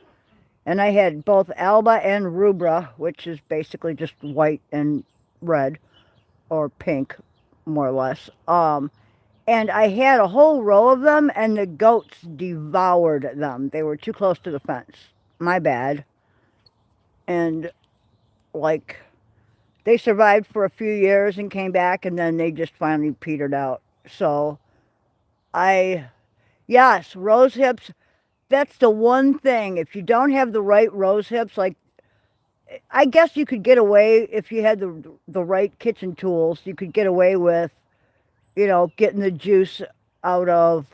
S2: And I had both Alba and Rubra, which is basically just white and red, or pink, more or less. And I had a whole row of them, and the goats devoured them. They were too close to the fence. My bad. And, like, they survived for a few years and came back, and then they just finally petered out. So yes, rose hips, that's the one thing. If you don't have the right rose hips, like, I guess you could get away if you had the right kitchen tools. You could get away with, getting the juice out of,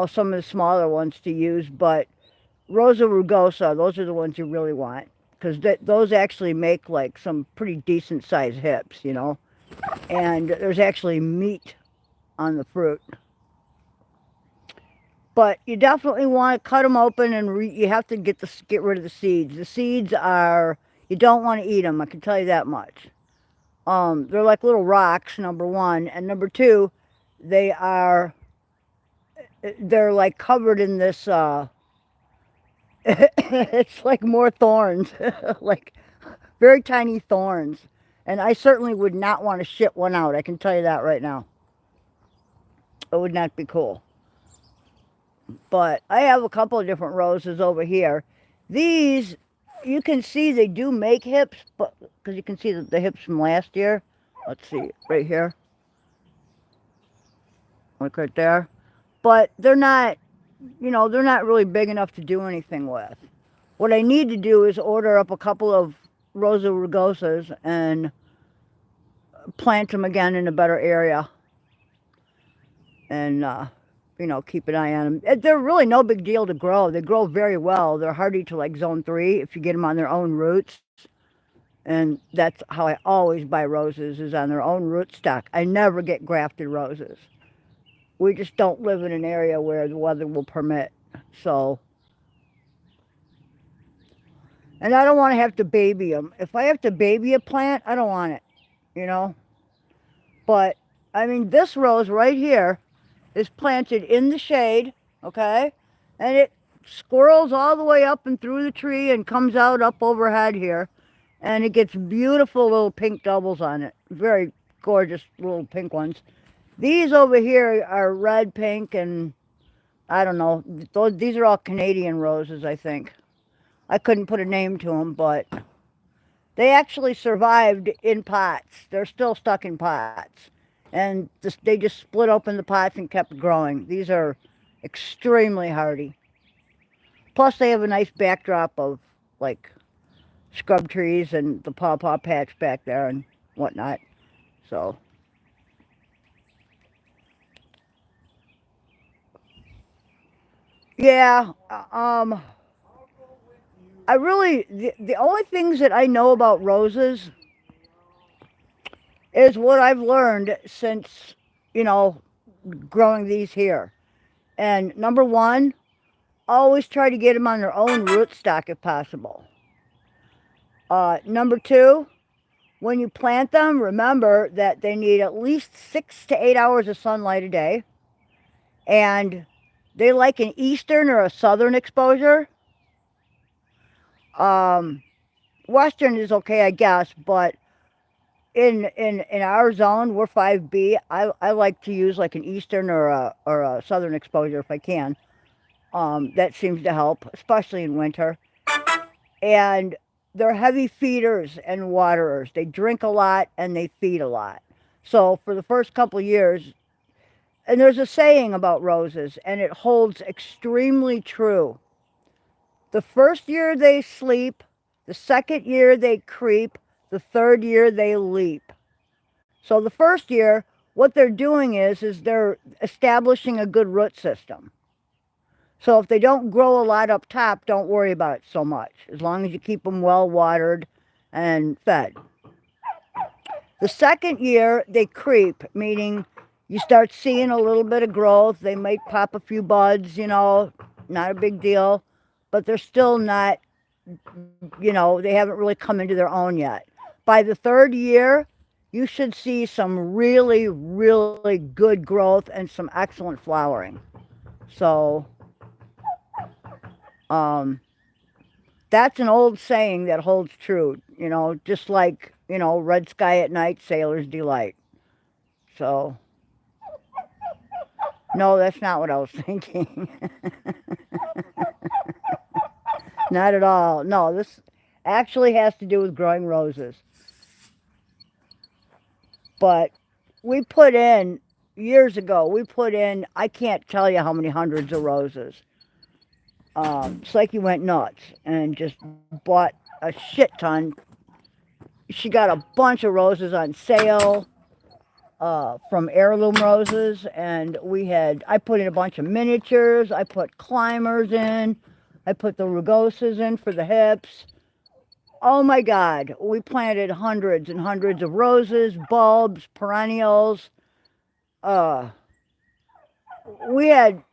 S2: some of the smaller ones to use. But Rosa rugosa, those are the ones you really want, because those actually make like some pretty decent sized hips, and there's actually meat on the fruit. But you definitely want to cut them open, and you have to get rid of the seeds. The seeds are, you don't want to eat them. I can tell you that much. They're like little rocks, number one, and number two, they're like covered in this. It's like more thorns, like very tiny thorns, and I certainly would not want to shit one out. I can tell you that right now. It would not be cool. But I have a couple of different roses over here. These, you can see they do make hips, but because you can see the hips from last year. Let's see, right here. Look right there. But they're not, they're not really big enough to do anything with. What I need to do is order up a couple of Rosa rugosas and plant them again in a better area. And, keep an eye on them. They're really no big deal to grow. They grow very well. They're hardy to like zone 3 if you get them on their own roots. And that's how I always buy roses, is on their own rootstock. I never get grafted roses. We just don't live in an area where the weather will permit. So, and I don't want to have to baby them. If I have to baby a plant, I don't want it, But, I mean, this rose right here is planted in the shade, okay? And it squirrels all the way up and through the tree and comes out up overhead here. And it gets beautiful little pink doubles on it. Very gorgeous little pink ones. These over here are red, pink, and I don't know. These are all Canadian roses, I think. I couldn't put a name to them, but they actually survived in pots. They're still stuck in pots. And they just split open the pots and kept growing. These are extremely hardy. Plus, they have a nice backdrop of, like, scrub trees and the pawpaw patch back there and whatnot. So, yeah, I really, the only things that I know about roses is what I've learned since, growing these here. And number one, always try to get them on their own rootstock if possible. Number two, when you plant them, remember that they need at least 6 to 8 hours of sunlight a day. And they like an eastern or a southern exposure. Western is okay, I guess, but in our zone, we're 5B. I like to use like an eastern or a southern exposure if I can. That seems to help, especially in winter. And they're heavy feeders and waterers. They drink a lot and they feed a lot. So for the first couple of years, and there's a saying about roses, and it holds extremely true. The first year they sleep, the second year they creep, the third year they leap. So the first year, what they're doing is they're establishing a good root system. So if they don't grow a lot up top, don't worry about it so much, as long as you keep them well watered and fed. The second year, they creep, meaning you start seeing a little bit of growth. They might pop a few buds, not a big deal, but they're still not, they haven't really come into their own yet. By the third year, you should see some really, really good growth and some excellent flowering. So, that's an old saying that holds true, just like, red sky at night, sailor's delight. So, no, that's not what I was thinking. Not at all. No, this actually has to do with growing roses. But we put in, years ago, we put in, I can't tell you how many hundreds of roses. Psyche went nuts and just bought a shit ton. She got a bunch of roses on sale from Heirloom Roses, and I put in a bunch of miniatures. I put climbers in. I put the rugosas in for the hips. Oh my God, we planted hundreds and hundreds of roses, bulbs, perennials. We had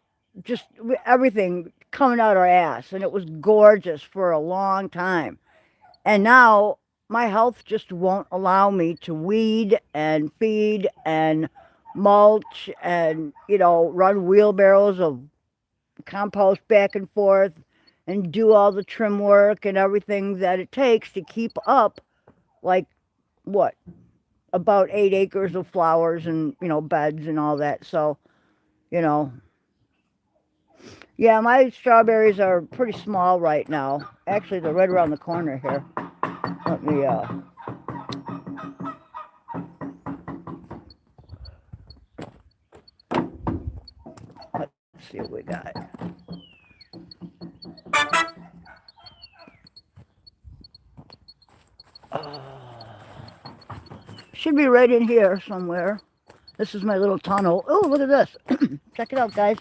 S2: just everything coming out our ass, and it was gorgeous for a long time. And now my health just won't allow me to weed and feed and mulch and, run wheelbarrows of compost back and forth and do all the trim work and everything that it takes to keep up, like, what, about 8 acres of flowers and, beds and all that. So, yeah, my strawberries are pretty small right now. Actually, they're right around the corner here. Let me, let's see what we got. Should be right in here somewhere. This is my little tunnel. Oh, look at this. Check it out, guys.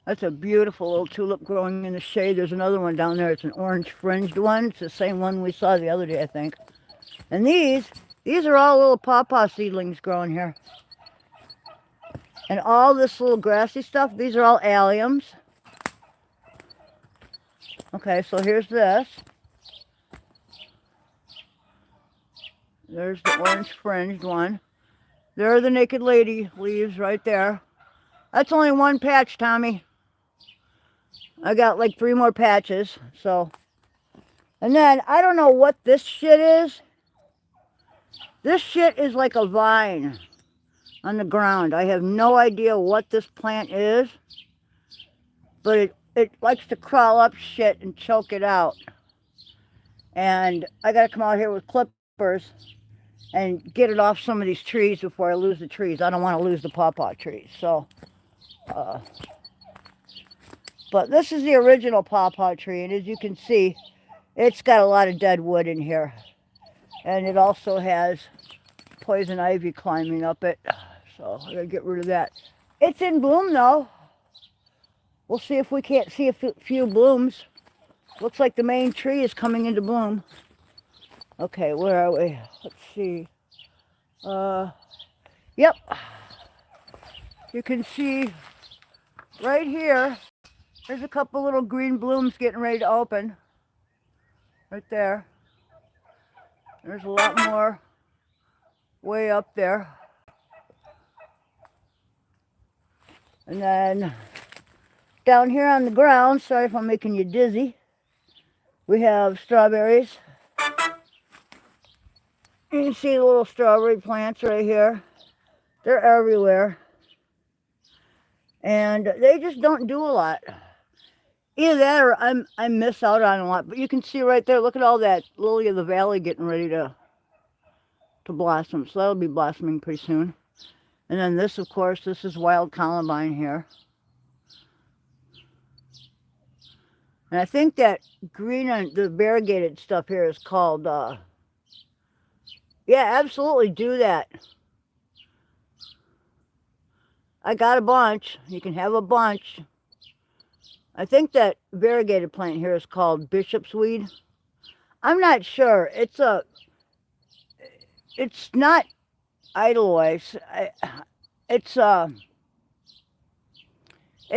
S2: That's a beautiful little tulip growing in the shade. There's another one down there. It's an orange fringed one. It's the same one we saw the other day, I think. And these are all little pawpaw seedlings growing here. And all this little grassy stuff, these are all alliums. Okay, so here's this. There's the orange fringed one. There are the naked lady leaves right there. That's only one patch, Tommy. I got like 3 more patches, so. And then, I don't know what this shit is. This shit is like a vine on the ground. I have no idea what this plant is, but it likes to crawl up shit and choke it out. And I gotta come out here with clippers and get it off some of these trees before I lose the trees. I don't want to lose the pawpaw trees, so. But this is the original pawpaw tree, and as you can see, it's got a lot of dead wood in here. And it also has poison ivy climbing up it, so I gotta get rid of that. It's in bloom though. We'll see if we can't see a few blooms. Looks like the main tree is coming into bloom. Okay, where are we? Let's see. Yep. You can see right here, there's a couple little green blooms getting ready to open. Right there. There's a lot more way up there. And then down here on the ground, sorry if I'm making you dizzy, we have strawberries. You can see the little strawberry plants right here. They're everywhere. And they just don't do a lot. Either that or I miss out on a lot. But you can see right there, look at all that lily of the valley getting ready to blossom. So that'll be blossoming pretty soon. And then this, of course, this is wild columbine here. And I think that green and the variegated stuff here is called, yeah, absolutely do that. I got a bunch. You can have a bunch. I think that variegated plant here is called bishop's weed. I'm not sure. It's not Edelweiss. It's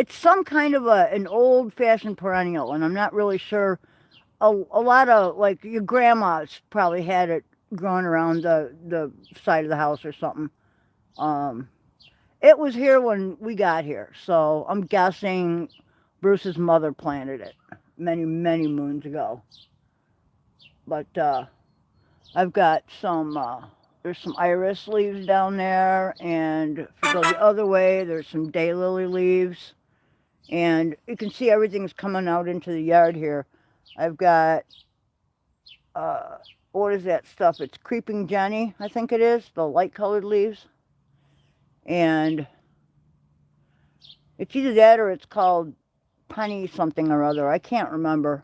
S2: some kind of an old-fashioned perennial, and I'm not really sure. A lot of, like, your grandma's probably had it growing around the side of the house or something. It was here when we got here, so I'm guessing Bruce's mother planted it many, many moons ago. But I've got some, there's some iris leaves down there, and if you go the other way, there's some daylily leaves. And you can see everything's coming out into the yard here. I've got, what is that stuff? It's Creeping Jenny, I think it is, the light colored leaves. And it's either that or it's called Penny something or other. I can't remember.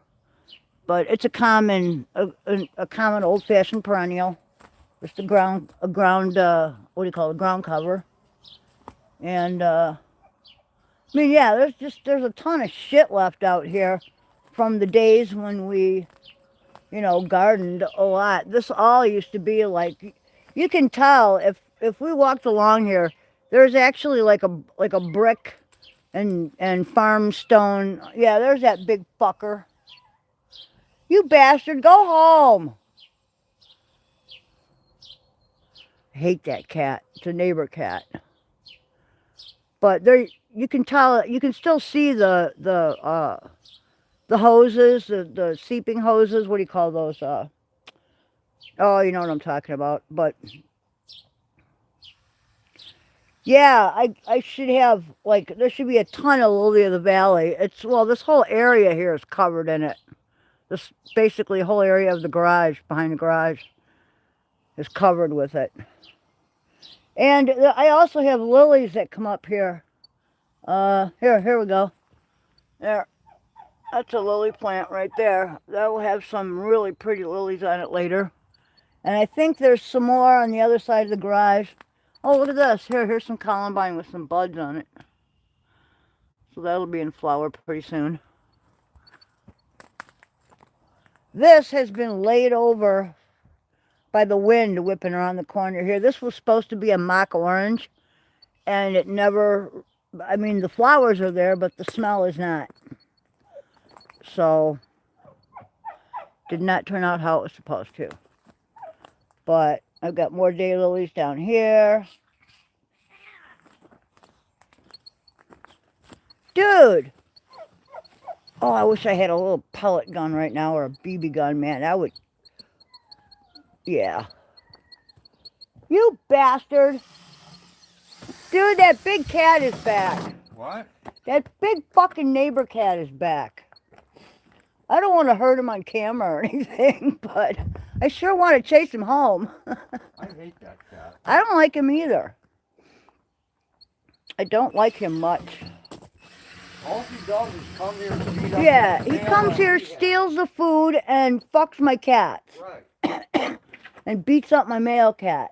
S2: But it's a common old-fashioned perennial. Just a ground, what do you call it, ground cover. And, I mean, yeah, there's a ton of shit left out here from the days when we, you know, gardened a lot. This all used to be like, you can tell if we walked along here, there's actually like a brick and farm stone. Yeah, there's that big fucker. You bastard, go home. I hate that cat. It's a neighbor cat. But there, you can tell, you can still see the hoses, the seeping hoses. What do you call those? Oh, you know what I'm talking about. But yeah, I should have, like, there should be a ton of lily of the valley. It's, well, this whole area here is covered in it. This basically whole area of the garage, behind the garage, is covered with it. And I also have lilies that come up here. Here we go. There. That's a lily plant right there. That will have some really pretty lilies on it later. And I think there's some more on the other side of the garage. Oh, look at this. Here's some columbine with some buds on it. So that'll be in flower pretty soon. This has been laid over by the wind whipping around the corner here. This was supposed to be a mock orange, and it never, I mean, the flowers are there, but the smell is not. So, did not turn out how it was supposed to. But I've got more daylilies down here. Dude! Oh, I wish I had a little pellet gun right now, or a BB gun, man. That would, yeah. You bastard! Dude, that big cat is back.
S1: What?
S2: That big fucking neighbor cat is back. I don't want to hurt him on camera or anything, but I sure want to chase him home.
S1: I hate that cat.
S2: I don't like him either. I don't like him much.
S1: All he does is come here and beat up.
S2: Yeah, he comes here, steals the food, and fucks my cats.
S1: Right.
S2: And beats up my male cat.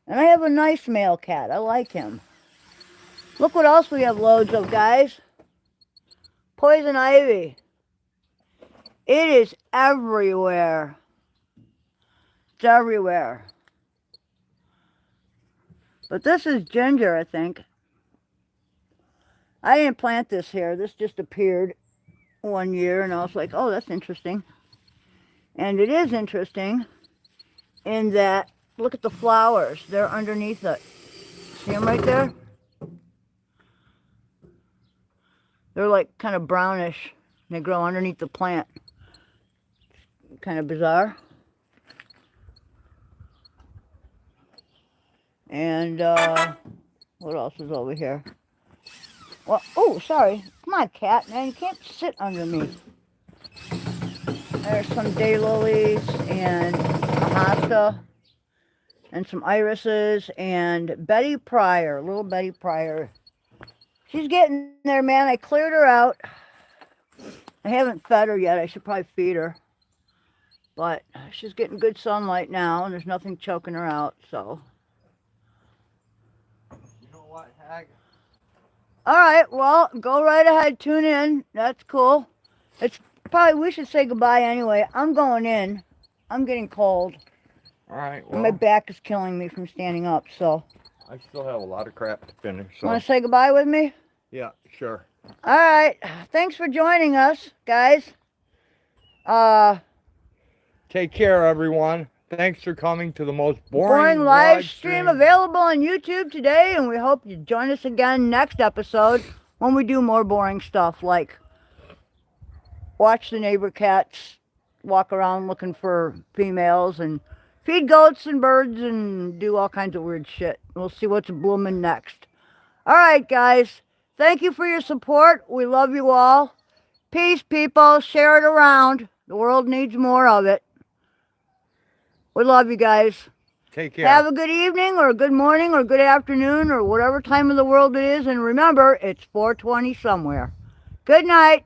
S2: And I have a nice male cat. I like him. Look what else we have loads of, guys. Poison ivy. It is everywhere. It's everywhere. But this is ginger, I think. I didn't plant this here. This just appeared one year, and I was like, oh, that's interesting. And it is interesting in that, look at the flowers. They're underneath it. See them right there? They're like kind of brownish. They grow underneath the plant. Kind of bizarre. And what else is over here? Well, oh, sorry. Come on, cat, man. You can't sit under me. There's some daylilies and a hosta and some irises and Betty Pryor, little Betty Pryor. She's getting there, man. I cleared her out. I haven't fed her yet. I should probably feed her. But she's getting good sunlight now, and there's nothing choking her out, so.
S1: You know what, Hag?
S2: All right, well, go right ahead. Tune in. That's cool. It's probably, we should say goodbye anyway. I'm going in. I'm getting cold.
S1: All right, well.
S2: And my back is killing me from standing up, so.
S1: I still have a lot of crap to finish, so.
S2: Want to say goodbye with me?
S1: Yeah, sure.
S2: All right. Thanks for joining us, guys.
S1: Take care, everyone. Thanks for coming to the most boring
S2: live stream available on YouTube today, and we hope you join us again next episode when we do more boring stuff like watch the neighbor cats walk around looking for females and feed goats and birds and do all kinds of weird shit. We'll see what's blooming next. All right, guys. Thank you for your support. We love you all. Peace, people. Share it around. The world needs more of it. We love you guys.
S1: Take care.
S2: Have a good evening or a good morning or good afternoon or whatever time of the world it is. And remember, it's 420 somewhere. Good night.